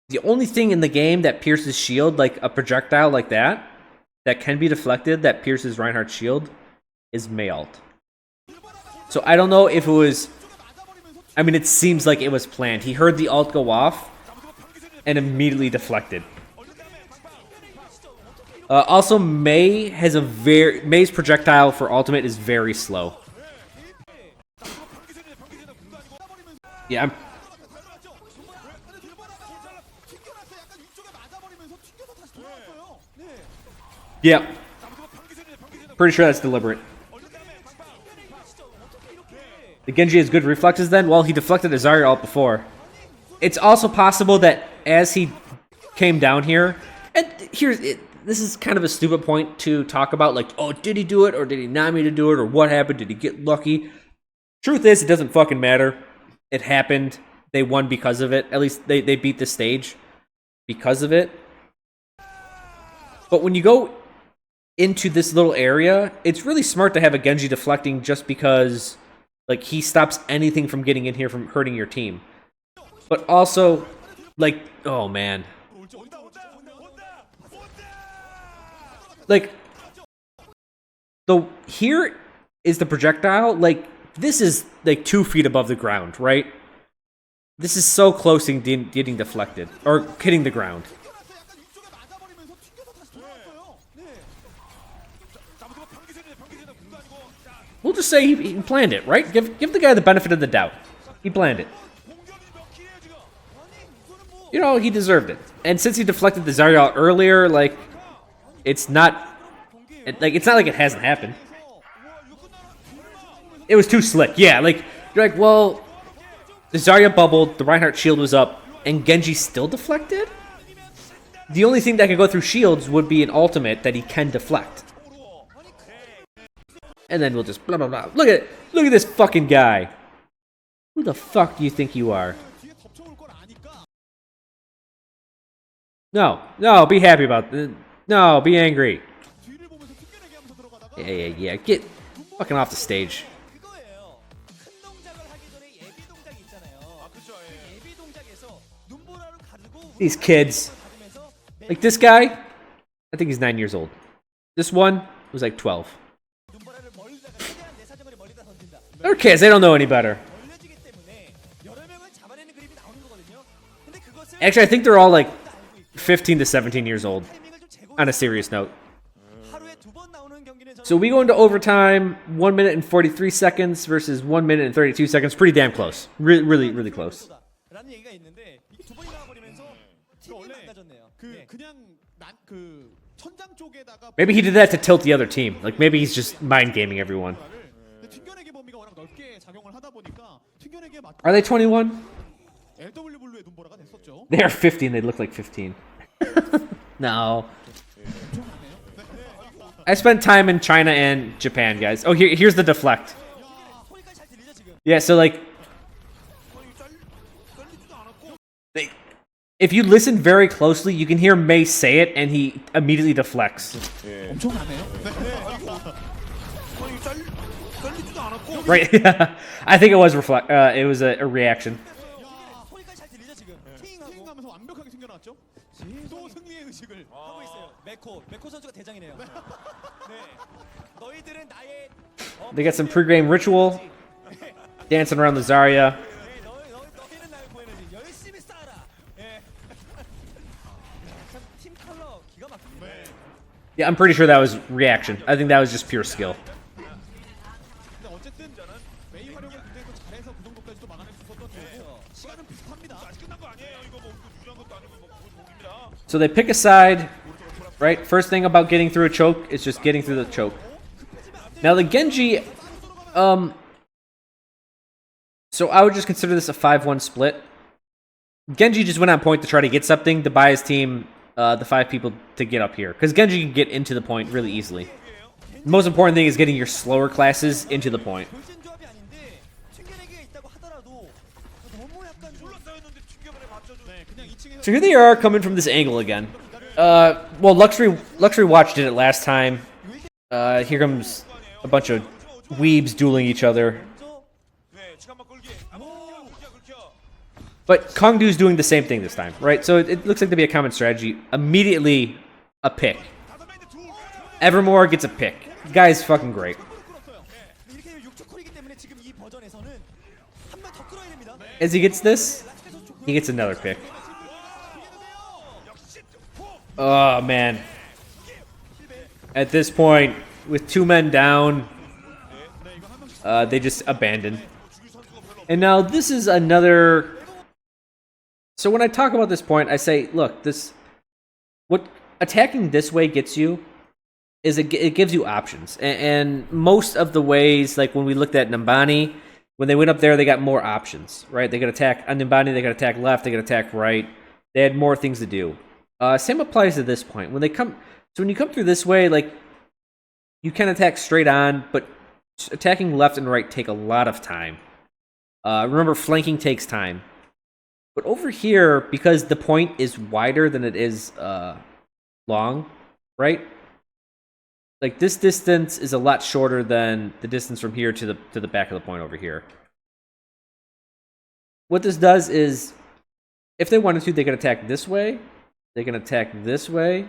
The only thing in the game that pierces shield, like a projectile like that can be deflected, that pierces Reinhardt's shield, is Mei ult. So I don't know if it was... I mean, it seems like it was planned. He heard the ult go off and immediately deflected. Also, Mei's projectile for ultimate is very slow. Yeah, I'm... Yeah. Pretty sure that's deliberate. The Genji has good reflexes then? Well, he deflected a Zarya ult before. It's also possible that as he came down here, and this is kind of a stupid point to talk about, like, oh, did he do it, or did he not mean to do it, or what happened, did he get lucky? Truth is, it doesn't fucking matter. It happened. They won because of it. At least they beat the stage because of it. But when you go into this little area, it's really smart to have a Genji deflecting just because, like, he stops anything from getting in here from hurting your team. But also, like, oh man. Like, here is the projectile. Like, this is like 2 feet above the ground, right? This is so close to getting deflected or hitting the ground. We'll just say he planned it, right? Give the guy the benefit of the doubt. He planned it. You know, he deserved it. And since he deflected the Zarya earlier, like, it's not like it hasn't happened. It was too slick. Yeah, like, you're like, well, the Zarya bubbled, the Reinhardt shield was up, and Genji still deflected? The only thing that can go through shields would be an ultimate that he can deflect. And then we'll just blah blah blah. Look at this fucking guy. Who the fuck do you think you are? No, be happy about it. No, be angry. Yeah. Get fucking off the stage. 그거예요. 큰 동작을 하기 전에 예비 동작이 있잖아요. 그쵸, 예. 그 예비 동작에서 눈보라를 가르고 These kids. 가르면서 Like this guy, I think he's 9 years old. This one was like 12. 눈보라를 멀리다가 최대한 내 사정거리 멀리다 던진다. They're kids, they don't know any better. 멀려지기 때문에 여러 명을 잡아내는 그림이 나오는 거거든요. 근데 그것을 Actually, I think they're all like 15 to 17 years old. 타이밍을 좀 재고 On a serious note. 하루에 2번 나오는 경기는 So we go into overtime, 1 minute and 43 seconds versus 1 minute and 32 seconds. Pretty damn close. Really close. 라는 얘기가 있는데 이게 두 번이 나와버리면서 팀이 망가졌네요. 그냥 그 천장 쪽에다가 Maybe he did that to tilt the other team. Like maybe he's just mind gaming everyone. 튕겨내기 범위가 워낙 넓게 작용을 하다 보니까 튕겨내기에 맞고 Are they 21? LW의 눈보라가 됐었죠. They are 50 and they look like 15. No. I spent time in China and Japan, guys. Oh, here's the deflect. 소리까지 잘 들리죠 지금? Yeah, so like, if you listen very closely, you can hear Mei say it, and he immediately deflects. 엄청나네요. Right? I think it was it was a reaction. 소리까지 잘 들리죠 지금? 팅하고 튕겨가면서 완벽하게 튕겨놨죠. 또 승리의 의식을 하고 있어요. 메코 선수가 대장이네요. 네, 너희들은 나의 They got some pre-game ritual. dancing around the Zarya. 너희는 날 보내지. 열심히 싸라. 예. 참팀 컬러 기가 막힙니다. Yeah, I'm pretty sure that was reaction. I think that was just pure skill. 근데 어쨌든 메이 활용을 굉장히 또 잘해서 그 정도까지 또 막아낼 수 있었던 거고 시간은 비슷합니다. 아직 끝난 거 아니에요. 이거 뭐 유리한 것도 아니고 뭐 공입니다. So they pick a side, right? First thing about getting through a choke is just getting through the choke. Now the Genji, so I would just consider this a 5-1 split. Genji just went on point to try to get something to buy his team the 5 people to get up here. Because Genji can get into the point really easily. The most important thing is getting your slower classes into the point. 돌진 조합이 아닌데 튕겨내기가 있다고 하더라도 너무 약간 좀 둘러싸였는데 튕겨버려 맞춰줘. 네, 그냥 2층에서 So here they are coming from this angle again. Well, LuxuryWatch did it last time. Here comes a bunch of weebs dueling each other. 네, 시간만 끌기. 긁혀. But KongDoo's doing the same thing this time, right? So it looks like to be a common strategy. Immediately, a pick. Evermore gets a pick. The guy's fucking great. 끌었어요. 이렇게 되면 6초 콜이기 때문에 지금 이 버전에서는 한 번 더 끌어야 됩니다. As he gets this, he gets another pick. Oh, man. At this point, with 2 men down, they just abandon. And now this is another... So when I talk about this point, I say, look, what attacking this way gets you is it gives you options. And most of the ways, like when we looked at Nambani, when they went up there, they got more options, right? They could attack on Nambani, they could attack left, they could attack right. They had more things to do. Same applies to this point. When you come through this way, like, you can attack straight on, but attacking left and right take a lot of time. Remember, flanking takes time. But over here, because the point is wider than it is long, right? Like, this distance is a lot shorter than the distance from here to the back of the point over here. What this does is, if they wanted to, they could attack this way, they can attack this way,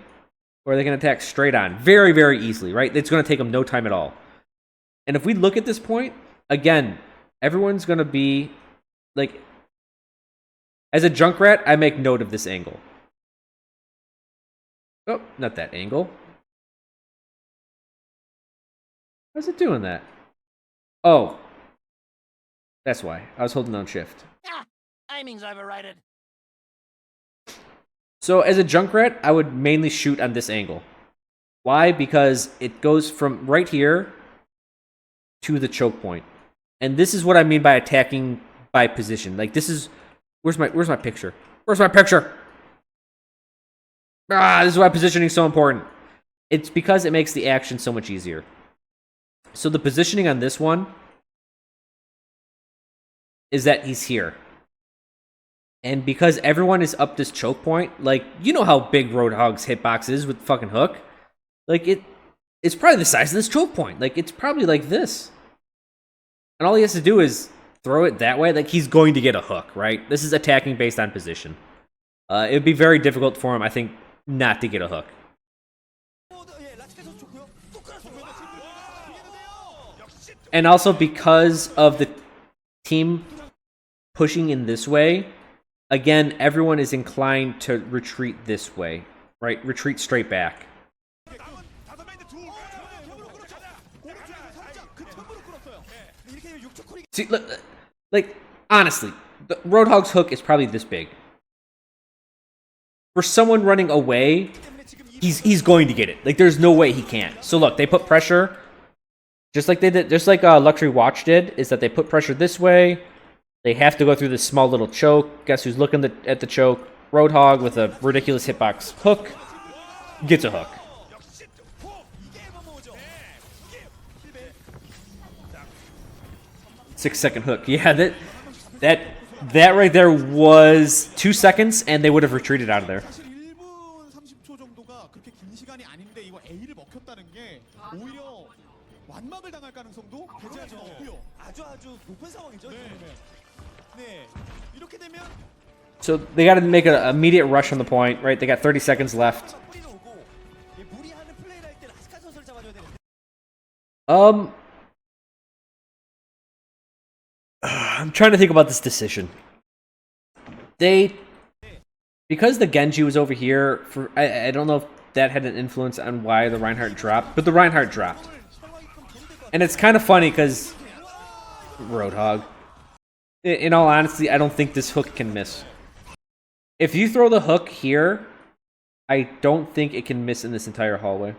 or they can attack straight on. Very, very easily, right? It's going to take them no time at all. And if we look at this point, again, everyone's going to be, like... As a Junkrat, I make note of this angle. Oh, not that angle. How's it doing that? Oh. That's why. I was holding on shift. Ah, timing's overrated. So as a Junkrat, I would mainly shoot on this angle. Why? Because it goes from right here to the choke point. And this is what I mean by attacking by position. Like, this is... Where's my picture? Where's my picture? This is why positioning is so important. It's because it makes the action so much easier. So the positioning on this one is that he's here. And because everyone is up this choke point, like, you know how big Roadhog's hitbox is with fucking hook? Like, it's probably the size of this choke point. Like, it's probably like this. And all he has to do is throw it that way. Like, he's going to get a hook, right? This is attacking based on position. It would be very difficult for him, I think, not to get a hook. And also because of the team pushing in this way, again, everyone is inclined to retreat this way, right? Retreat straight back. See, look, like, honestly, the Roadhog's hook is probably this big. For someone running away, he's going to get it. Like, there's no way he can't. So look, they put pressure, just like they did, just like LuxuryWatch did, is that they put pressure this way. They have to go through this small little choke. Guess who's looking at the choke? Roadhog with a ridiculous hitbox hook gets a hook. 6-second hook. Yeah, that right there was 2 seconds, and they would have retreated out of there. 사실 1분 30초 정도가 그렇게 긴 시간이 아닌데 이거 A를 먹혔다는 게 오히려 완막을 당할 가능성도 괜찮죠. 아주 높은 상황이죠. 네. 이렇게 되면 So they got to make an immediate rush on the point, right? They got 30 seconds left. 뿌리는 오고 무리하는 플레이를 할 때 라스칼 선수를 잡아줘야 되는데. I'm trying to think about this decision. Because the Genji was over here, I don't know if that had an influence on why the Reinhardt dropped, but the Reinhardt dropped. And it's kind of funny because Roadhog. In all honesty, I don't think this hook can miss. If you throw the hook here, I don't think it can miss in this entire hallway.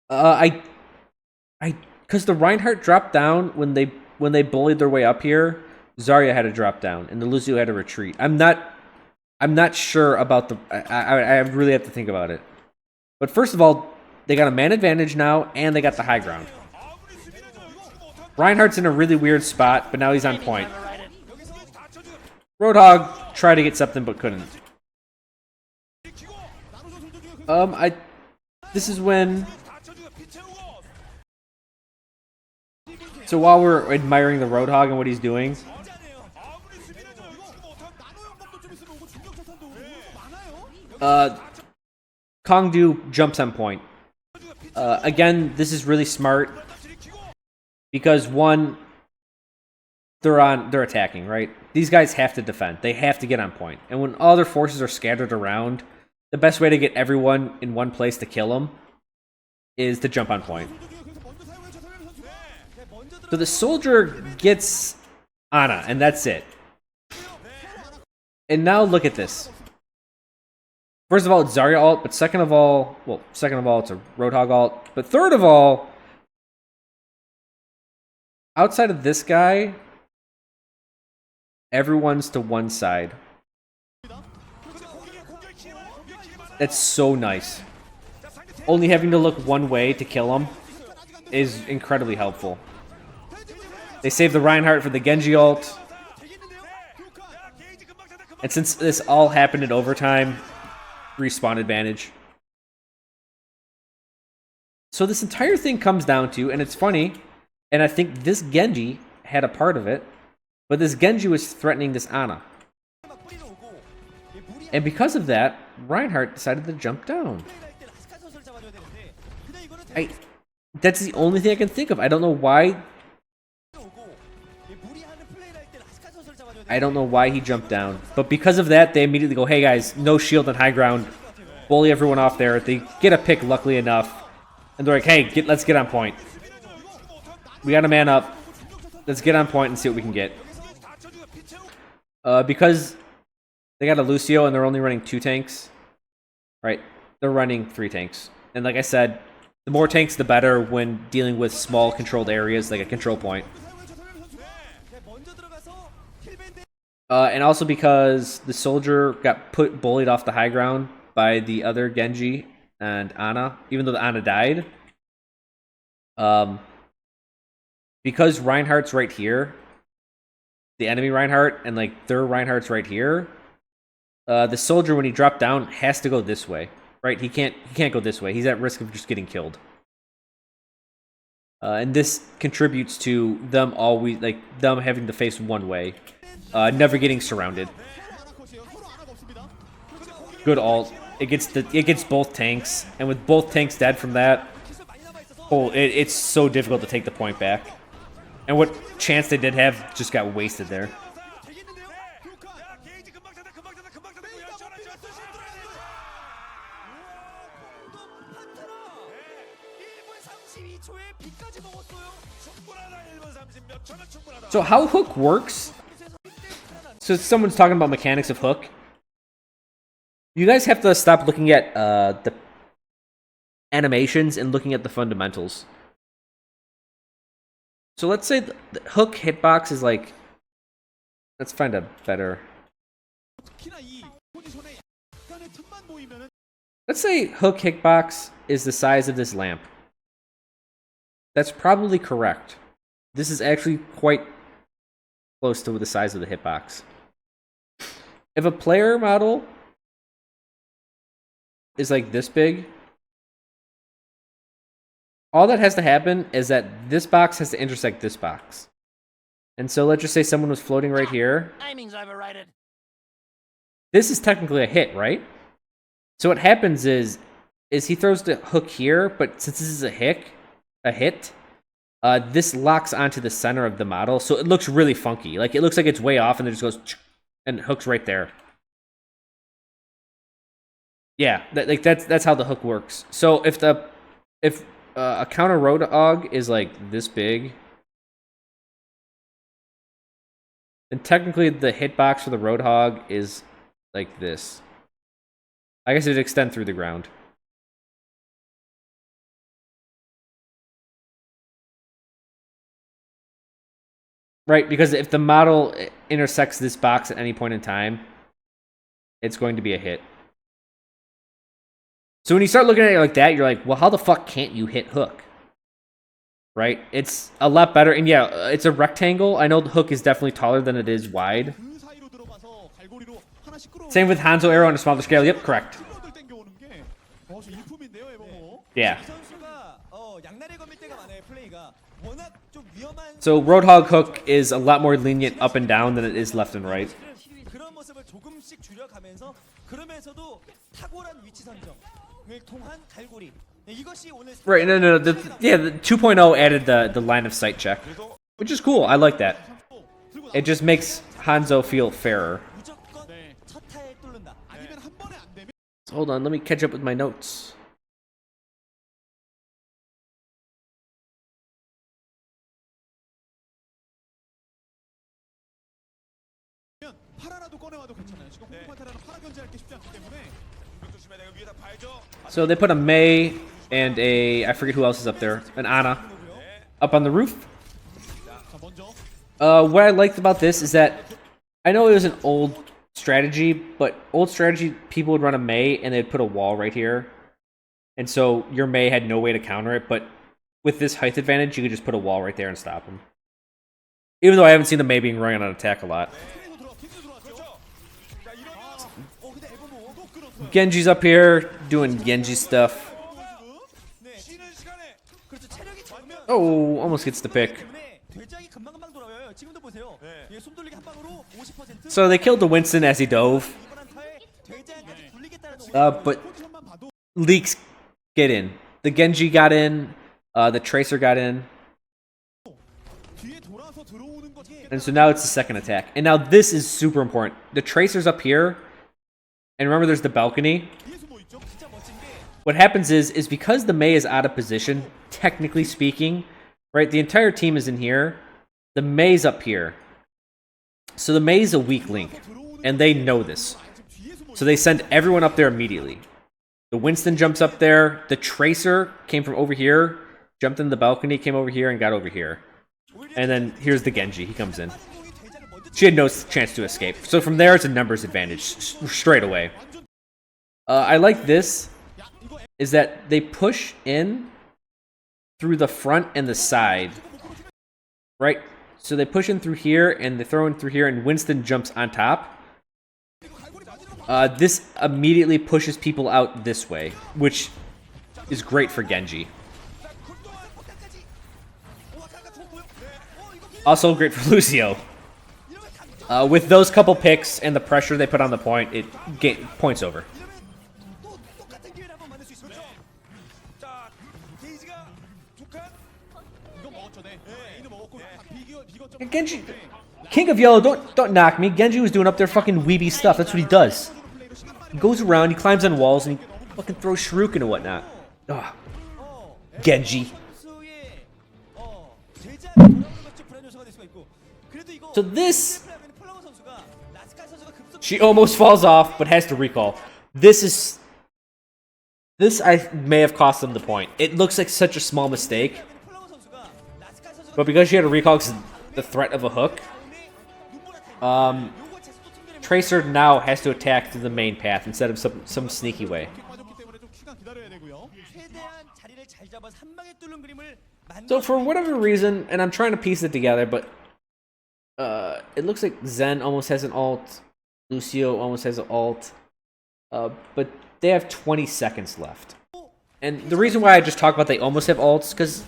Because the Reinhardt dropped down when they bullied their way up here. Zarya had to drop down, and the Lucio had to retreat. I'm not sure about the. I really have to think about it. But first of all, they got a man advantage now, and they got the high ground. Reinhardt's in a really weird spot, but now he's on point. Roadhog tried to get something but couldn't. This is when. So while we're admiring the Roadhog and what he's doing, KongDoo jumps on point. Again, this is really smart because one, they're attacking, right? These guys have to defend. They have to get on point. And when all their forces are scattered around, the best way to get everyone in one place to kill them is to jump on point. So the soldier gets Ana, and that's it. And now look at this. First of all, it's Zarya ult, but second of all, it's a Roadhog ult. But third of all, outside of this guy, everyone's to one side. That's so nice. Only having to look one way to kill him is incredibly helpful. They save the Reinhardt for the Genji ult. And since this all happened in overtime, respawn advantage. So this entire thing comes down to, and it's funny, and I think this Genji had a part of it, but this Genji was threatening this Ana. And because of that, Reinhardt decided to jump down. That's the only thing I can think of. I don't know why. I don't know why he jumped down. But because of that, they immediately go, hey guys, no shield on high ground. Bully everyone off there. They get a pick, luckily enough. And they're like, hey, let's get on point. We got a man up. Let's get on point and see what we can get. Because they got a Lucio and they're only running 2 tanks. Right? They're running 3 tanks. And like I said, the more tanks, the better when dealing with small controlled areas like a control point. And also because the soldier got bullied off the high ground by the other Genji and Ana, even though the Ana died. Because Reinhardt's right here, the enemy Reinhardt, and like their Reinhardt's right here, the soldier when he dropped down has to go this way, right? He can't go this way. He's at risk of just getting killed. And this contributes to them them having to face one way. Never getting surrounded. Good ult. It gets both tanks, and with both tanks dead from that, it's so difficult to take the point back. And what chance they did have just got wasted there. So how Hook works, so someone's talking about mechanics of Hook. You guys have to stop looking at the animations and looking at the fundamentals. So let's say the Hook hitbox is like, let's find a better. Let's say Hook hitbox is the size of this lamp. That's probably correct. This is actually quite close to the size of the hitbox. If a player model is like this big, all that has to happen is that this box has to intersect this box. And so let's just say someone was floating right here. Timing's overrated. This is technically a hit, right? So what happens is he throws the hook here, but since this is a hit, this locks onto the center of the model, so it looks really funky. Like, it looks like it's way off, and it just goes and hooks right there. Yeah, that's how the hook works. So if a counter Roadhog is like this big, then technically the hitbox for the Roadhog is like this. I guess it'd extend through the ground. Right, because if the model intersects this box at any point in time, it's going to be a hit. So when you start looking at it like that, you're like, well, how the fuck can't you hit hook? Right? It's a lot better. And yeah, it's a rectangle. I know the hook is definitely taller than it is wide. Same with Hanzo arrow on a smaller scale. Yep, correct. Yeah. So Roadhog hook is a lot more lenient up and down than it is left and right. Right, no. The 2.0 added the line of sight check, which is cool. I like that. It just makes Hanzo feel fairer. So hold on, let me catch up with my notes. So they put a Mei and I forget who else is up there, an Ana, up on the roof. What I liked about this is that I know it was an old strategy, but old strategy people would run a Mei and they'd put a wall right here, and so your Mei had no way to counter it. But with this height advantage, you could just put a wall right there and stop him. Even though I haven't seen the Mei being run on attack a lot. Genji's up here doing Genji stuff. Oh, almost gets the pick. So they killed the Winston as he dove. But leaks get in. The Genji got in. The Tracer got in. And so now it's the second attack. And now this is super important. The Tracer's up here. And remember, there's the balcony. What happens is because the Mei is out of position, technically speaking, right? The entire team is in here. The Mei's up here. So the Mei's a weak link, and they know this. So they send everyone up there immediately. The Winston jumps up there. The Tracer came from over here, jumped in the balcony, came over here, and got over here. And then here's the Genji. He comes in. She had no chance to escape. So from there, it's a numbers advantage straight away. I like this, is that they push in through the front and the side. Right? So they push in through here, and they throw in through here, and Winston jumps on top. This immediately pushes people out this way, which is great for Genji. Also great for Lucio. With those couple picks and the pressure they put on the point, it points over. Genji, King of Yellow, don't knock me. Genji was doing up there fucking weeby stuff. That's what he does. He goes around, he climbs on walls, and he fucking throws shuriken and whatnot. Ugh. Genji. So this, she almost falls off, but has to recall. This I may have cost them the point. It looks like such a small mistake, but because she had a recall because of the threat of a hook, Tracer now has to attack through the main path instead of some sneaky way. So for whatever reason, and I'm trying to piece it together, but it looks like Zen almost has an ult, Lucio almost has an ult, but they have 20 seconds left. And the reason why I just talk about they almost have ults, because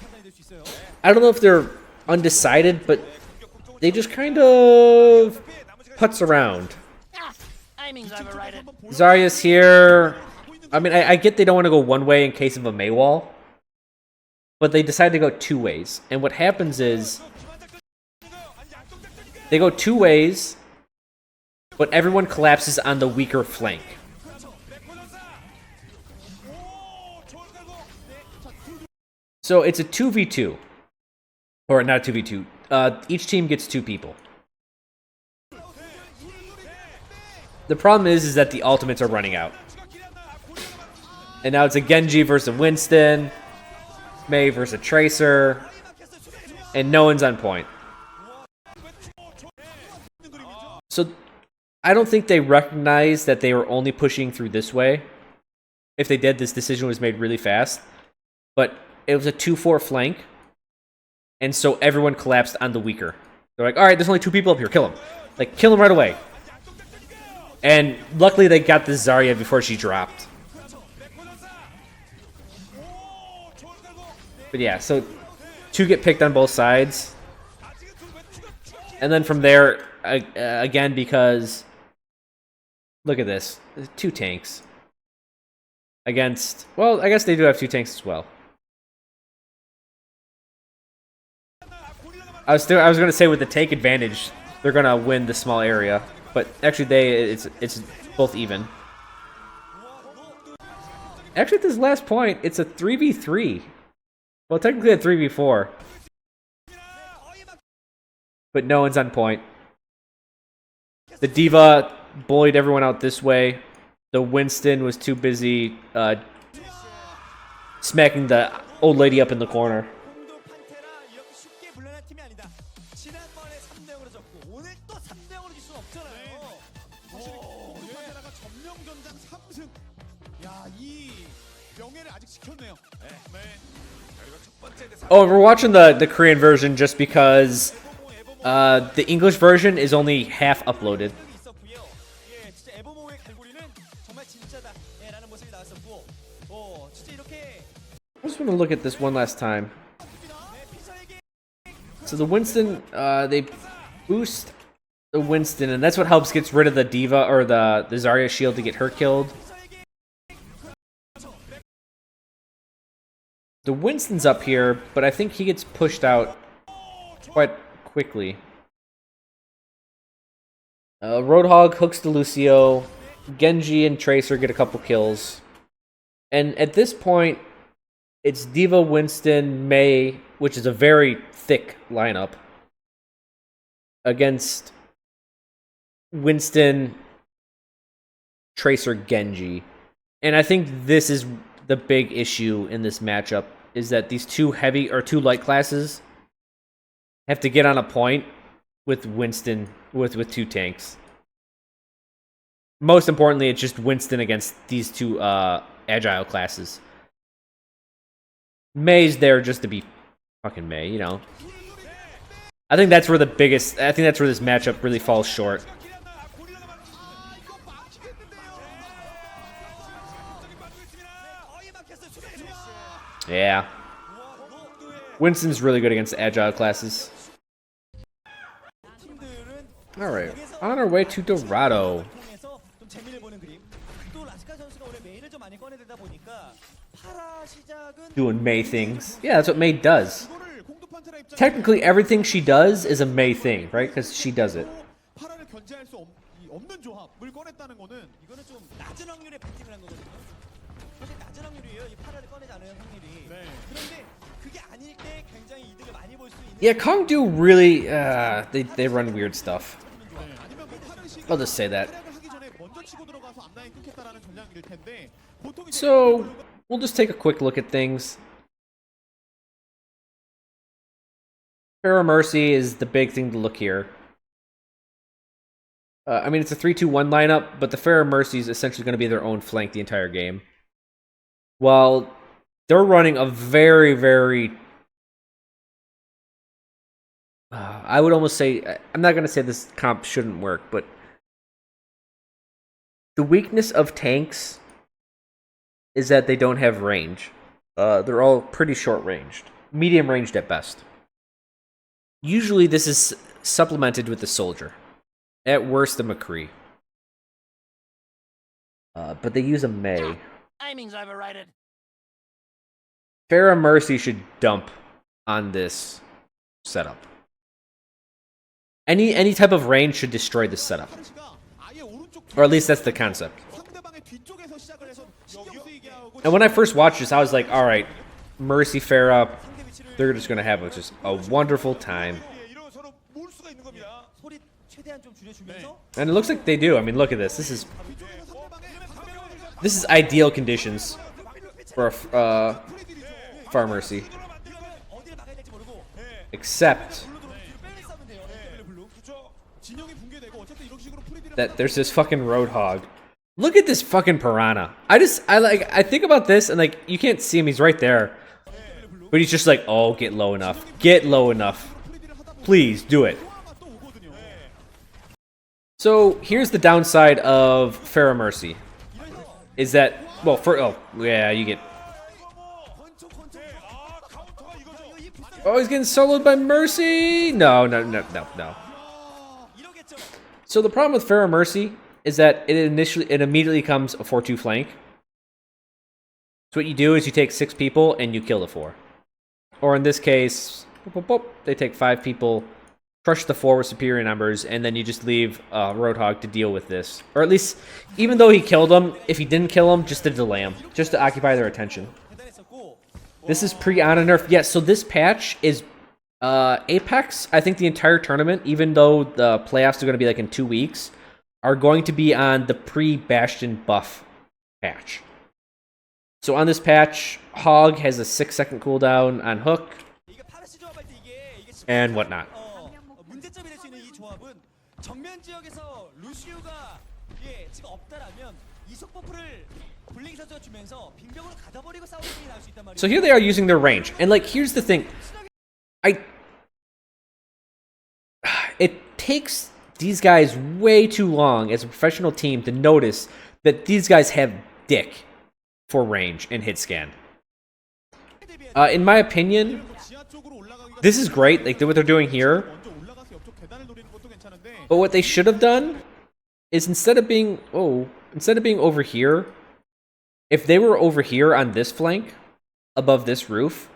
I don't know if they're undecided, but they just kind of putz around. Zarya's here. I mean, I get they don't want to go one way in case of a Mei wall, but they decide to go 2 ways. And what happens is they go 2 ways, but everyone collapses on the weaker flank. So it's a 2v2. Or not 2v2. Each team gets 2 people. The problem is that the ultimates are running out. And now it's a Genji versus a Winston, Mei versus a Tracer, and no one's on point. So I don't think they recognize that they were only pushing through this way. If they did, this decision was made really fast. But it was a 2-4 flank, and so everyone collapsed on the weaker. They're like, alright, there's only 2 people up here, kill him. Like, kill him right away. And luckily they got the Zarya before she dropped. But yeah, so 2 get picked on both sides. And then from there, again, because... Look at this. 2 tanks. Against... Well, I guess they do have 2 tanks as well. I was going to say with the tank advantage, they're going to win the small area. But actually, it's both even. Actually, at this last point, it's a 3v3. Well, technically a 3v4. But no one's on point. The D.Va bullied everyone out this way. The Winston was too busy smacking the old lady up in the corner. Oh, we're watching the Korean version just because the English version is only half uploaded. I just want to look at this one last time. So the Winston, they boost the Winston, and that's what helps gets rid of the D.Va or the Zarya shield to get her killed. The Winston's up here, but I think he gets pushed out quite quickly. Roadhog hooks the Lucio. Genji and Tracer get a couple kills. And at this point, it's D.Va, Winston, Mei, which is a very thick lineup, against Winston, Tracer, Genji. And I think this is the big issue in this matchup, is that these 2 heavy or 2 light classes have to get on a point with Winston with 2 tanks. Most importantly, it's just Winston against these 2 agile classes. Mei's there just to be fucking Mei, you know. I think that's where this matchup really falls short. Yeah. Winston's really good against agile classes. Alright, on our way to Dorado. Doing Mei things. Yeah, that's what Mei does. Technically, everything she does is a Mei thing, right? Because she does it. Yeah, KongDoo really, they run weird stuff. I'll just say that. So, we'll just take a quick look at things. Pharah Mercy is the big thing to look here. I mean, it's a 3-2-1 lineup, but the Pharah Mercy is essentially going to be their own flank the entire game. While they're running a very, very... I would almost say... I'm not going to say this comp shouldn't work, but... The weakness of tanks is that they don't have range. They're all pretty short-ranged. Medium-ranged at best. Usually this is supplemented with the soldier. At worst, the McCree. But they use a Mei. Timing's overrated. Pharah Mercy should dump on this setup. Any type of range should destroy this setup. Or at least that's the concept. And when I first watched this, I was like, alright, Mercy Pharah, they're just going to have just a wonderful time. And it looks like they do. I mean, look at this. This is ideal conditions for Pharah Mercy. Except that there's this fucking Roadhog. Look at this fucking piranha. I think about this and like you can't see him, he's right there. But he's just like, oh, get low enough. Get low enough. Please do it. So here's the downside of Pharah Mercy. Is that, well, you get. Oh, he's getting soloed by Mercy. No. So the problem with Pharah Mercy is that it immediately comes a 4-2 flank. So what you do is you take 6 people and you kill the 4. Or in this case, they take 5 people, crush the 4 with superior numbers, and then you just leave Roadhog to deal with this. Or at least, even though he killed him, if he didn't kill him, just to delay him, just to occupy their attention. This is pre-Ana nerf. Yes, so this patch is Apex. I think the entire tournament, even though the playoffs are going to be like in 2 weeks, are going to be on the pre-Bastion buff patch. So on this patch, Hog has a 6-second cooldown on Hook and whatnot. So here they are using their range. And like, here's the thing. It takes these guys way too long as a professional team to notice that these guys have dick for range and hit scan. In my opinion, this is great, like what they're doing here. But what they should have done is instead of being over here, if they were over here on this flank, above this roof,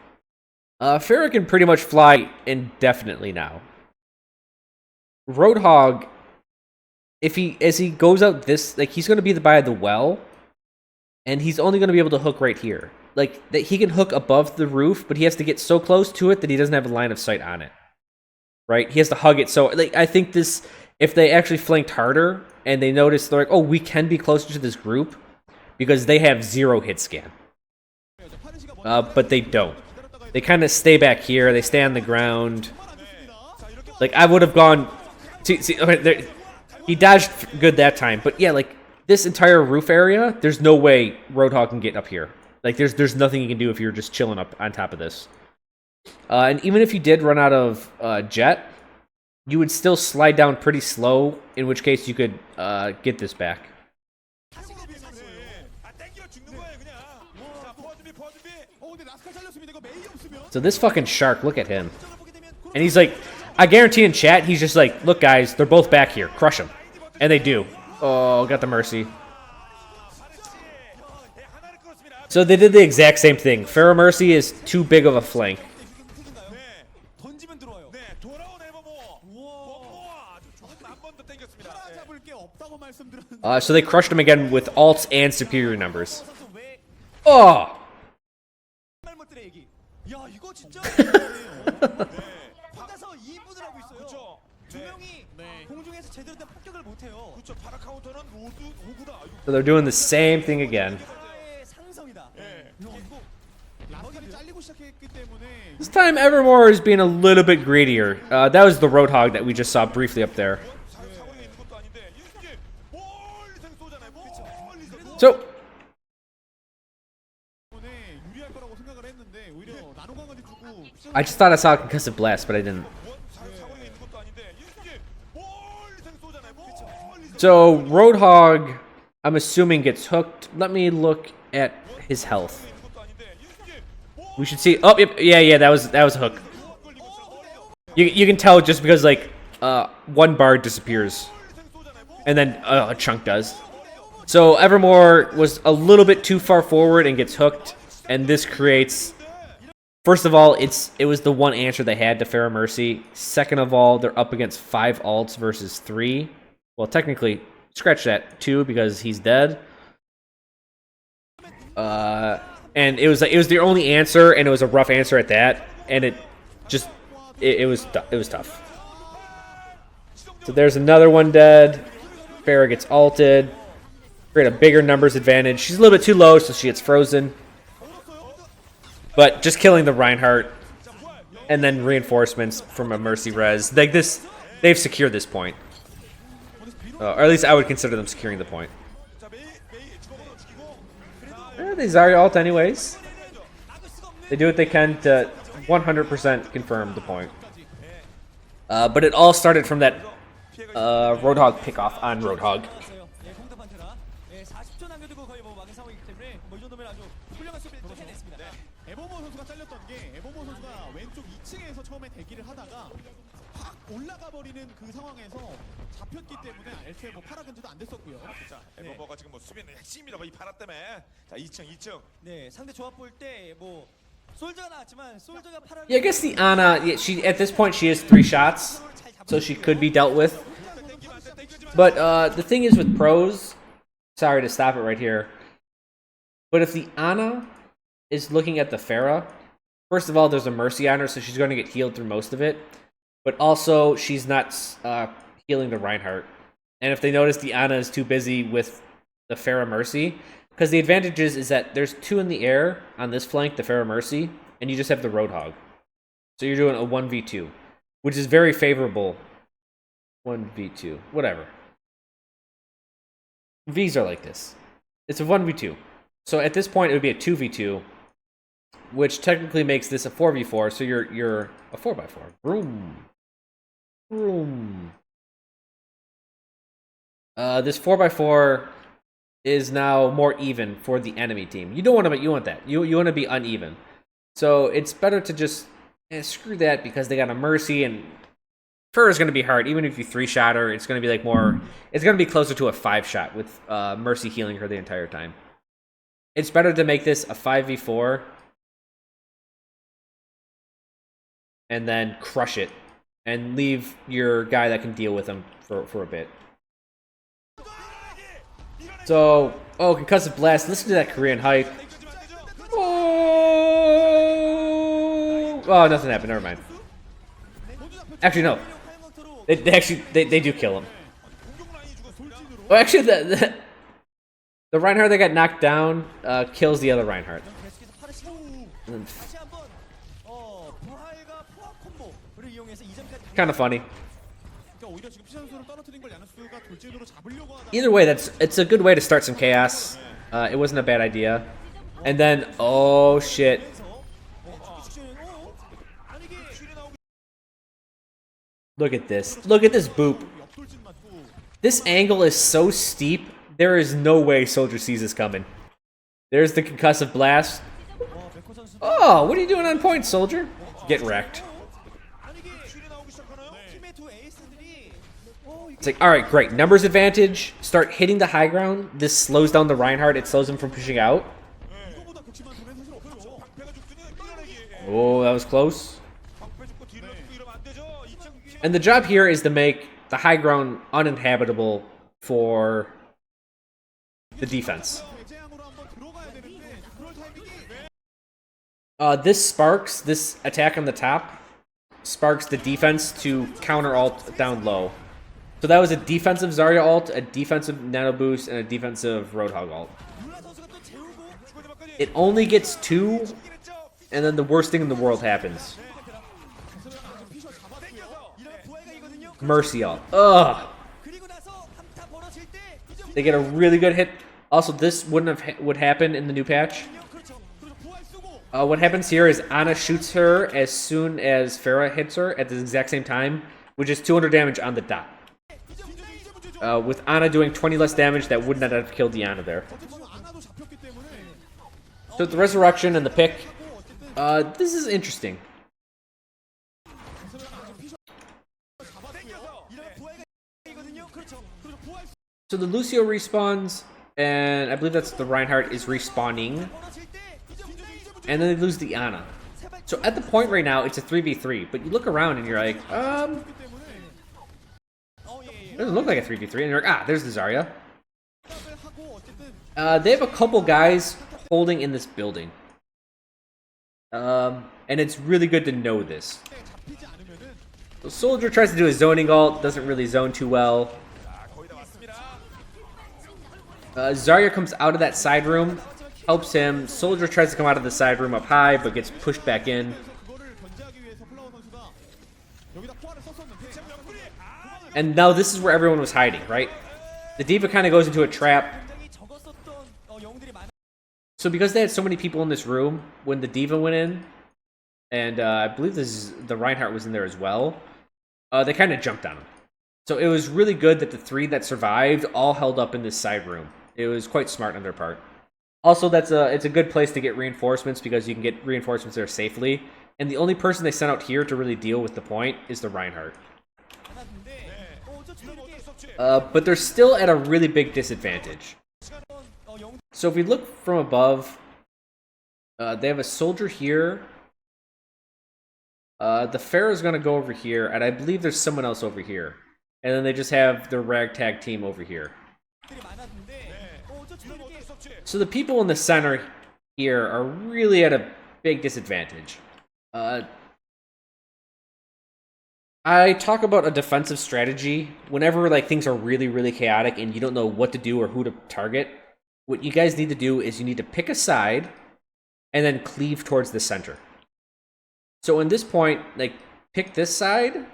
Pharah can pretty much fly indefinitely now. Roadhog, as he goes out this, like he's going to be by the well, and he's only going to be able to hook right here. Like that, he can hook above the roof, but he has to get so close to it that he doesn't have a line of sight on it. Right? He has to hug it. So like I think this, if they actually flanked harder and they notice, they're like, oh, we can be closer to this group because they have 0 hit scan. But they don't. They kind of stay back here. They stay on the ground. Like I would have gone. See, okay, he dodged good that time, but yeah, like this entire roof area, there's no way Roadhog can get up here. Like there's nothing you can do if you're just chilling up on top of this. And even if you did run out of jet, you would still slide down pretty slow, in which case you could get this back. So this fucking shark, look at him. And he's like, I guarantee in chat, he's just like, look guys, they're both back here, crush them. And they do. Oh, got the Mercy. So they did the exact same thing. Pharah Mercy is too big of a flank. So they crushed him again with alts and superior numbers. Oh! So they're doing the same thing again. This time Evermore is being a little bit greedier. That was the Roadhog that we just saw briefly up there. So I just thought I saw a concussive blast, but I didn't. So Roadhog, I'm assuming, gets hooked. Let me look at his health. We should see. Oh, yeah. That was a hook. You can tell just because like one bar disappears, and then a chunk does. So Evermore was a little bit too far forward and gets hooked, and this creates First of all, it was the one answer they had to Pharah Mercy. Second of all, they're up against 5 alts versus 3. Well, technically, scratch that 2 because he's dead. And it was their only answer, and it was a rough answer at that. And it was tough. So there's another one dead. Pharah gets ulted. Create a bigger numbers advantage. She's a little bit too low, so she gets frozen. But just killing the Reinhardt and then reinforcements from a Mercy res. Like this, they've secured this point. Or at least I would consider them securing the point. They Zarya ult anyways. They do what they can to 100% confirm the point. But it all started from that Roadhog pickoff on Roadhog. 예, 공답한 테라. 예, 40초 남겨두고 거의 뭐 막은 상황이기 때문에 뭐 이 정도면 아주 훌륭한 수비를 또 해냈습니다. 에버모 선수가 잘렸던 게 에버모 선수가 왼쪽 2층에서 처음에 대기를 하다가 확 올라가 버리는 그 상황에서 잡혔기 때문에 엘프의 뭐 파라 견제도 안 됐었고요. 자, 에버버가 지금 뭐 수비는 핵심이라고 이 파라 때문에. 자, 2층. 네, 상대 조합 볼 때 뭐 솔저가 나왔지만 솔저가 파라. Yeah, I guess the Ana, yeah, she at this point she has 3 shots, so she could be dealt with. But the thing is with pros, sorry to stop it right here, but if the Ana is looking at the Pharah, first of all, there's a Mercy on her, so she's going to get healed through most of it. But also, she's not healing the Reinhardt. And if they notice the Ana is too busy with the Pharah Mercy, because the advantage is that there's 2 in the air on this flank, the Pharah Mercy, and you just have the Roadhog. So you're doing a 1v2, which is very favorable. 1v2, whatever. Vs are like this. It's a 1v2. So at this point, it would be a 2v2, which technically makes this a 4v4. So you're a 4x4. Vroom. Vroom. This 4x4 is now more even for the enemy team. You don't want to, but you want that. You want to be uneven. So it's better to just screw that because they got a Mercy and Pharah is going to be hard. Even if you 3-shot her, it's going to be like more. It's going to be closer to a 5-shot with Mercy healing her the entire time. It's better to make this a 5v4 and then crush it and leave your guy that can deal with him for a bit. So, concussive blast. Listen to that Korean hype. Oh, nothing happened. Never mind. Actually, no. They do kill him. Well, actually, the Reinhardt that got knocked down kills the other Reinhardt. Kind of funny. Either way, it's a good way to start some chaos. It wasn't a bad idea. And then, oh shit. Look at this. Look at this boop. This angle is so steep, there is no way Soldier sees this coming. There's the concussive blast. Oh, what are you doing on point, Soldier? Get wrecked. It's like, alright, great. Numbers advantage. Start hitting the high ground. This slows down the Reinhardt. It slows him from pushing out. Oh, that was close. And the job here is to make the high ground uninhabitable for the defense. This attack on the top, sparks the defense to counter ult down low. So that was a defensive Zarya ult, a defensive nanoboost, and a defensive Roadhog ult. It only gets 2, and then the worst thing in the world happens. Mercy ult. Ugh. They get a really good hit. Also, this would happen in the new patch. What happens here is Ana shoots her as soon as Pharah hits her at the exact same time, which is 200 damage on the dot. With Ana doing 20 less damage, that would not have killed the Ana there. So the resurrection and the pick, this is interesting. So the Lucio respawns, and I believe that's the Reinhardt is respawning. And then they lose the Ana. So at the point right now, it's a 3v3, but you look around and you're like, 그렇기 때문에 doesn't look like a 3v3, and you're like, ah, there's the Zarya. 생각을 하고 어쨌든 They have a couple guys holding in this building. And it's really good to know this. 잡히지 않으면은 So Soldier tries to do his zoning ult, doesn't really zone too well. 자, 거의 다 왔습니다. Zarya comes out of that side room, helps him. Soldier tries to come out of the side room up high, but gets pushed back in. 그거를 견제하기 위해서 플라워 선수가 여기다 포화를 썼었는데 옆구리. 아, And now this is where everyone was hiding, right? The D.Va kind of goes into a trap. 굉장히 적었었던 영웅들이 많아. So because they had so many people in this room, when the D.Va went in, and I believe the Reinhardt was in there as well, they kind of jumped on him. So it was really good that the three that survived all held up in this side room. It was quite smart on their part. Also, it's a good place to get reinforcements because you can get reinforcements there safely. And the only person they sent out here to really deal with the point is the Reinhardt. But they're still at a really big disadvantage. So if we look from above, they have a soldier here. The Pharah is going to go over here, and I believe there's someone else over here. And then they just have their ragtag team over here. So the people in the center here are really at a big disadvantage. I talk about a defensive strategy whenever like things are really, really chaotic and you don't know what to do or who to target. What you guys need to do is you need to pick a side and then cleave towards the center. So in this point, like pick this side,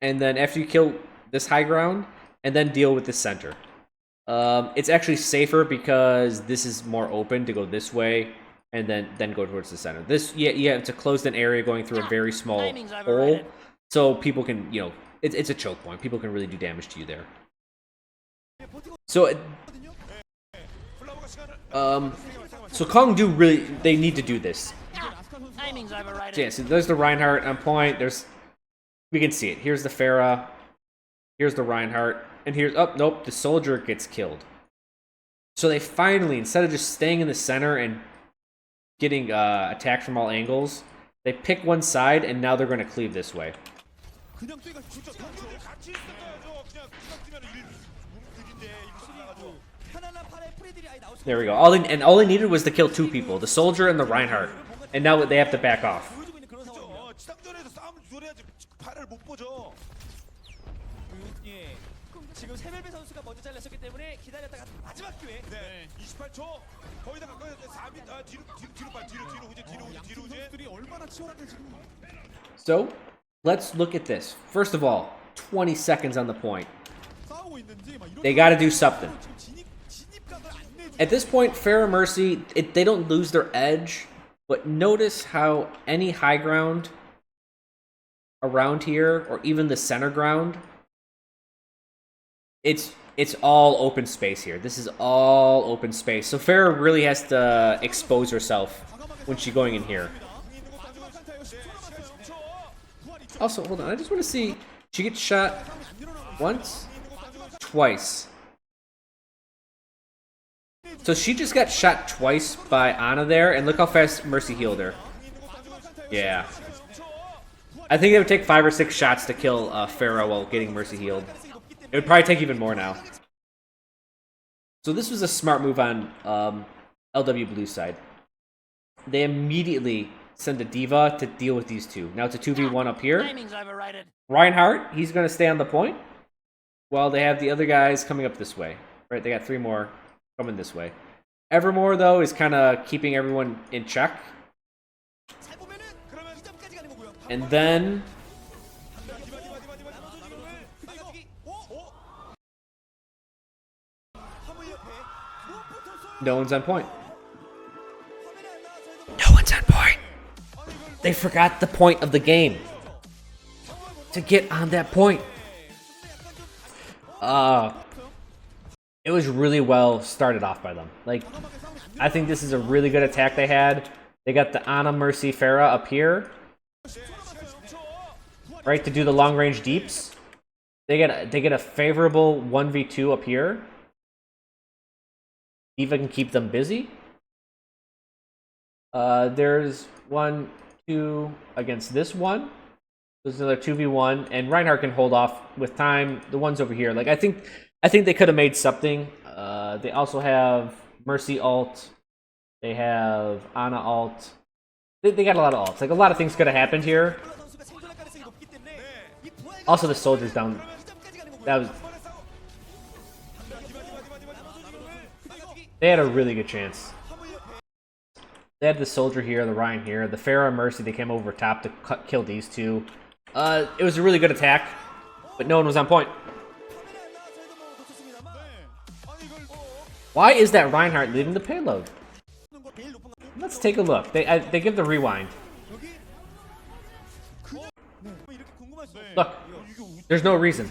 and then after you kill this high ground, and then deal with the center. It's actually safer because this is more open to go this way and then go towards the center. This, yeah, it's a closed-in area going through a very small hole, so people can, you know, it's a choke point. People can really do damage to you there. So, so KongDoo really, they need to do this. Timing's overrated. So yeah, so there's the Reinhardt on point. We can see it. Here's the Pharah. Here's the Reinhardt. And here's, oh, nope, the soldier gets killed. So they finally, instead of just staying in the center and getting attacked from all angles, they pick one side, and now they're going to cleave this way. 그냥 뛰가 진짜 탱커들 같이 있었어야죠. 그냥 뛰면 일인데 이거 나가죠. 편안한 팔에 프리들이 아예 나올 수 There we go. All they needed was to kill two people, the soldier and the Reinhardt. And now they have to back off. 보여주고 있는 그런 상황입니다. 지상전에서 싸움을 조절해야지 팔을 못 보죠. 예. 지금 세벨베 선수가 먼저 잘렸었기 때문에 기다렸다가 마지막 기회. 네, 28초. 거의 다 가까이 4m. 아, 뒤로 이제 뒤로 양팀 이제. 선수들이 얼마나 치열하게 지금 So, let's look at this. First of all, 20 seconds on the point. 싸우고 있는지 막 이런. They gotta do something. 지금 진입각을 안 내주. At this point, Pharah Mercy, they don't lose their edge, but notice how any high ground around here, or even the center ground, it's all open space here. This is all open space. So Pharah really has to expose herself when she's going in here. Also, hold on, I just want to see, she gets shot once, twice. So she just got shot twice by Ana there, and look how fast Mercy healed her. Yeah. I think it would take 5 or 6 shots to kill Pharah while getting Mercy healed. It would probably take even more now. So this was a smart move on LW Blue's side. They immediately send a D.Va to deal with these two. Now it's a 2v1 up here. Timing's overrated. Reinhardt, he's going to stay on the point, while they have the other guys coming up this way. Right, they got 3 more coming this way. Evermore, though, is kind of keeping everyone in check. 잘 보면은 이 점까지 가는 거고요. And then no one's on point. No one's on point. They forgot the point of the game. To get on that point. It was really well started off by them. Like, I think this is a really good attack they had. They got the Ana Mercy Pharah up here, right, to do the long range deeps. They get a favorable 1v2 up here. D.Va can keep them busy. There's 1, 2 against this one. There's another 2v1, and Reinhardt can hold off with time. The ones over here, like I think they could have made something. They also have Mercy ult. They have Ana ult. They got a lot of ults. Like a lot of things could have happened here. 선수가 생존할 가능성이 높기 때문에 이 부하가 Also, the soldiers down. 점까지 가는 That 거고요. was. They had a really good chance. They had the soldier here, the Ryan here, the Pharah Mercy. They came over top to kill these two. It was a really good attack, but no one was on point. Why is that Reinhardt leaving the payload? Let's take a look. They give the rewind. Look, there's no reason.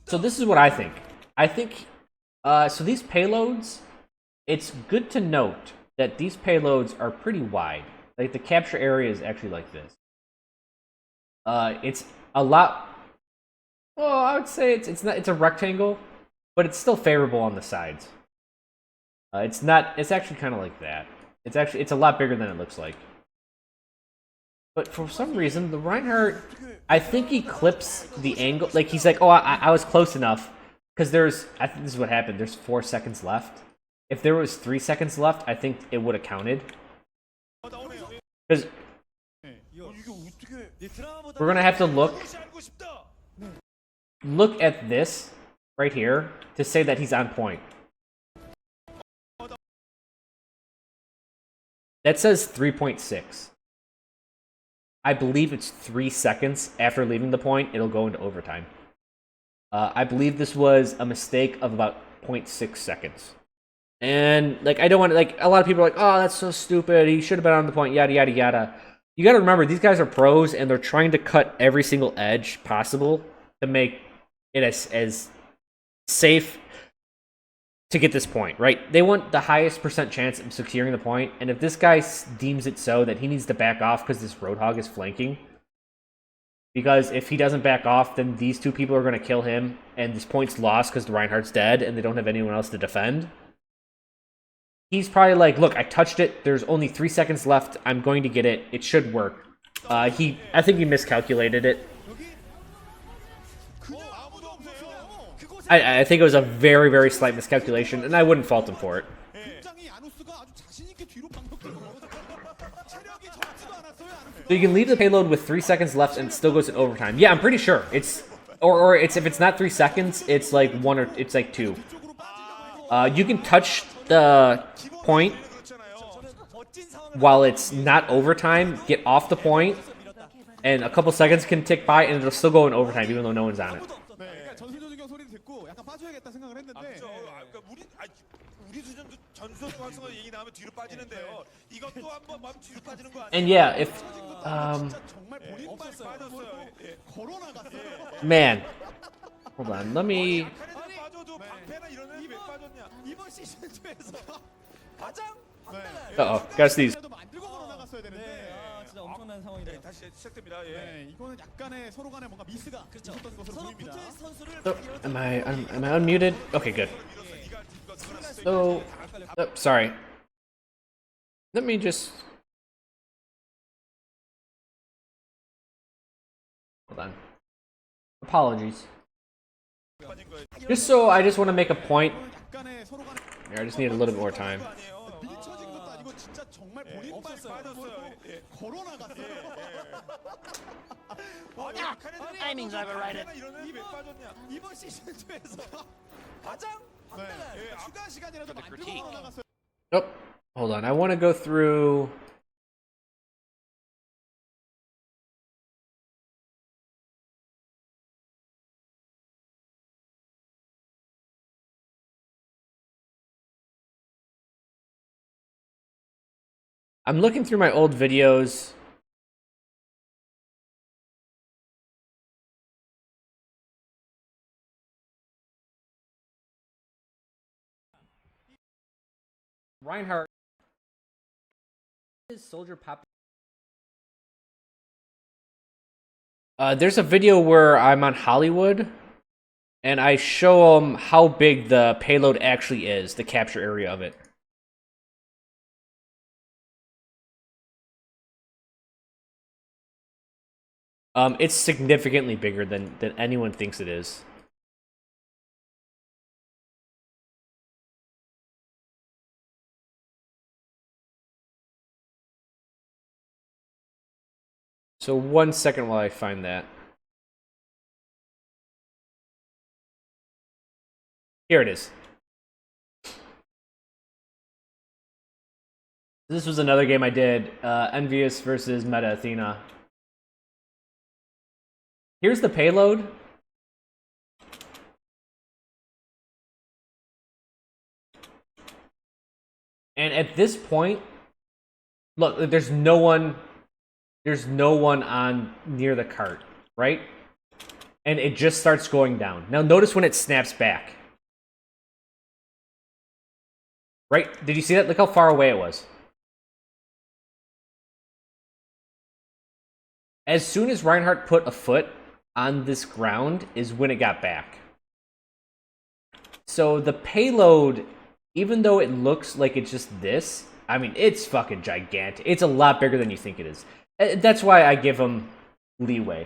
So this is what I think. I think, so these payloads, it's good to note that these payloads are pretty wide. Like the capture area is actually like this. It's a lot, well, I would say it's a rectangle, but it's still favorable on the sides. It's actually kind of like that. It's a lot bigger than it looks like. But for some reason, the Reinhardt, I think he clips the angle. Like, he's like, oh, I was close enough. Because I think this is what happened. There's 4 seconds left. If there was 3 seconds left, I think it would have counted. Because we're going to have to look at this right here to say that he's on point. That says 3.6. I believe it's 3 seconds after leaving the point, it'll go into overtime. I believe this was a mistake of about 0.6 seconds. And, like, I don't want to, like, a lot of people are like, oh, that's so stupid, he should have been on the point, yada, yada, yada. You gotta remember, these guys are pros, and they're trying to cut every single edge possible to make it as safe to get this point, right? They want the highest % chance of securing the point, and if this guy deems it so that he needs to back off because this Roadhog is flanking, because if he doesn't back off, then these 2 people are going to kill him, and this point's lost because the Reinhardt's dead, and they don't have anyone else to defend. He's probably like, look, I touched it, there's only 3 seconds left, I'm going to get it, it should work. I think he miscalculated it. I think it was a very, very slight miscalculation, and I wouldn't fault him for it. So you can leave the payload with 3 seconds left, and it still goes to overtime. Yeah, I'm pretty sure it's, or it's if it's not 3 seconds, it's like 1 or it's like 2. You can touch the point while it's not overtime, get off the point, and a couple seconds can tick by, and it'll still go in overtime, even though no one's on it. And yeah, if man, hold on, let me. Uh-oh, gotta sneeze. 진짜 엄청난 상황이네요. 다시 시작됩니다. 예. 이거는 약간의 서로 간에 뭔가 미스가 있었던 것으로 서로 보입니다. 붙어있는 선수를 So, am I unmuted? Okay, good. So, sorry. Let me just. Hold on. Apologies. I just want to make a point. 약간의 서로 간에 Here, I just need a little bit more time. 밀쳐진 것도 아니고 진짜 정말 본인 빠졌어요. 예. 걸어 나갔어요. Timing's overrated. 이번 시즌 2에서 가장 추가 시간이라도 만들고 걸어 나갔어요. Oh, hold on. I want to go through. I'm looking through my old videos. Reinhardt is soldier pop. There's a video where I'm on Hollywood, and I show them how big the payload actually is, the capture area of it. It's significantly bigger than anyone thinks it is. So 1 second while I find that. Here it is. This was another game I did, Envious versus Meta Athena. Here's the payload. And at this point, look, there's no one on near the cart, right? And it just starts going down. Now notice when it snaps back. Right? Did you see that? Look how far away it was. As soon as Reinhardt put a foot on this ground is when it got back. So the payload, even though it looks like it's just this, I mean, it's fucking gigantic. It's a lot bigger than you think it is. That's why I give him leeway.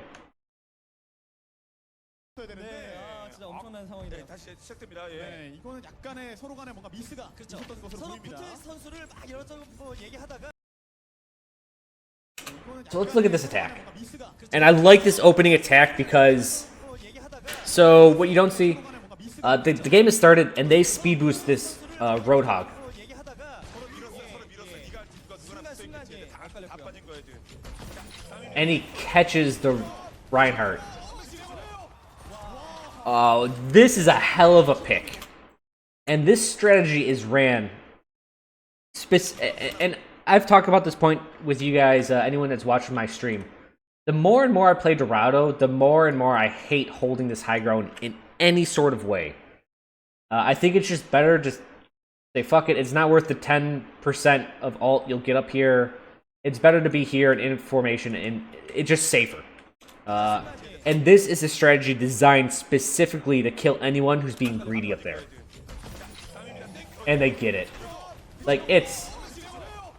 진짜 엄청난 상황이 네, 다시 시작됩니다. 예. 네, 이거는 약간의 서로 간에 뭔가 미스가 그렇죠. 있었던 것으로 서로 보입니다. 붙을 선수를 막 이것저것 얘기하다가 So let's look at this attack. And I like this opening attack because, so what you don't see, the game has started and they speed boost this Roadhog. And he catches the Reinhardt. Oh, this is a hell of a pick. And this strategy is ran. And I've talked about this point with you guys, anyone that's watching my stream. The more and more I play Dorado, the more and more I hate holding this high ground in any sort of way. I think it's just better to say, fuck it, it's not worth the 10% of ult you'll get up here. It's better to be here and in formation, and it's just safer. And this is a strategy designed specifically to kill anyone who's being greedy up there. And they get it. Like,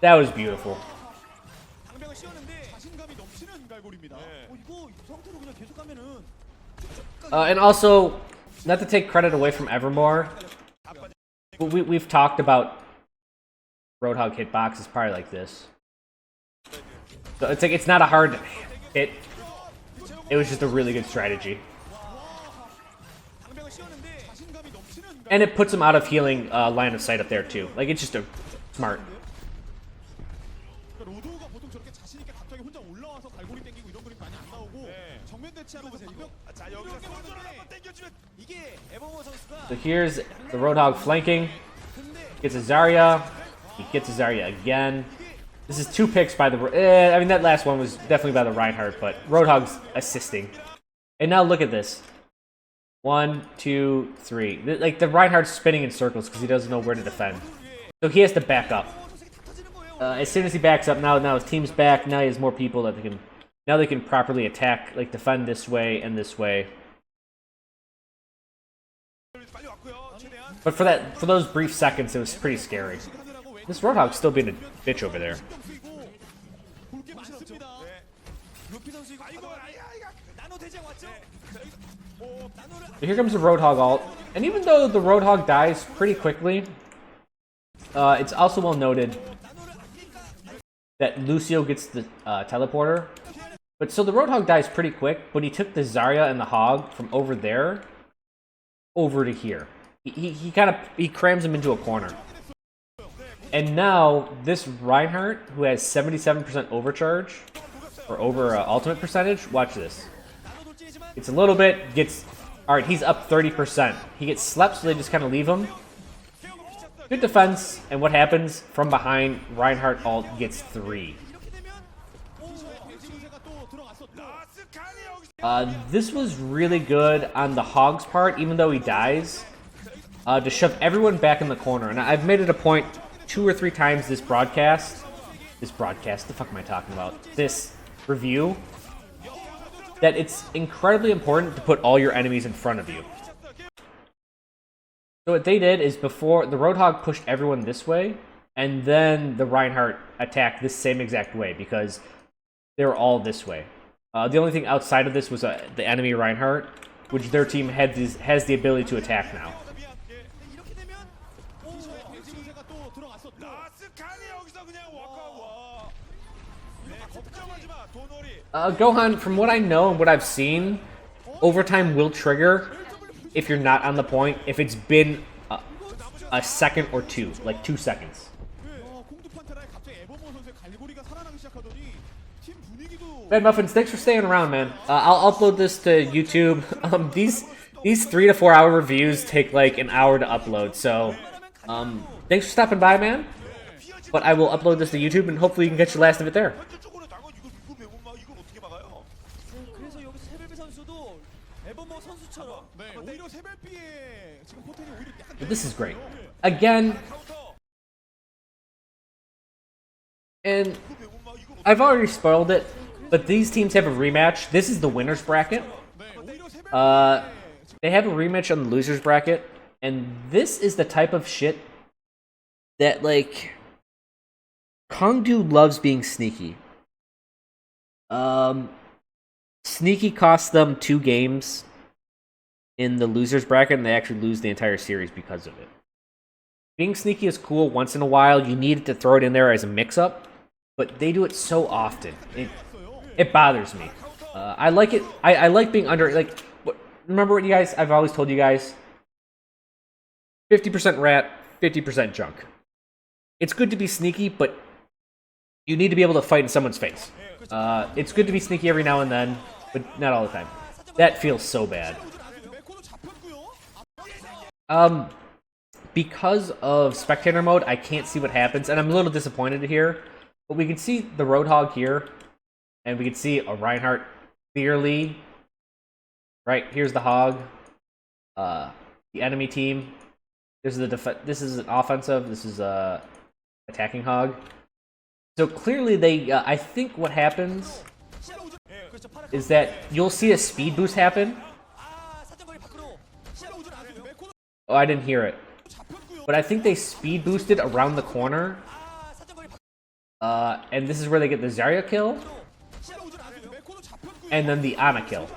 that was beautiful. And also, not to take credit away from Evermore, but we've talked about Roadhog hitboxes probably like this. So it's like, it's not a hard hit. It was just a really good strategy. And it puts him out of healing line of sight up there too. Like, it's just a smart. So here's the Roadhog flanking. Gets a Zarya. He gets a Zarya again. This is 2 picks by the... I mean, that last one was definitely by the Reinhardt, but Roadhog's assisting. And now look at this. 1, 2, 3. Like, the Reinhardt's spinning in circles because he doesn't know where to defend. So he has to back up. As soon as he backs up, now his team's back. Now he has more people that they can... Now they can properly attack, like defend this way and this way. But for those brief seconds, it was pretty scary. This Roadhog's still being a bitch over there. Here comes the Roadhog ult. And even though the Roadhog dies pretty quickly, it's also well noted that Lucio gets the teleporter. But so the Roadhog dies pretty quick, but he took the Zarya and the Hog from over there over to here. He crams him into a corner. And now this Reinhardt, who has 77% overcharge, or over ultimate percentage, watch this. It's a little bit, gets... Alright, he's up 30%. He gets slept, so they just kind of leave him. Good defense, and what happens? From behind, Reinhardt ult gets 3. This was really good on the Hog's part, even though he dies, to shove everyone back in the corner. And I've made it a point 2 or 3 times this broadcast, the fuck am I talking about? This review, that it's incredibly important to put all your enemies in front of you. So what they did is before, the Roadhog pushed everyone this way, and then the Reinhardt attacked this same exact way, because they were all this way. The only thing outside of this was the enemy Reinhardt, which their team has the ability to attack now. 이렇게 되면 대지분세가 또 들어갔었고. 나스칸이 여기서 그냥 와카와. 네, 걱정하지 마. 도놀이. Gohan, from what I know and what I've seen, overtime will trigger if you're not on the point, if it's been a second or two, like 2 seconds. 공두 판테라에 갑자기 에버모 선수의 갈고리가 살아나기 시작하더니 팀 분위기도 Red Muffins, thanks for staying around, man. I'll upload this to YouTube. These 3 to 4 hour reviews take like an hour to upload, so thanks for stopping by, man. But I will upload this to YouTube, and hopefully you can catch the last of it there. 현실적으로 당연 이거 매운맛 이걸 어떻게 막아요? 그래서 여기서 세벨비 선수도 에버머 선수처럼 네, 오히려 세벨비의 지금 포텐이 오히려 약간 But this is great. Again, 카운터. and 이거 매운맛 이거 I've already spoiled it, but these teams have a rematch. This is the winner's bracket. 네, 오히려 세벨비 They have a rematch on the loser's bracket, and this is the type of shit that, like, KongDoo loves being sneaky. Sneaky cost them 2 games in the loser's bracket, and they actually lose the entire series because of it. Being sneaky is cool once in a while. You need to throw it in there as a mix-up, but they do it so often. It bothers me. I like it. I like being under, like, remember what you guys, I've always told you guys, 50% rat, 50% junk. It's good to be sneaky, but you need to be able to fight in someone's face. It's good to be sneaky every now and then, but not all the time. That feels so bad. Because of spectator mode, I can't see what happens, and I'm a little disappointed here. But we can see the Roadhog here, and we can see a Reinhardt clearly. Right, here's the hog. The enemy team. This is an offensive. This is a attacking hog. So clearly they, I think what happens is that you'll see a speed boost happen. Oh, I didn't hear it. But I think they speed boosted around the corner. And this is where they get the Zarya kill. And then the Ana kill.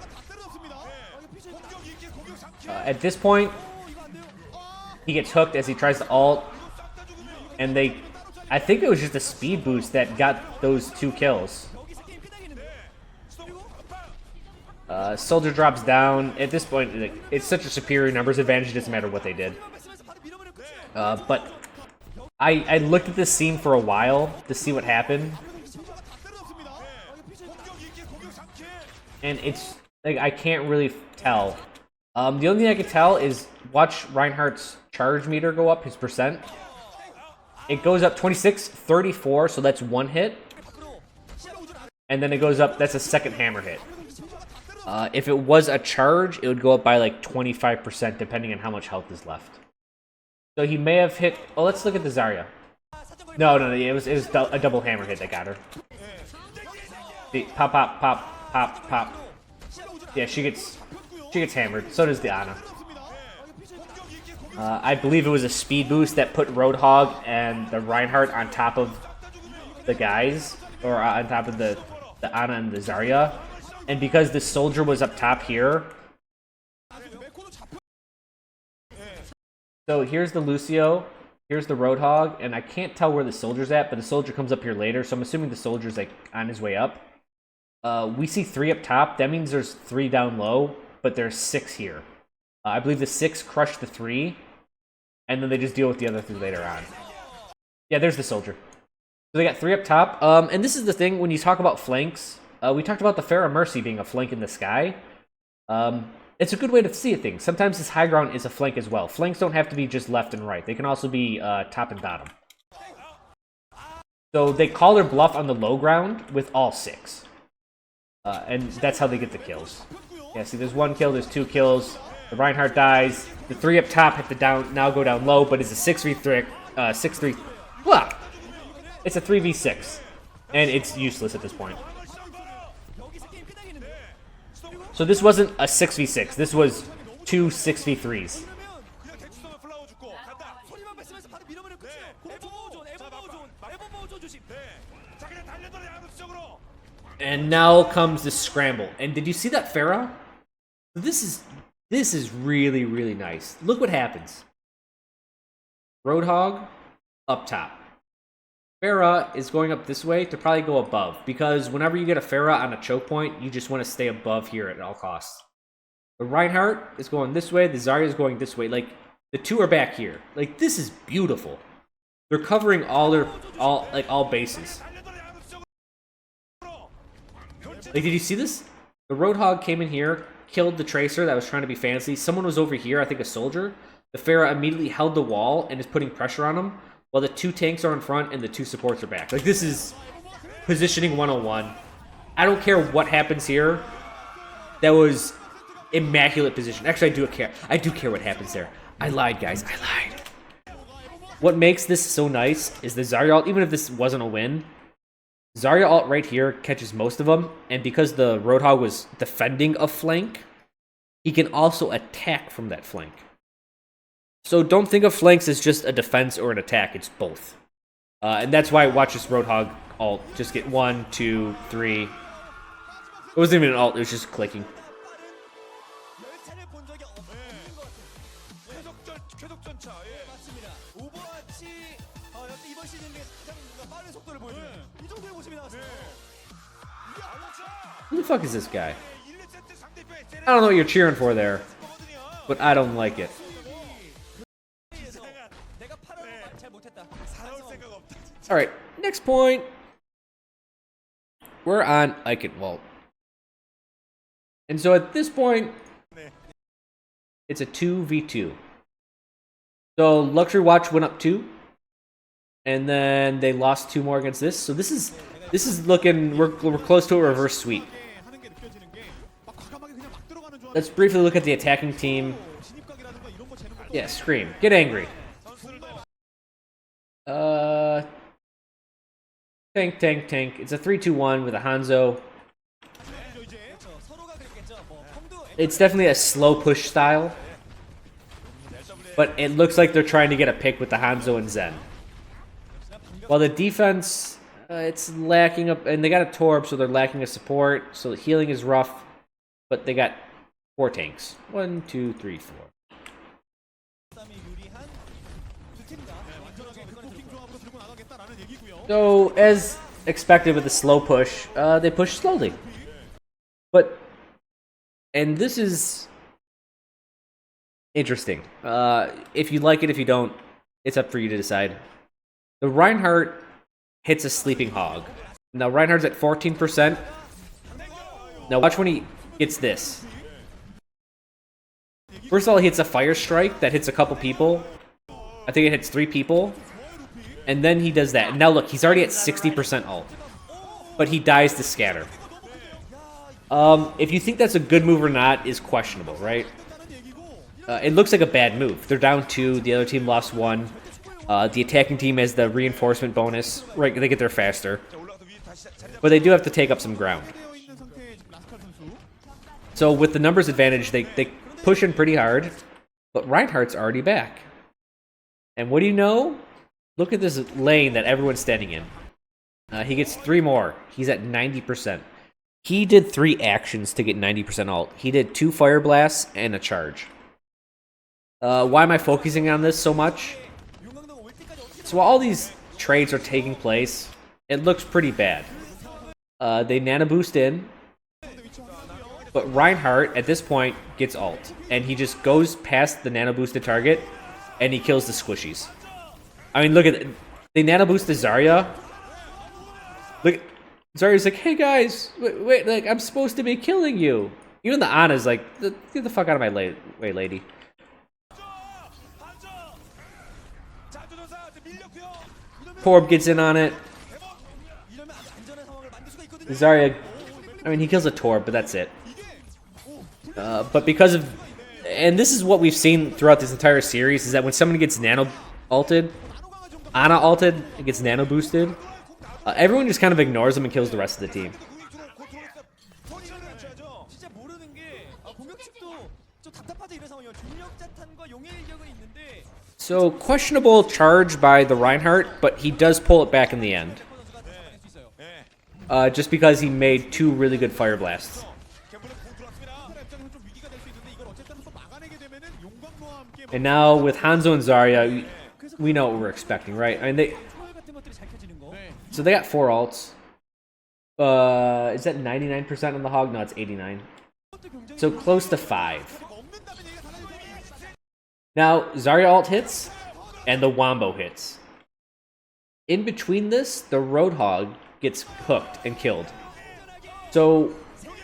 At this point, he gets hooked as he tries to ult. And I think it was just a speed boost that got those 2 kills. Soldier drops down. At this point, it's such a superior numbers advantage, it doesn't matter what they did. But I looked at this scene for a while to see what happened. And it's, like, I can't really tell. The only thing I can tell is watch Reinhardt's charge meter go up, his percent. It goes up 26, 34, so that's 1 hit. And then it goes up, that's a second hammer hit. If it was a charge, it would go up by like 25%, depending on how much health is left. So he may have hit, oh, let's look at the Zarya. No, it was a double hammer hit that got her. The pop, pop, pop, pop, pop. Yeah, she gets hammered. So does the Ana. I believe it was a speed boost that put Roadhog and the Reinhardt on top of the guys, or on top of the Ana and the Zarya. And because the soldier was up top here, so here's the Lucio, here's the Roadhog, and I can't tell where the soldier's at, but the soldier comes up here later, so I'm assuming the soldier's like on his way up. We see 3 up top. That means there's 3 down low, but there's 6 here. I believe the 6 crushed the 3, and then they just deal with the other 3 later on. Yeah, there's the soldier. So they got 3 up top. And this is the thing, when you talk about flanks, we talked about the Pharah Mercy being a flank in the sky. It's a good way to see things. Sometimes this high ground is a flank as well. Flanks don't have to be just left and right. They can also be top and bottom. So they call their bluff on the low ground with all 6. And that's how they get the kills. Yeah, see, there's 1 kill, there's 2 kills. The Reinhardt dies. The 3 up top have to now go down low, but it's a 6v3. 6-3. Blah! It's a 3v6. And it's useless at this point. So this wasn't a 6v6. This was 2 6v3s. And now comes the scramble. And did you see that Pharah? This is really, really nice. Look what happens. Roadhog up top. Pharah is going up this way to probably go above, because whenever you get a Pharah on a choke point, you just want to stay above here at all costs. The Reinhardt is going this way, the Zarya is going this way. Like, the two are back here. Like, this is beautiful. They're covering all bases. Like, did you see this? The Roadhog came in here, killed the Tracer that was trying to be fancy. Someone was over here, I think a soldier. The Pharah immediately held the wall and is putting pressure on him, while the two tanks are in front and the two supports are back. Like, this is positioning 101. I don't care what happens here. That was immaculate position. Actually, I do care. I do care what happens there. I lied, guys. I lied. What makes this so nice is the Zarya ult, even if this wasn't a win, Zarya ult right here catches most of them, and because the Roadhog was defending a flank, he can also attack from that flank. So don't think of flanks as just a defense or an attack, it's both. And that's why watch this Roadhog ult just get 1, 2, 3. It wasn't even an ult, it was just clicking. 열차를 본 적이 없는 것 같아요. 쾌독전차. 예. 맞습니다. 오버워치 이번 시즌 중에 가장 빠른 속도를 보여줘요. 이 정도의 모습이 나왔어요. Who the fuck is this guy? I don't know what you're cheering for there, but I don't like it. 내가 8월 잘 못했다. 살아올 생각 없다. Alright, next point. We're on Eichenwald. And so at this point, it's a 2v2. So LuxuryWatch went up 2. And then they lost 2 more against this. So this is looking, we're close to a reverse sweep. Let's briefly look at the attacking team. Yeah, Scream. Get angry. Tank. It's a 3-2-1 with a Hanzo. It's definitely a slow push style. But it looks like they're trying to get a pick with the Hanzo and Zen. While the defense, it's lacking up, and they got a Torb, so they're lacking a support. So the healing is rough, but they got 4 tanks. 1, 2, 3, 4. So, as expected with the slow push, they push slowly. But, and this is interesting. If you like it, if you don't, it's up for you to decide. The Reinhardt hits a sleeping hog. Now Reinhardt's at 14%. Now watch when he gets this. First of all, he hits a fire strike that hits a couple people. I think it hits 3 people. And then he does that. And now look, he's already at 60% ult. But he dies to scatter. If you think that's a good move or not is questionable, right? It looks like a bad move. They're down 2, the other team lost 1. The attacking team has the reinforcement bonus. Right, they get there faster. But they do have to take up some ground. So with the numbers advantage, they push in pretty hard. But Reinhardt's already back. And what do you know? Look at this lane that everyone's standing in. He gets 3 more. He's at 90%. He did 3 actions to get 90% ult. He did 2 fire blasts and a charge. Why am I focusing on this so much? So while all these trades are taking place, it looks pretty bad. They nanoboost in, but Reinhardt at this point gets ult, and he just goes past the nanoboosted target, and he kills the squishies. I mean, look at it. They nanoboost the Zarya. Look, Zarya's like, hey guys, wait, like I'm supposed to be killing you. Even the Ana's like, get the fuck out of my way, lady. Torb gets in on it. Zarya, I mean, he kills a Torb, but that's it. But because of, and this is what we've seen throughout this entire series, is that when someone gets nano-ulted, Ana-ulted, it gets nano-boosted, everyone just kind of ignores them and kills the rest of the team. So, questionable charge by the Reinhardt, but he does pull it back in the end. just because he made 2 really good fire blasts. 갬블은 공 들어왔습니다. 입장에서 좀 위기가 될 수 있는데 이걸 어쨌든 한번 막아내게 되면은 용광로와 함께 And now with Hanzo and Zarya, we know what we're expecting, right? I mean, 트롤 같은 것들이 잘 켜지는 거. 네. so they got 4 ults. Is that 99% on the Hog? No, it's 89. So close to 5. 없는다면 얘기가 달라지죠. Now, Zarya ult hits, and the Wombo hits. In between this, the Roadhog gets hooked and killed. So,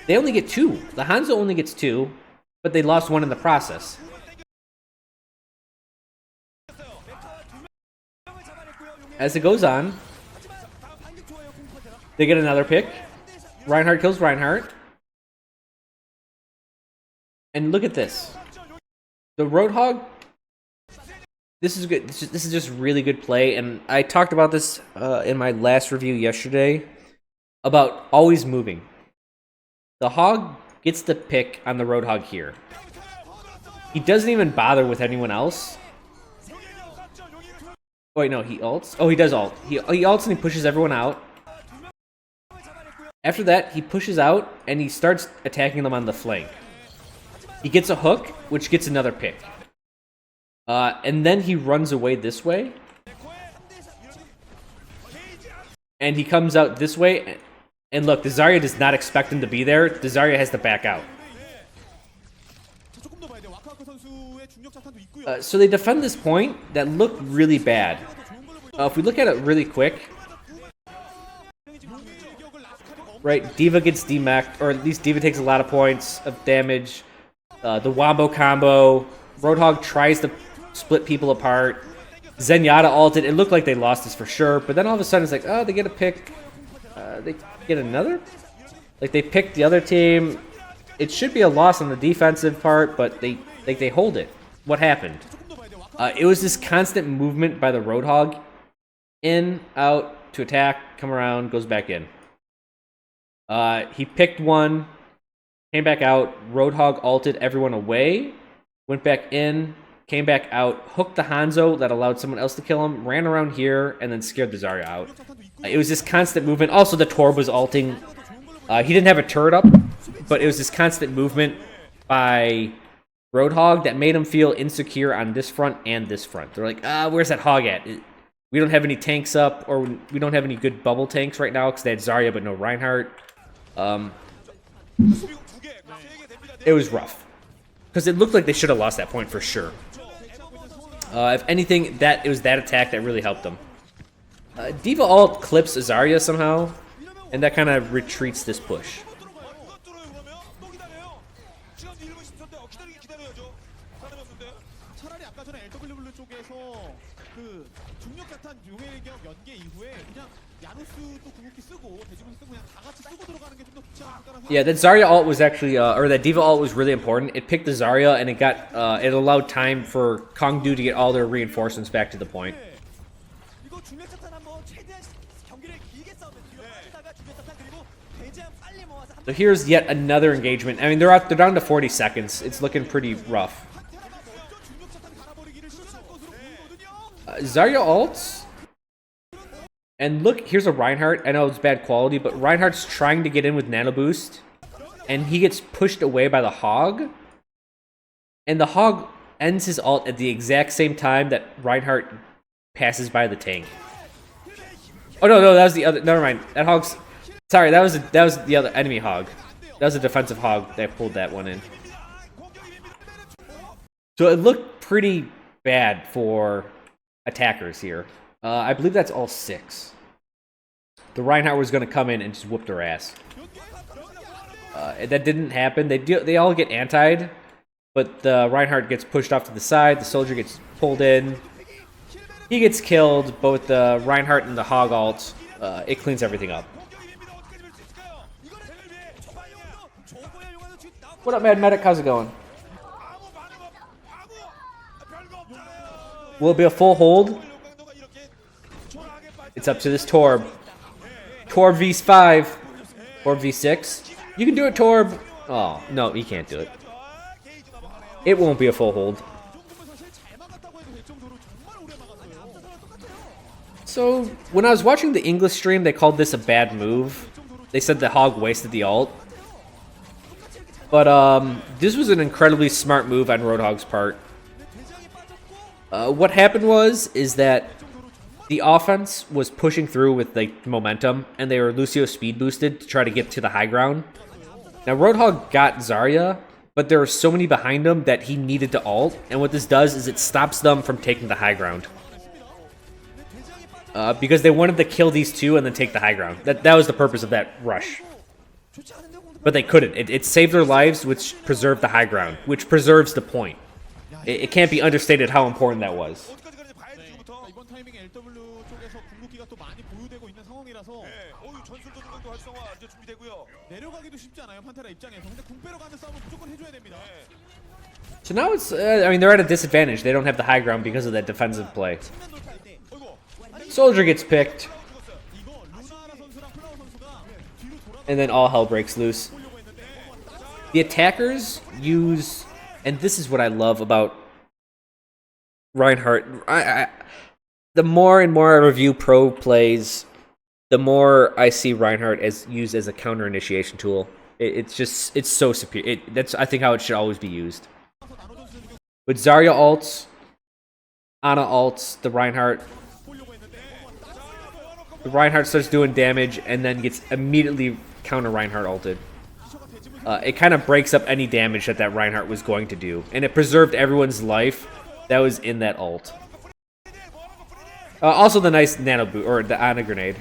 they only get 2. The Hanzo only gets 2, but they lost 1 in the process. As it goes on, they get another pick. Reinhardt kills Reinhardt. And look at this. The Roadhog, this is good. This is just really good play. And I talked about this in my last review yesterday about always moving. The Hog gets the pick on the Roadhog here. He doesn't even bother with anyone else. Oh, wait, no, he ults. Oh, he does ult. He ults and he pushes everyone out. After that, he pushes out and he starts attacking them on the flank. He gets a hook, which gets another pick. And then he runs away this way. And he comes out this way. And look, the Zarya does not expect him to be there. The Zarya has to back out. 조금 더 봐야 돼요. 와카와카 선수의 중력 자탄도 있고요. So they defend this point that looked really bad. If we look at it really quick, right, Diva gets demeched, or at least Diva takes a lot of points of damage. The Wombo combo. Roadhog tries to split people apart. Zenyatta ulted. It looked like they lost this for sure, but then all of a sudden it's like, oh, they get a pick. They get another? Like, they picked the other team. It should be a loss on the defensive part, but they hold it. What happened? It was this constant movement by the Roadhog. In, out, to attack, come around, goes back in. He picked one, came back out, Roadhog ulted everyone away, went back in, came back out, hooked the Hanzo that allowed someone else to kill him, ran around here, and then scared the Zarya out. It was this constant movement. Also, the Torb was ulting. He didn't have a turret up, but it was this constant movement by Roadhog that made him feel insecure on this front and this front. They're like, where's that Hog at? We don't have any tanks up, or we don't have any good bubble tanks right now because they had Zarya but no Reinhardt. It was rough. Because it looked like they should have lost that point for sure. If anything, it was that attack that really helped them. Diva ult clips Zarya somehow, and that kind of retreats this push. 차라리 아까 전에 LW블루 쪽에서 그 중력 자탄 용의 격 연계 이후에 그냥 야누스도 궁극기 쓰고 대지분 쓰고 그냥 다 같이 쓰고 들어가는 게 좀 더 좋지 않을까라는 Yeah, that Zarya ult was actually, or that Diva ult was really important. It picked the Zarya, and it allowed time for KongDoo to get all their reinforcements back to the point. 이거 중력 자탄 한번 최대한 경기를 길게 싸우면 뒤로 빠지다가 중력 자탄 그리고 대재앙 빨리 모아서 한 So here's yet another engagement. I mean, they're down to 40 seconds. It's looking pretty rough. 중력 자탄 갈아버리기를 시도할 것으로 보이거든요. Zarya ults. And look, here's a Reinhardt. I know it's bad quality, but Reinhardt's trying to get in with nanoboost. And he gets pushed away by the Hog. And the Hog ends his ult at the exact same time that Reinhardt passes by the tank. Oh, no, that was the other... Never mind. That Hog's... Sorry, that was the other enemy Hog. That was a defensive Hog that pulled that one in. So it looked pretty bad for attackers here. I believe that's all 6. The Reinhardt was going to come in and just whoop their ass. That didn't happen. They all get antied, but the Reinhardt gets pushed off to the side. The soldier gets pulled in. He gets killed, but with the Reinhardt and the Hog ult, it cleans everything up. What up, Mad Medic? How's it going? Will it be a full hold? It's up to this Torb. Torb v5. Torb v6. You can do it, Torb. Oh, no, he can't do it. It won't be a full hold. So, when I was watching the English stream, they called this a bad move. they said the Hog wasted the ult. But this was an incredibly smart move on Roadhog's part. What happened is that the offense was pushing through with like momentum, and they were Lucio speed boosted to try to get to the high ground. Now Roadhog got Zarya, but there were so many behind him that he needed to ult, and what this does is it stops them from taking the high ground. Because they wanted to kill these two and then take the high ground. That was the purpose of that rush. But they couldn't. It saved their lives, which preserved the high ground, which preserves the point. It can't be understated how important that was. 어디까지 가는지 봐야 돼 지금부터. 이번 타이밍에 LW 쪽에서 궁극기가 또 많이 보유되고 있는 상황이라서 네. 전술도 정도 활성화 이제 준비되고요. 내려가기도 쉽지 않아요 판테라 입장에서. 근데 궁 빼러 가는 싸움은 무조건 해줘야 됩니다. So now it's, I mean, they're at a disadvantage. They don't have the high ground because of that defensive play. Soldier gets picked. 이거 루나라 선수랑 플라워 선수가 뒤로 돌아. And then all hell breaks loose. The attackers use, and this is what I love about Reinhardt. The more and more I review pro plays, the more I see Reinhardt as used as a counter initiation tool. It's so superior. That's, I think, how it should always be used. With Zarya ults, Ana ults, the Reinhardt starts doing damage and then gets immediately counter Reinhardt ulted. It kind of breaks up any damage that Reinhardt was going to do, and it preserved everyone's life that was in that ult. Also the nice nanoboost, or the Ana grenade.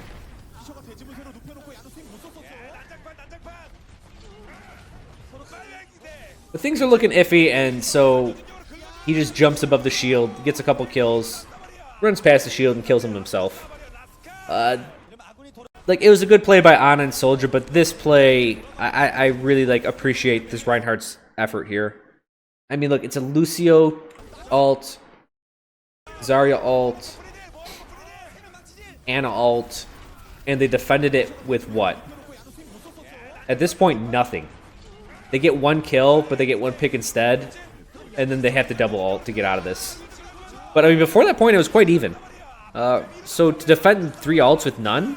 But things are looking iffy, and so he just jumps above the shield, gets a couple kills, runs past the shield, and kills him himself. Like, it was a good play by Ana and Soldier, but this play, I really, like, appreciate this Reinhardt's effort here. I mean, look, it's a Lucio ult, Zarya ult, Ana ult, and they defended it with what? At this point, nothing. They get one kill, but they get one pick instead, and then they have to double ult to get out of this. But, I mean, before that point, it was quite even. So to defend 3 ults with none,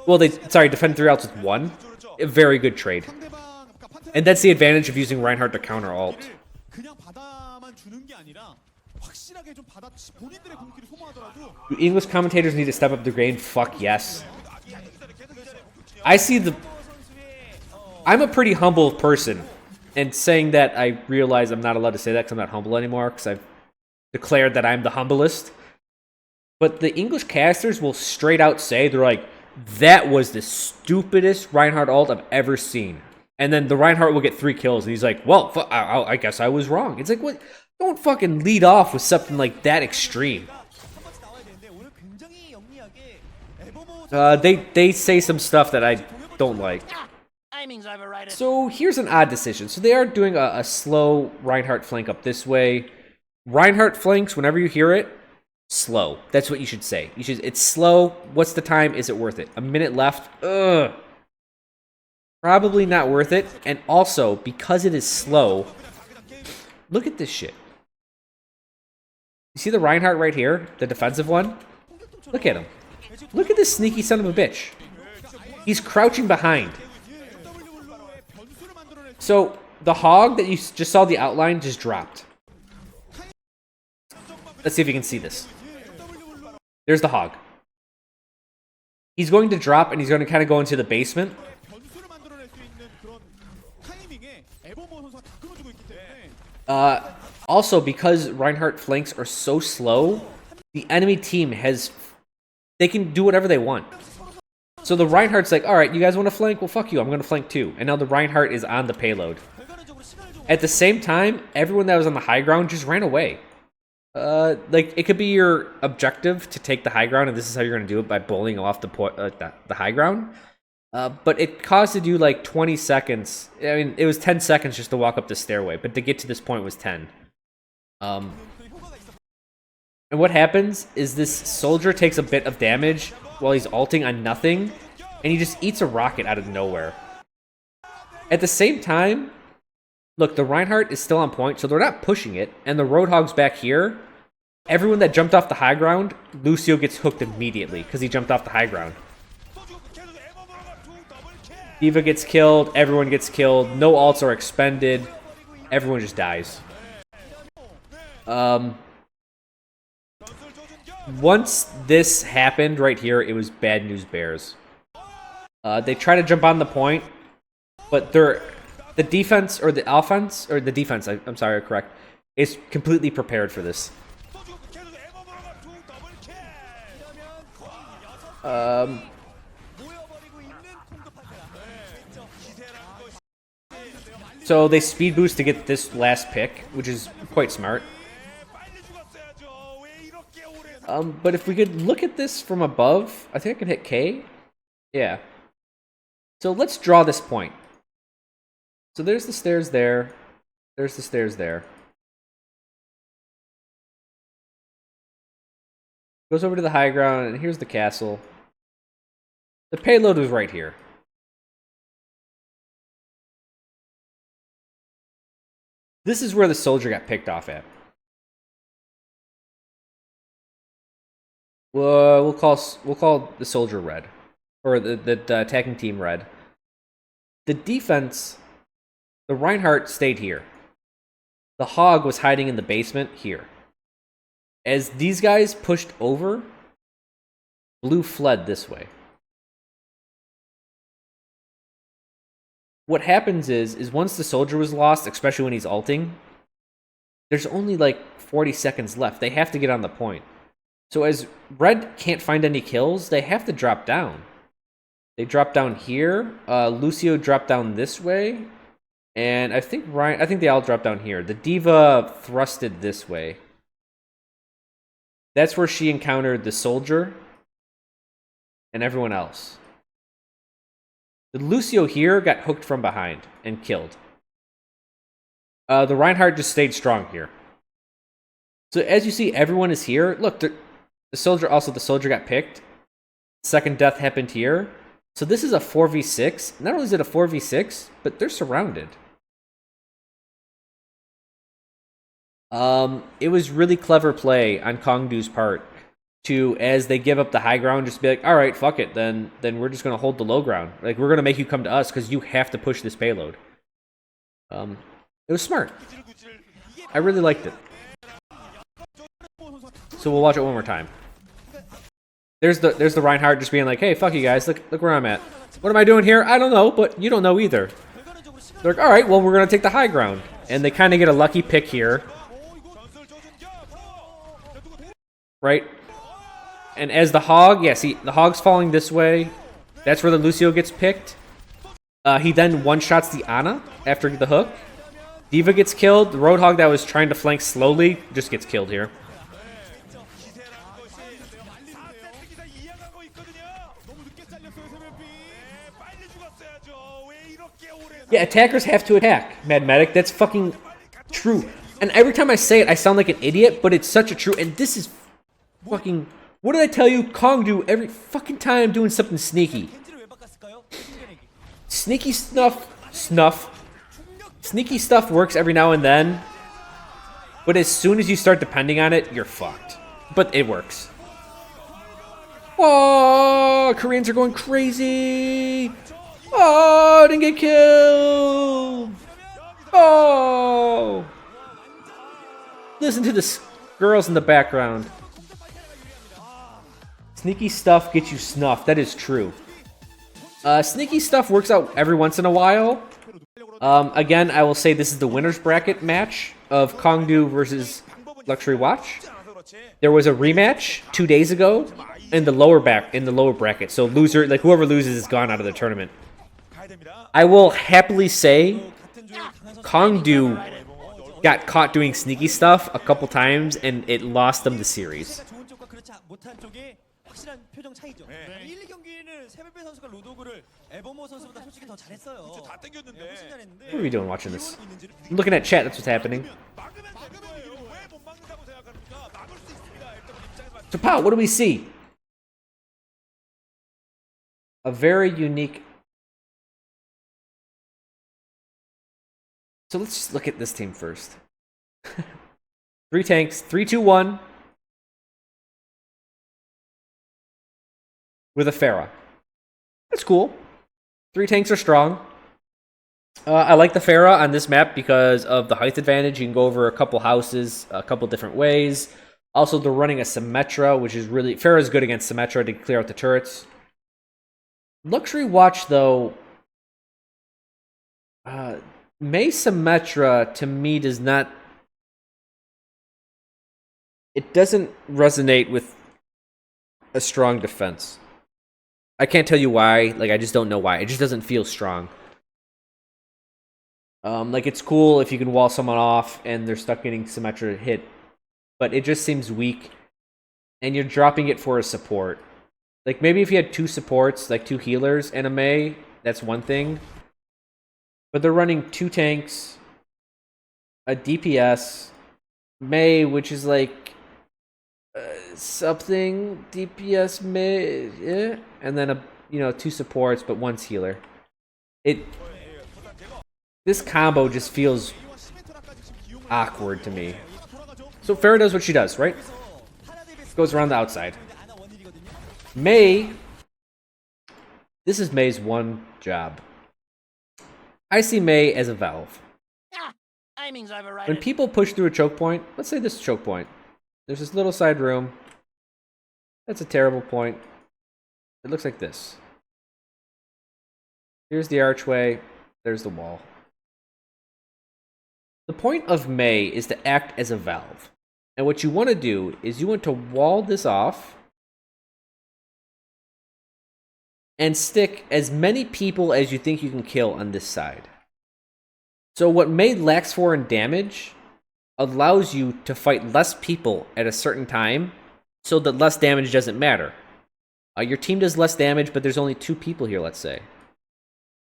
well, defend 3 ults with 1, a very good trade. And that's the advantage of using Reinhardt to counter ult. Do English commentators need to step up their game? Fuck yes. I'm a pretty humble person, and saying that, I realize I'm not allowed to say that because I'm not humble anymore, because I've declared that I'm the humblest. But the English casters will straight out say, they're like, that was the stupidest Reinhardt ult I've ever seen. And then the Reinhardt will get 3 kills, and he's like, well, I guess I was wrong. It's like, what? Don't fucking lead off with something like that extreme. They say some stuff that I don't like. Timing's overrated. So here's an odd decision. So they are doing a slow Reinhardt flank up this way. Reinhardt flanks, whenever you hear it, slow. That's what you should say. It's slow. What's the time? Is it worth it? A minute left? Ugh. Probably not worth it. And also, because it is slow, look at this shit. You see the Reinhardt right here? The defensive one? Look at him. Look at this sneaky son of a bitch. He's crouching behind. So, the Hog that you just saw the outline just dropped. Let's see if you can see this. There's the Hog. He's going to drop, and he's going to kind of go into the basement. Also, because Reinhardt flanks are so slow, the enemy team they can do whatever they want. So the Reinhardt's like, alright, you guys want to flank? Well, fuck you, I'm going to flank too. And now the Reinhardt is on the payload. At the same time, everyone that was on the high ground just ran away. Like, it could be your objective to take the high ground, and this is how you're going to do it, by bullying off the high ground. But it costed you like 20 seconds. I mean, it was 10 seconds just to walk up the stairway, but to get to this point was 10. And what happens is this Soldier takes a bit of damage while he's ulting on nothing, and he just eats a rocket out of nowhere. At the same time, look, the Reinhardt is still on point, so they're not pushing it, and the Roadhog's back here. Everyone that jumped off the high ground, Lucio gets hooked immediately, because he jumped off the high ground. D.Va gets killed, everyone gets killed, no ults are expended, everyone just dies. Once this happened right here, it was bad news bears. They try to jump on the point, but the defense, or the offense, or the defense, I'm sorry, correct, is completely prepared for this. So they speed boost to get this last pick, which is quite smart. But if we could look at this from above, I think I can hit K. Yeah. So let's draw this point. So there's the stairs there. There's the stairs there. Goes over to the high ground, and here's the castle. The payload was right here. This is where the soldier got picked off at. We'll call the soldier red, or the attacking team red. The defense, the Reinhardt stayed here. The Hog was hiding in the basement here. As these guys pushed over, Blue fled this way. What happens is once the soldier was lost, especially when he's ulting, there's only like 40 seconds left. They have to get on the point. So as Red can't find any kills, they have to drop down. They drop down here. Lucio dropped down this way. And I think they all dropped down here. The D.Va thrusted this way. That's where she encountered the soldier and everyone else. The Lucio here got hooked from behind and killed. The Reinhardt just stayed strong here. So as you see, everyone is here. Look, the soldier got picked. Second death happened here. So this is a 4v6. Not only is it a 4v6, but they're surrounded. It was really clever play on KongDoo's part to, as they give up the high ground, just be like, all right, fuck it, then we're just gonna hold the low ground. Like, we're gonna make you come to us because you have to push this payload. It was smart. I really liked it. So we'll watch it one more time. There's the Reinhardt just being like, hey, fuck you guys, look where I'm at. What am I doing here? I don't know, but you don't know either. They're like, all right, well, we're gonna take the high ground, and they kind of get a lucky pick here, right? And as the Hog, yeah, see, the Hog's falling this way. That's where the Lucio gets picked. He then one-shots the Ana after the hook. D.Va gets killed. The Roadhog that was trying to flank slowly just gets killed here. Yeah, attackers have to attack, Mad Medic. That's fucking true. And every time I say it, I sound like an idiot, but it's such a true. And this is fucking... What did I tell you? KongDoo every fucking time doing something sneaky. Sneaky Sneaky stuff works every now and then. But as soon as you start depending on it, you're fucked. But it works. Oh, Koreans are going crazy. Oh, I didn't get killed. Oh. Listen to the girls in the background. Sneaky stuff gets you snuffed. That is true. Sneaky stuff works out every once in a while. Again, I will say this is the winner's bracket match of KongDoo versus LuxuryWatch. There was a rematch 2 days ago in the lower bracket. So loser, like whoever loses is gone out of the tournament. I will happily say KongDoo got caught doing sneaky stuff a couple times and it lost them the series. 확실한 표정 차이죠. 1, 2경기는 세벨베 선수가 로도그를 에버모 선수보다 솔직히 더 잘했어요. 다 땡겼는데. 훨씬 잘했는데. What are we doing watching this? I'm looking at chat, that's what's happening. So Pao, what do we see? A very unique... So let's just look at this team first. 3 tanks, 3-2-1. With a Pharah. That's cool. 3 tanks are strong. I like the Pharah on this map because of the height advantage. You can go over a couple houses a couple different ways. Also, they're running a Symmetra, which is really... Pharah is good against Symmetra to clear out the turrets. LuxuryWatch, though... Mei Symmetra, to me, does not... It doesn't resonate with a strong defense. I can't tell you why. Like, I just don't know why. It just doesn't feel strong. Like, it's cool if you can wall someone off and they're stuck getting Symmetra hit. But it just seems weak. And you're dropping it for a support. Like, maybe if you had 2 supports, like 2 healers and a Mei, that's one thing. But they're running 2 tanks, a DPS, Mei, which is like something DPS Mei, yeah, and then 2 supports, but 1's healer. This combo just feels awkward to me. So Pharah does what she does, right? Goes around the outside. Mei, this is Mei's one job. I see Mei as a valve. Timing's overrated. When people push through a choke point, let's say this is a choke point. There's this little side room. That's a terrible point. It looks like this. Here's the archway. There's the wall. The point of Mei is to act as a valve. And what you want to do is you want to wall this off and stick as many people as you think you can kill on this side. So what Mei lacks for in damage allows you to fight less people at a certain time so that less damage doesn't matter. Your team does less damage, but there's only 2 people here, let's say.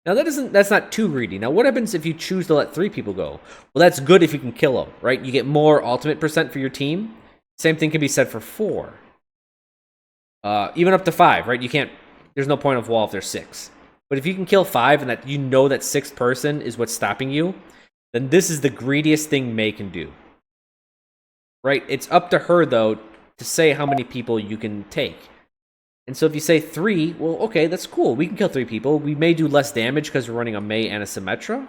Now that's not too greedy. Now what happens if you choose to let 3 people go? Well, that's good if you can kill them, right? You get more ultimate percent for your team. Same thing can be said for 4. Even up to 5, right? You can't... There's no point of wall if there's 6. But if you can kill 5 and that you know that 6th person is what's stopping you, then this is the greediest thing Mei can do. Right? It's up to her, though, to say how many people you can take. And so if you say 3, well, okay, that's cool. We can kill 3 people. We may do less damage because we're running a Mei and a Symmetra,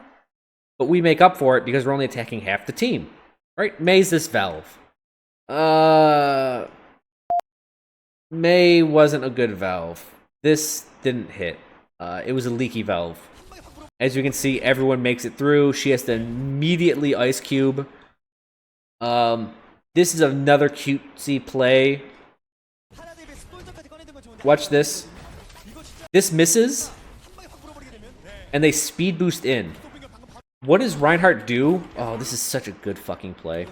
but we make up for it because we're only attacking half the team. Right? Mei's this valve. Mei wasn't a good valve. This didn't hit. It was a leaky valve. As you can see, everyone makes it through. She has to immediately ice cube. This is another cutesy play. Watch this. This misses, and they speed boost in. What does Reinhardt do? Oh, this is such a good fucking play.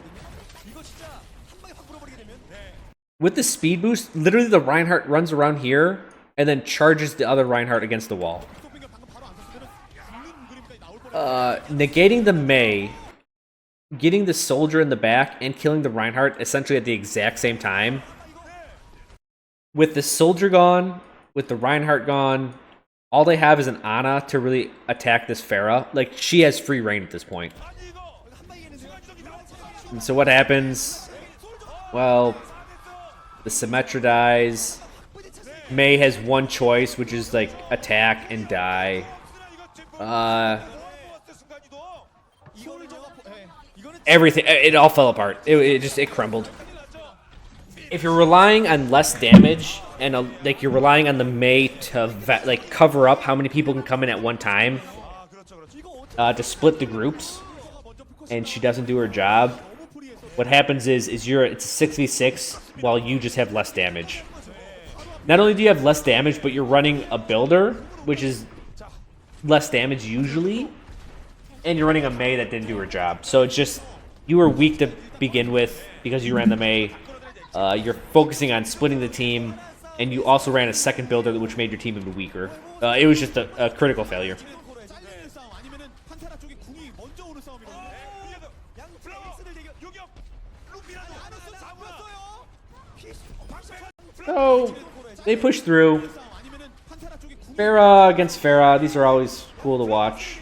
With the speed boost, literally the Reinhardt runs around here and then charges the other Reinhardt against the wall. Negating the Mei, getting the soldier in the back, and killing the Reinhardt essentially at the exact same time. With the soldier gone, with the Reinhardt gone, all they have is an Ana to really attack this Pharah. Like, she has free reign at this point. And so what happens? Well, the Symmetra dies. Mei has one choice, which is, like, attack and die. Everything, it all fell apart. It crumbled. If you're relying on less damage and like you're relying on the Mei to like cover up how many people can come in at one time to split the groups, and she doesn't do her job, what happens is it's a 6v6 while you just have less damage. Not only do you have less damage, but you're running a builder, which is less damage usually, and you're running a Mei that didn't do her job. So it's just, you were weak to begin with because you ran the Mei. You're focusing on splitting the team, and you also ran a second builder, which made your team even weaker. It was just a critical failure. So, they push through. Pharah against Pharah, these are always cool to watch.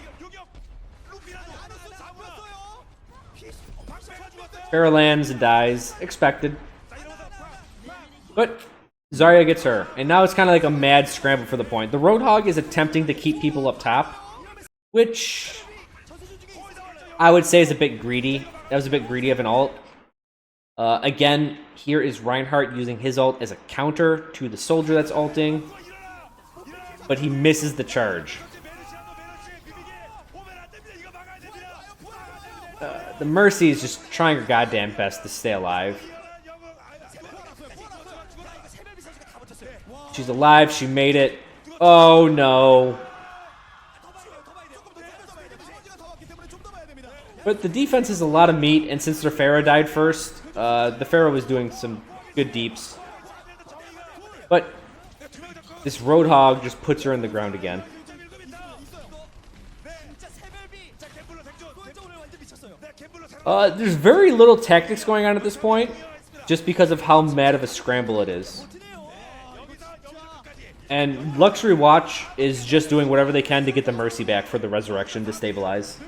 Pharah lands and dies. Expected. But Zarya gets her, and now it's kind of like a mad scramble for the point. The Roadhog is attempting to keep people up top, which I would say is a bit greedy. That was a bit greedy of an ult. Again, here is Reinhardt using his ult as a counter to the soldier that's ulting, but he misses the charge. The Mercy is just trying her goddamn best to stay alive. She's alive, she made it. Oh no. But the defense has a lot of meat, and since their Pharah died first, the Pharah was doing some good deeps. But this Roadhog just puts her in the ground again. There's very little tactics going on at this point, just because of how mad of a scramble it is. And LuxuryWatch is just doing whatever they can to get the Mercy back for the Resurrection to stabilize.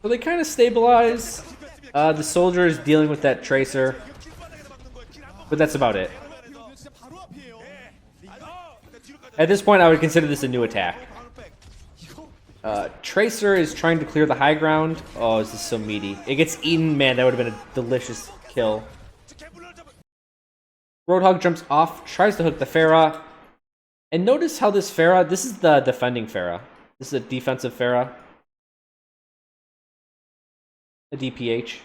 So they kind of stabilize. The soldier is dealing with that tracer, but that's about it. At this point, I would consider this a new attack. Tracer is trying to clear the high ground. Oh, this is so meaty. It gets eaten. Man, that would have been a delicious kill. Roadhog jumps off, tries to hook the Pharah. And notice how this Pharah, this is the defending Pharah. This is a defensive Pharah. A DPH.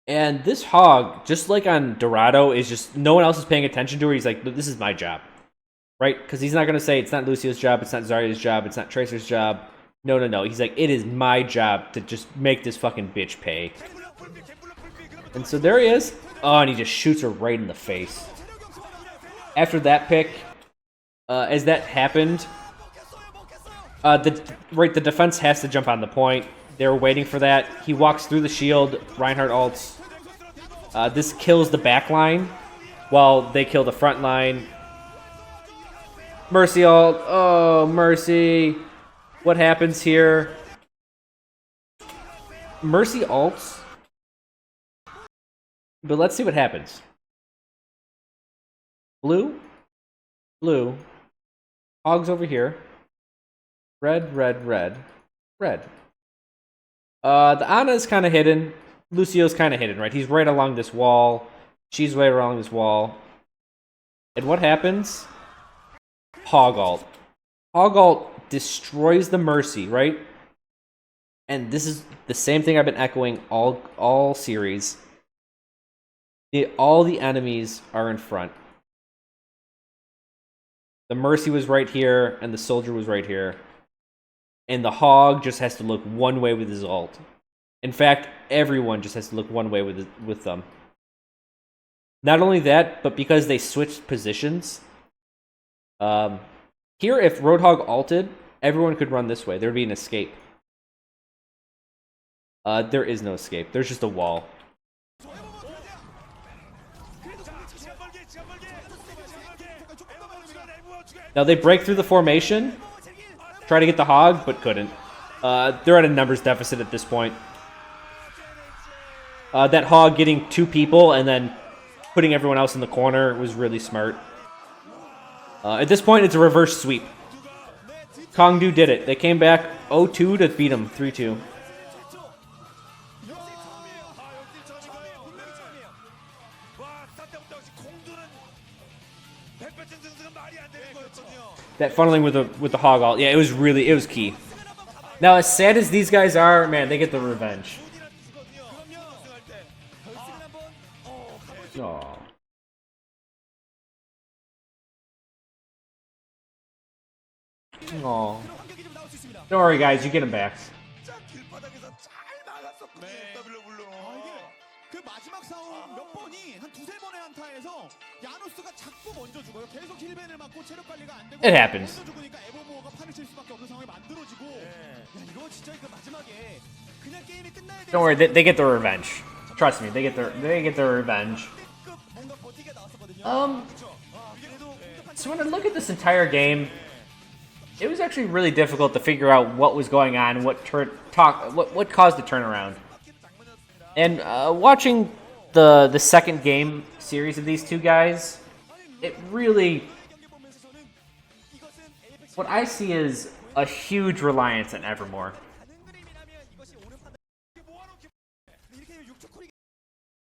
And this Hog, just like on Dorado, is just, no one else is paying attention to her. He's like, this is my job. Right? Because he's not going to say, it's not Lucio's job, it's not Zarya's job, it's not Tracer's job. No, no, no. He's like, it is my job to just make this fucking bitch pay. And so there he is. Oh, and he just shoots her right in the face. After that pick, as that happened, the defense has to jump on the point. They were waiting for that. He walks through the shield. Reinhardt ults. This kills the back line while they kill the front line. Mercy ult. Oh, Mercy. What happens here? Mercy ults. But let's see what happens. Blue. Blue. Hog's over here. Red, red, red. Red. The Ana is kind of hidden. Lucio's kind of hidden, right? He's right along this wall. She's right along this wall. And what happens? Hog ult. Hog ult destroys the Mercy, right? And this is the same thing I've been echoing all series. All the enemies are in front. The Mercy was right here, and the Soldier was right here. And the Hog just has to look one way with his ult. In fact, everyone just has to look one way with them. Not only that, but because they switched positions. Here, if Roadhog ulted, everyone could run this way. There would be an escape. There is no escape. There's just a wall. Now they break through the formation, try to get the Hog, but couldn't. They're at a numbers deficit at this point. That Hog getting 2 people and then putting everyone else in the corner was really smart. At this point, it's a reverse sweep. KongDoo did it. They came back 0-2 to beat them 3-2. That funneling with the Hog ult, yeah, it was key. Now, as sad as these guys are, man, they get the revenge. Aww. Aww. Don't worry, guys, you get him back. 그 마지막 싸움 몇 번이 한 두세 번의 한타에서 야누스가 자꾸 먼저 죽어요. 계속 힐벤을 맞고 체력 관리가 안 되고 It happens. 먼저 죽으니까 에버모어가 판을 칠 수밖에 없는 상황이 만들어지고 야 이거 진짜 그 마지막에 그냥 게임이 끝나야 돼. Don't worry, they get their revenge. Trust me, they get their revenge. 뭔가 버티게 나왔었거든요. So when I look at this entire game, it was actually really difficult to figure out what was going on, what caused the turnaround. And watching the second game series of these two guys, it really, what I see is a huge reliance on Evermore.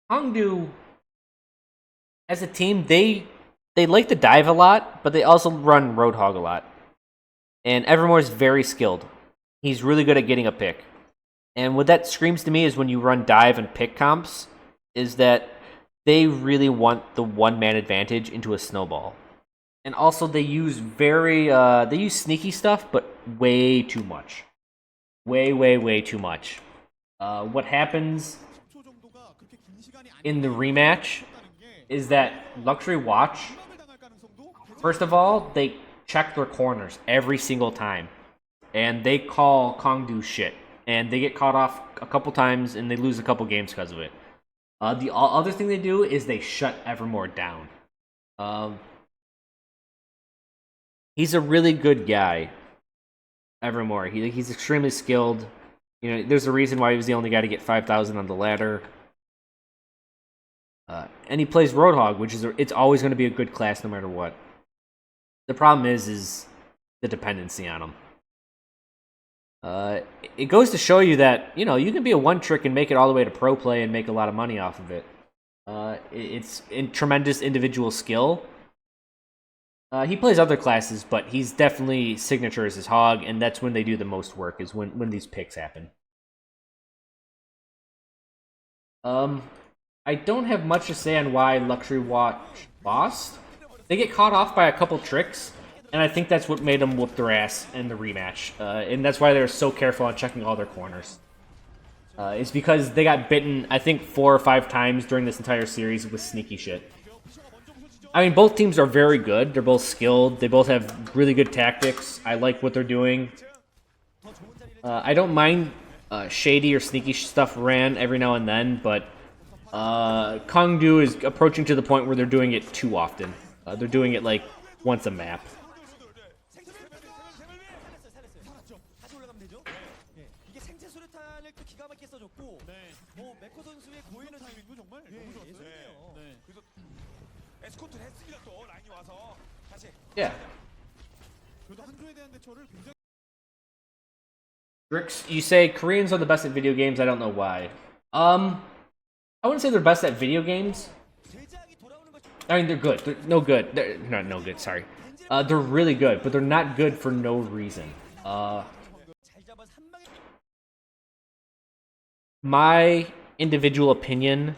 KongDoo, as a team, they like to dive a lot, but they also run Roadhog a lot. And Evermore is very skilled. He's really good at getting a pick. And what that screams to me is when you run dive and pick comps, is that they really want the one-man advantage into a snowball. And also they use they use sneaky stuff, but way too much. Way too much. What happens in the rematch is that LuxuryWatch, first of all, they check their corners every single time. And they call KongDoo shit. And they get caught off a couple times, and they lose a couple games because of it. The other thing they do is they shut Evermore down. He's a really good guy, Evermore. He's extremely skilled. You know, there's a reason why he was the only guy to get 5,000 on the ladder. And he plays Roadhog, which is it's always going to be a good class no matter what. The problem is the dependency on him. It goes to show you that, you know, you can be a one-trick and make it all the way to pro play and make a lot of money off of it. It's tremendous individual skill. He plays other classes, but he's definitely signature is his hog, and that's when they do the most work, is when these picks happen. I don't have much to say on why LuxuryWatch lost. They get caught off by a couple tricks, and I think that's what made them whoop their ass in the rematch. And that's why they're so careful on checking all their corners. It's because they got bitten, I think, 4 or 5 times during this entire series with sneaky shit. I mean, both teams are very good. They're both skilled. They both have really good tactics. I like what they're doing. I don't mind shady or sneaky stuff ran every now and then, but KongDoo is approaching to the point where they're doing it too often. They're doing it like once a map. Yeah. Drix, you say Koreans are the best at video games. I don't know why. I wouldn't say they're best at video games. I mean, they're good. They're no good. They're not no good, sorry. They're really good, but they're not good for no reason. My individual opinion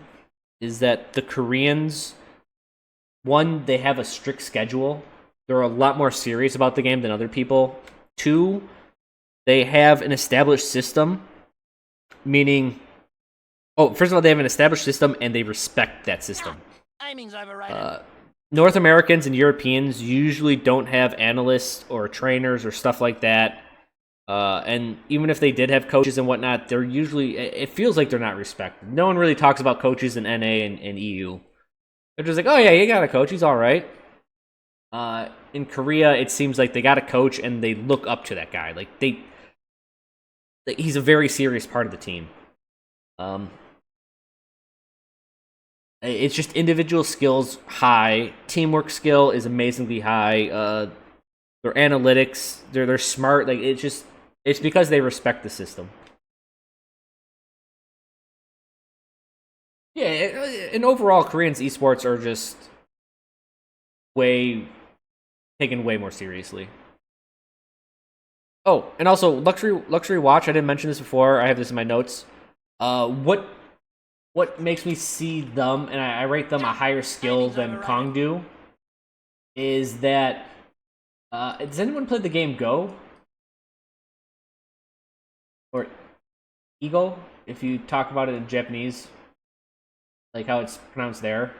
is that the Koreans, one, they have a strict schedule. They're a lot more serious about the game than other people. 2, they have an established system, meaning... Oh, first of all, they have an established system, and they respect that system. North Americans and Europeans usually don't have analysts or trainers or stuff like that. And even if they did have coaches and whatnot, they're usually... It feels like they're not respected. No one really talks about coaches in NA and EU. They're just like, oh yeah, you got a coach, he's alright. In Korea, it seems like they got a coach and they look up to that guy. Like, he's a very serious part of the team. It's just individual skills high. Teamwork skill is amazingly high. Their analytics, they're smart. Like, it's because they respect the system. Yeah, and overall, Koreans esports are just taken way more seriously. Oh, and also LuxuryWatch. I didn't mention this before. I have this in my notes. What makes me see them, and I rate them a higher skill than KongDoo, is that does anyone play the game Go? Or Eagle, if you talk about it in Japanese, like how it's pronounced there.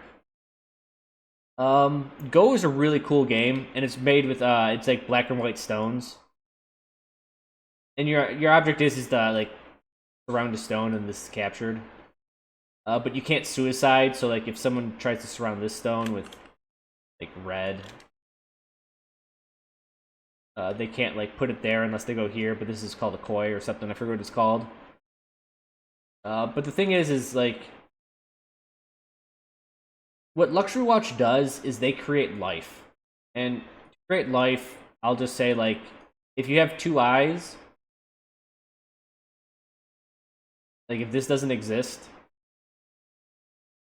Go is a really cool game, and it's made with it's like black and white stones, and your object is to like surround a stone, and this is captured. But you can't suicide, so like if someone tries to surround this stone with like red, They can't like put it there unless they go here, but this is called a koi or something. I forget what it's called. But the thing is like, what LuxuryWatch does is they create life. And to create life, I'll just say like, if you have 2 eyes, like if this doesn't exist,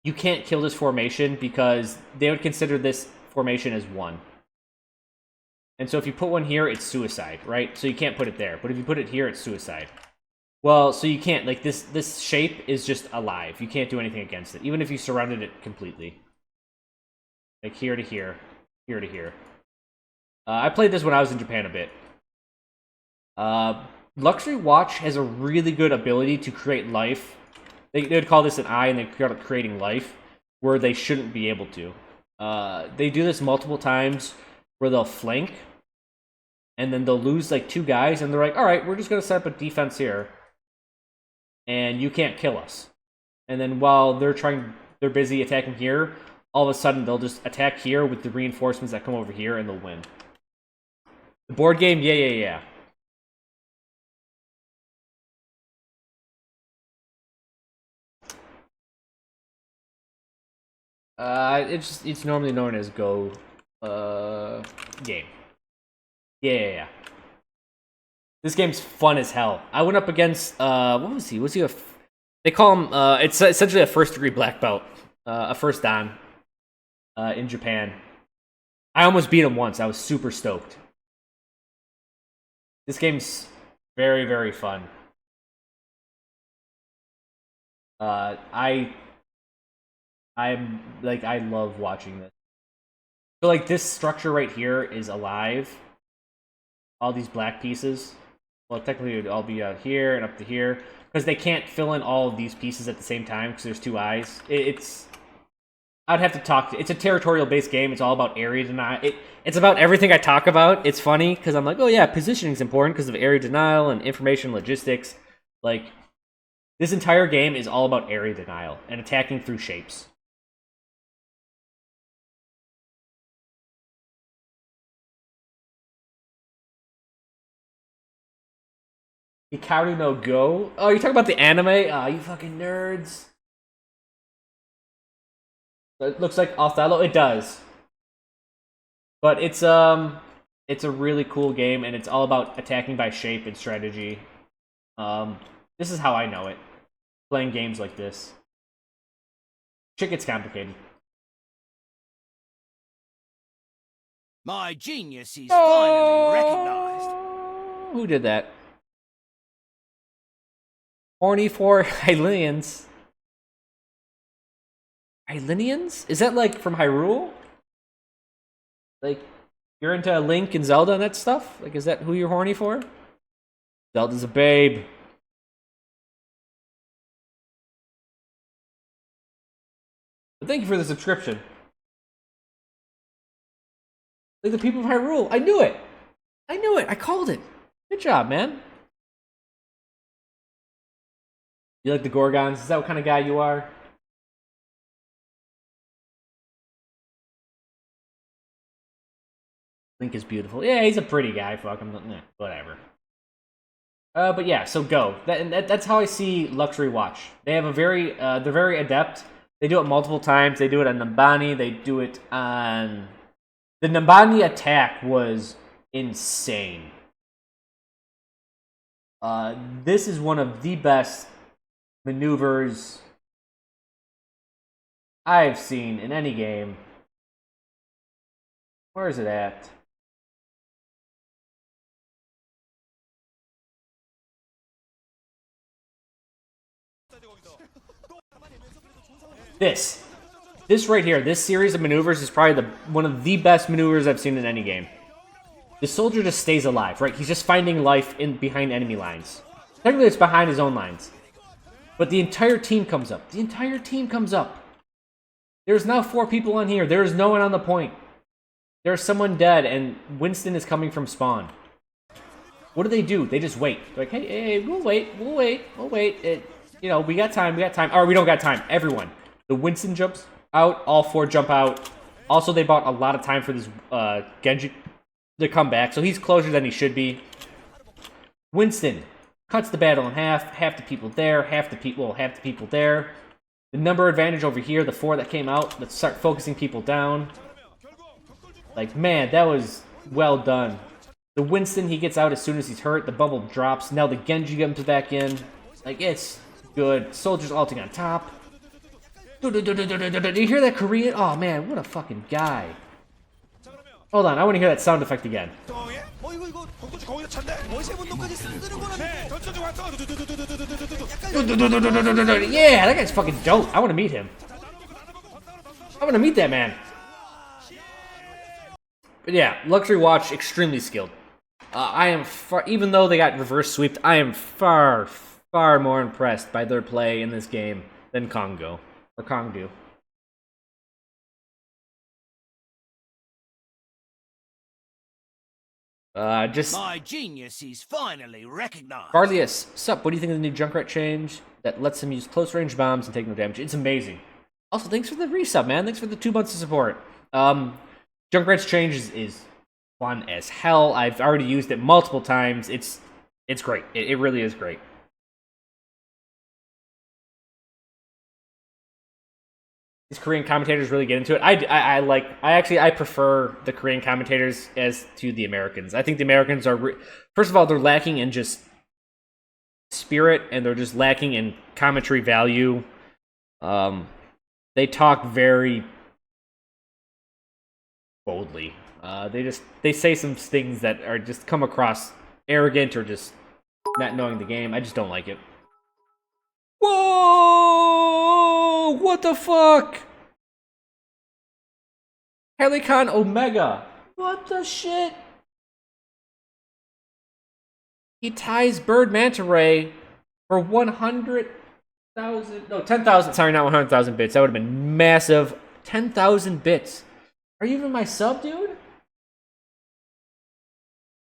you can't kill this formation because they would consider this formation as 1. And so if you put one here, it's suicide, right? So you can't put it there. But if you put it here, it's suicide. Well, so you can't, like this shape is just alive. You can't do anything against it, even if you surrounded it completely. Like here to here, here to here. I played this when I was in Japan a bit. LuxuryWatch has a really good ability to create life. They would call this an eye, and they call it creating life, where they shouldn't be able to. They do this multiple times, where they'll flank, and then they'll lose like 2 guys, and they're like, all right, we're just going to set up a defense here, and you can't kill us. And then while they're busy attacking here, all of a sudden they'll just attack here with the reinforcements that come over here, and they'll win. The board game, yeah. It's normally known as Go game. Yeah. This game's fun as hell. I went up against what was he? They call him it's essentially a first degree black belt, a first dan in Japan. I almost beat him once. I was super stoked. This game's very, very fun. I love watching this. So like this structure right here is alive. All these black pieces. Well, technically it would all be out here and up to here, because they can't fill in all of these pieces at the same time because there's 2 eyes. I'd have to talk. It's a territorial-based game. It's all about area denial. It's about everything I talk about. It's funny because I'm like, oh yeah, positioning is important because of area denial and information logistics. Like, this entire game is all about area denial and attacking through shapes. Hikaru no Go? Oh, you talking about the anime? Oh, you fucking nerds. It looks like Othello. It does. But it's a really cool game, and it's all about attacking by shape and strategy. This is how I know it. Playing games like this. Shit gets complicated. My genius is finally recognized. Who did that? Horny for Hylians. Hylians? Is that like from Hyrule? Like, you're into Link and Zelda and that stuff? Like, is that who you're horny for? Zelda's a babe. But thank you for the subscription. Like the people of Hyrule. I knew it. I called it. Good job, man. You like the Gorgons? Is that what kind of guy you are? Link is beautiful. Yeah, he's a pretty guy. Fuck him. Whatever. But yeah, so Go. That's how I see LuxuryWatch. They have a very, they're very adept. They do it multiple times. They do it on Nambani. They do it on... The Nambani attack was insane. This is one of the best maneuvers I've seen in any game. Where is it at? This right here, this series of maneuvers is probably one of the best maneuvers I've seen in any game. The soldier just stays alive, right? He's just finding life behind enemy lines. Technically, it's behind his own lines. But the entire team comes up. There's now 4 people on here. There is no one on the point. There's someone dead, and Winston is coming from spawn. What do? They just wait. They're like, hey, we'll wait. You know, we got time. Or we don't got time. Everyone. The Winston jumps out. All 4 jump out. Also, they bought a lot of time for this Genji to come back, so he's closer than he should be. Winston cuts the battle in half. Half the people there, half the people there. The number advantage over here, the 4 that came out, let's start focusing people down. Like, man, that was well done. The Winston, he gets out as soon as he's hurt. The bubble drops. Now the Genji comes back in. Like, it's good. Soldiers ulting on top. Do you hear that Korean? Oh, man, what a fucking guy. Hold on, I want to hear that sound effect again. 이거 거기다 찼네. 머시의 분노까지 쓰는 거라는 네, 던져주고 왔어. Yeah, that guy's fucking dope. I want to meet him. I want to meet that man. But yeah, LuxuryWatch, extremely skilled. I am far, even though they got reverse sweeped, I am far more impressed by their play in this game than KongDoo or KongDoo. Just My genius is finally recognized. Barlius, sup? What do you think of the new Junkrat change that lets him use close range bombs and take no damage? It's amazing. Also, thanks for the resub, man. Thanks for the 2 months of support. Junkrat's change is fun as hell. I've already used it multiple times. It's great. It really is great. These Korean commentators really get into it. I prefer the Korean commentators as to the Americans. I think the Americans are first of all, they're lacking in just spirit, and they're just lacking in commentary value. They talk very boldly. They say some things that are just come across arrogant or just not knowing the game. I just don't like it. Whoa! What the fuck? Helicon Omega. What the shit? He ties Bird Manta Ray for 100,000. No, 10,000. Sorry, not 100,000 bits. That would have been massive. 10,000 bits. Are you even my sub, dude?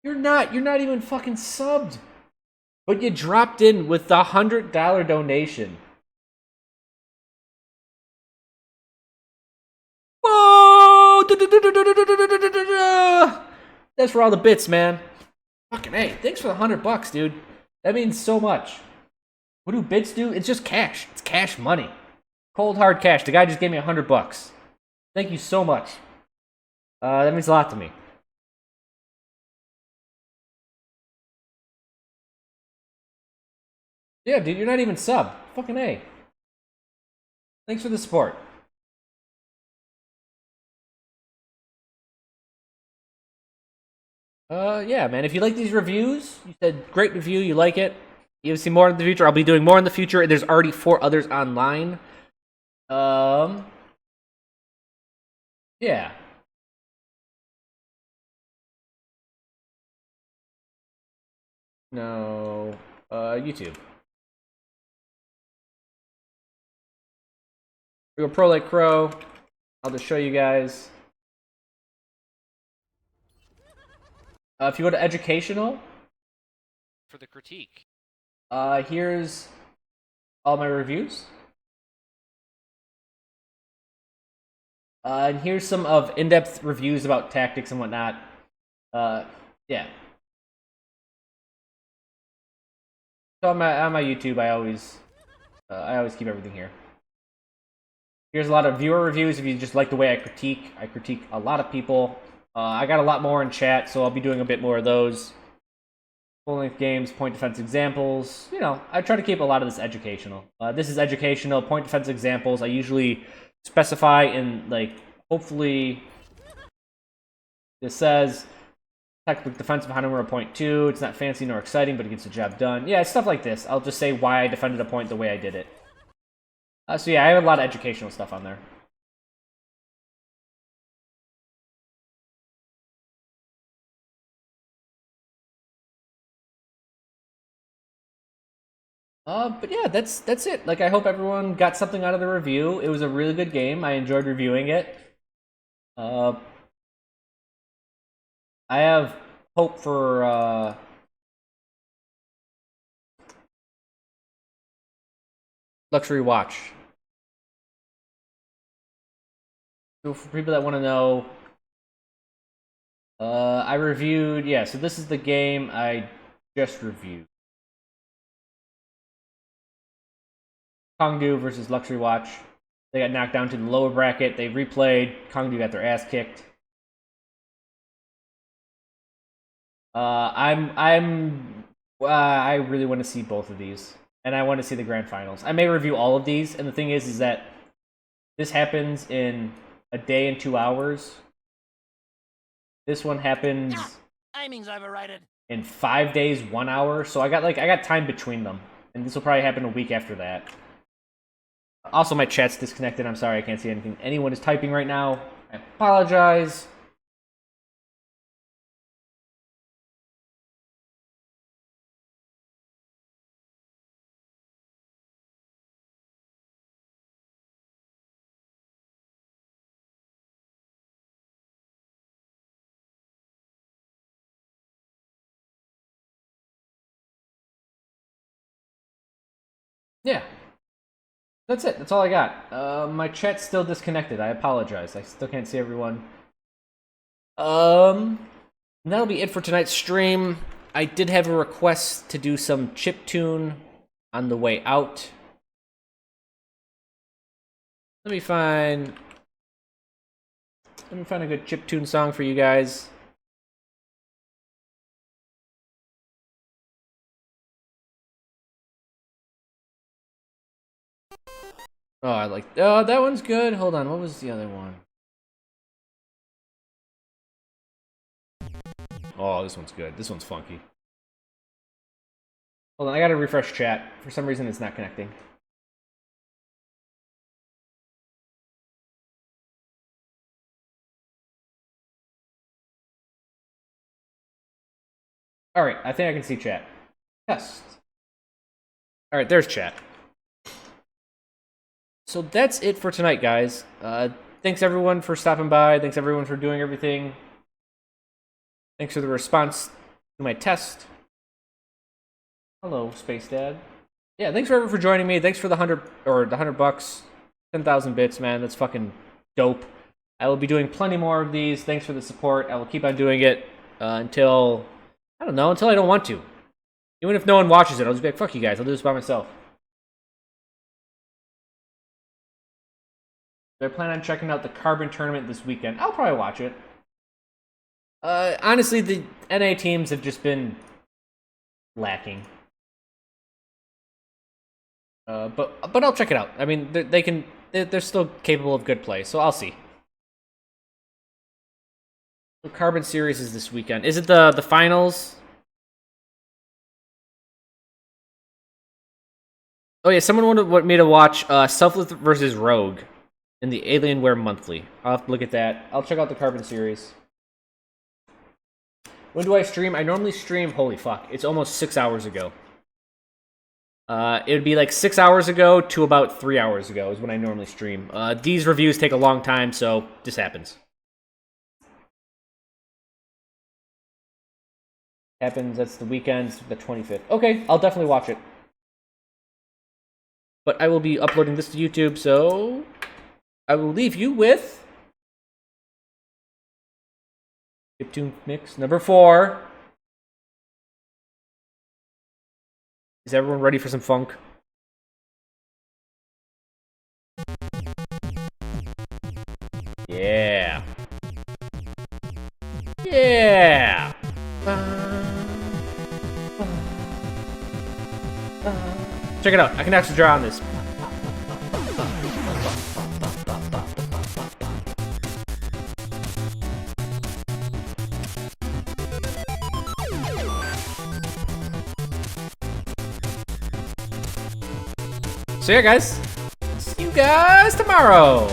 You're not even fucking subbed. But you dropped in with the $100 donation. Whoa! That's for all the bits, man. Fucking hey, thanks for the $100, dude. That means so much. What do bits do? It's just cash. It's cash money. Cold hard cash. The guy just gave me $100. Thank you so much. That means a lot to me. Yeah, dude, you're not even sub. Fucking A. Thanks for the support. Yeah, man, if you like these reviews, you said great review, you like it, you see more in the future, I'll be doing more in the future. There's already 4 others online. Yeah. No, YouTube. We go pro like Chro. I'll just show you guys. If you go to educational, for the critique. Here's all my reviews. And here's some of in-depth reviews about tactics and whatnot. Yeah. So on my YouTube, I always keep everything here. Here's a lot of viewer reviews if you just like the way I critique. I critique a lot of people. I got a lot more in chat, so I'll be doing a bit more of those. Full-length games, point defense examples. You know, I try to keep a lot of this educational. This is educational, point defense examples. I usually specify in, like, hopefully this says tactical defensive how to run a point 2. It's not fancy nor exciting, but it gets the job done. Yeah, stuff like this. I'll just say why I defended a point the way I did it. So yeah, I have a lot of educational stuff on there. But yeah, that's it. Like, I hope everyone got something out of the review. It was a really good game. I enjoyed reviewing it. I have hope for LuxuryWatch. So for people that want to know I reviewed, yeah, so this is the game I just reviewed. KongDoo versus LuxuryWatch. They got knocked down to the lower bracket. They replayed. KongDoo got their ass kicked. I really want to see both of these, and I want to see the grand finals. I may review all of these, and the thing is that this happens in a day and 2 hours. This one happens Timing's overrated. in 5 days, 1 hour. So I got time between them, and this will probably happen a week after that. Also, my chat's disconnected. I'm sorry, I can't see anything anyone is typing right now. I apologize. Yeah. That's it. That's all I got. My chat's still disconnected. I apologize. I still can't see everyone. And that'll be it for tonight's stream. I did have a request to do some chiptune on the way out. Let me find a good chiptune song for you guys. Oh, oh, that one's good. Hold on, what was the other one? Oh, this one's good. This one's funky. Hold on, I gotta refresh chat. For some reason, it's not connecting. Alright, I think I can see chat. Test. Alright, there's chat. So that's it for tonight, guys. Thanks everyone for stopping by. Thanks everyone for doing everything. Thanks for the response to my test. Hello, Space Dad. Yeah, thanks everyone for joining me. Thanks for the $100, 10,000 bits, man. That's fucking dope. I will be doing plenty more of these. Thanks for the support. I will keep on doing it until I don't know, until I don't want to. Even if no one watches it, I'll just be like, fuck you guys. I'll do this by myself. I plan on checking out the Carbon tournament this weekend. I'll probably watch it. Honestly, the NA teams have just been lacking. But I'll check it out. I mean, they're still capable of good play, so I'll see. The Carbon series is this weekend. Is it the finals? Oh yeah, someone wanted me to watch Selfless versus Rogue in the Alienware Monthly. I'll have to look at that. I'll check out the Carbon series. When do I stream? I normally stream, holy fuck, it's almost 6 hours ago. It would be like 6 hours ago to about 3 hours ago is when I normally stream. These reviews take a long time, so this happens. That's the weekend, the 25th. Okay, I'll definitely watch it. But I will be uploading this to YouTube, so I will leave you with chiptune mix number 4. Is everyone ready for some funk? Yeah. Yeah. Check it out. I can actually draw on this. So yeah, guys. See you guys tomorrow.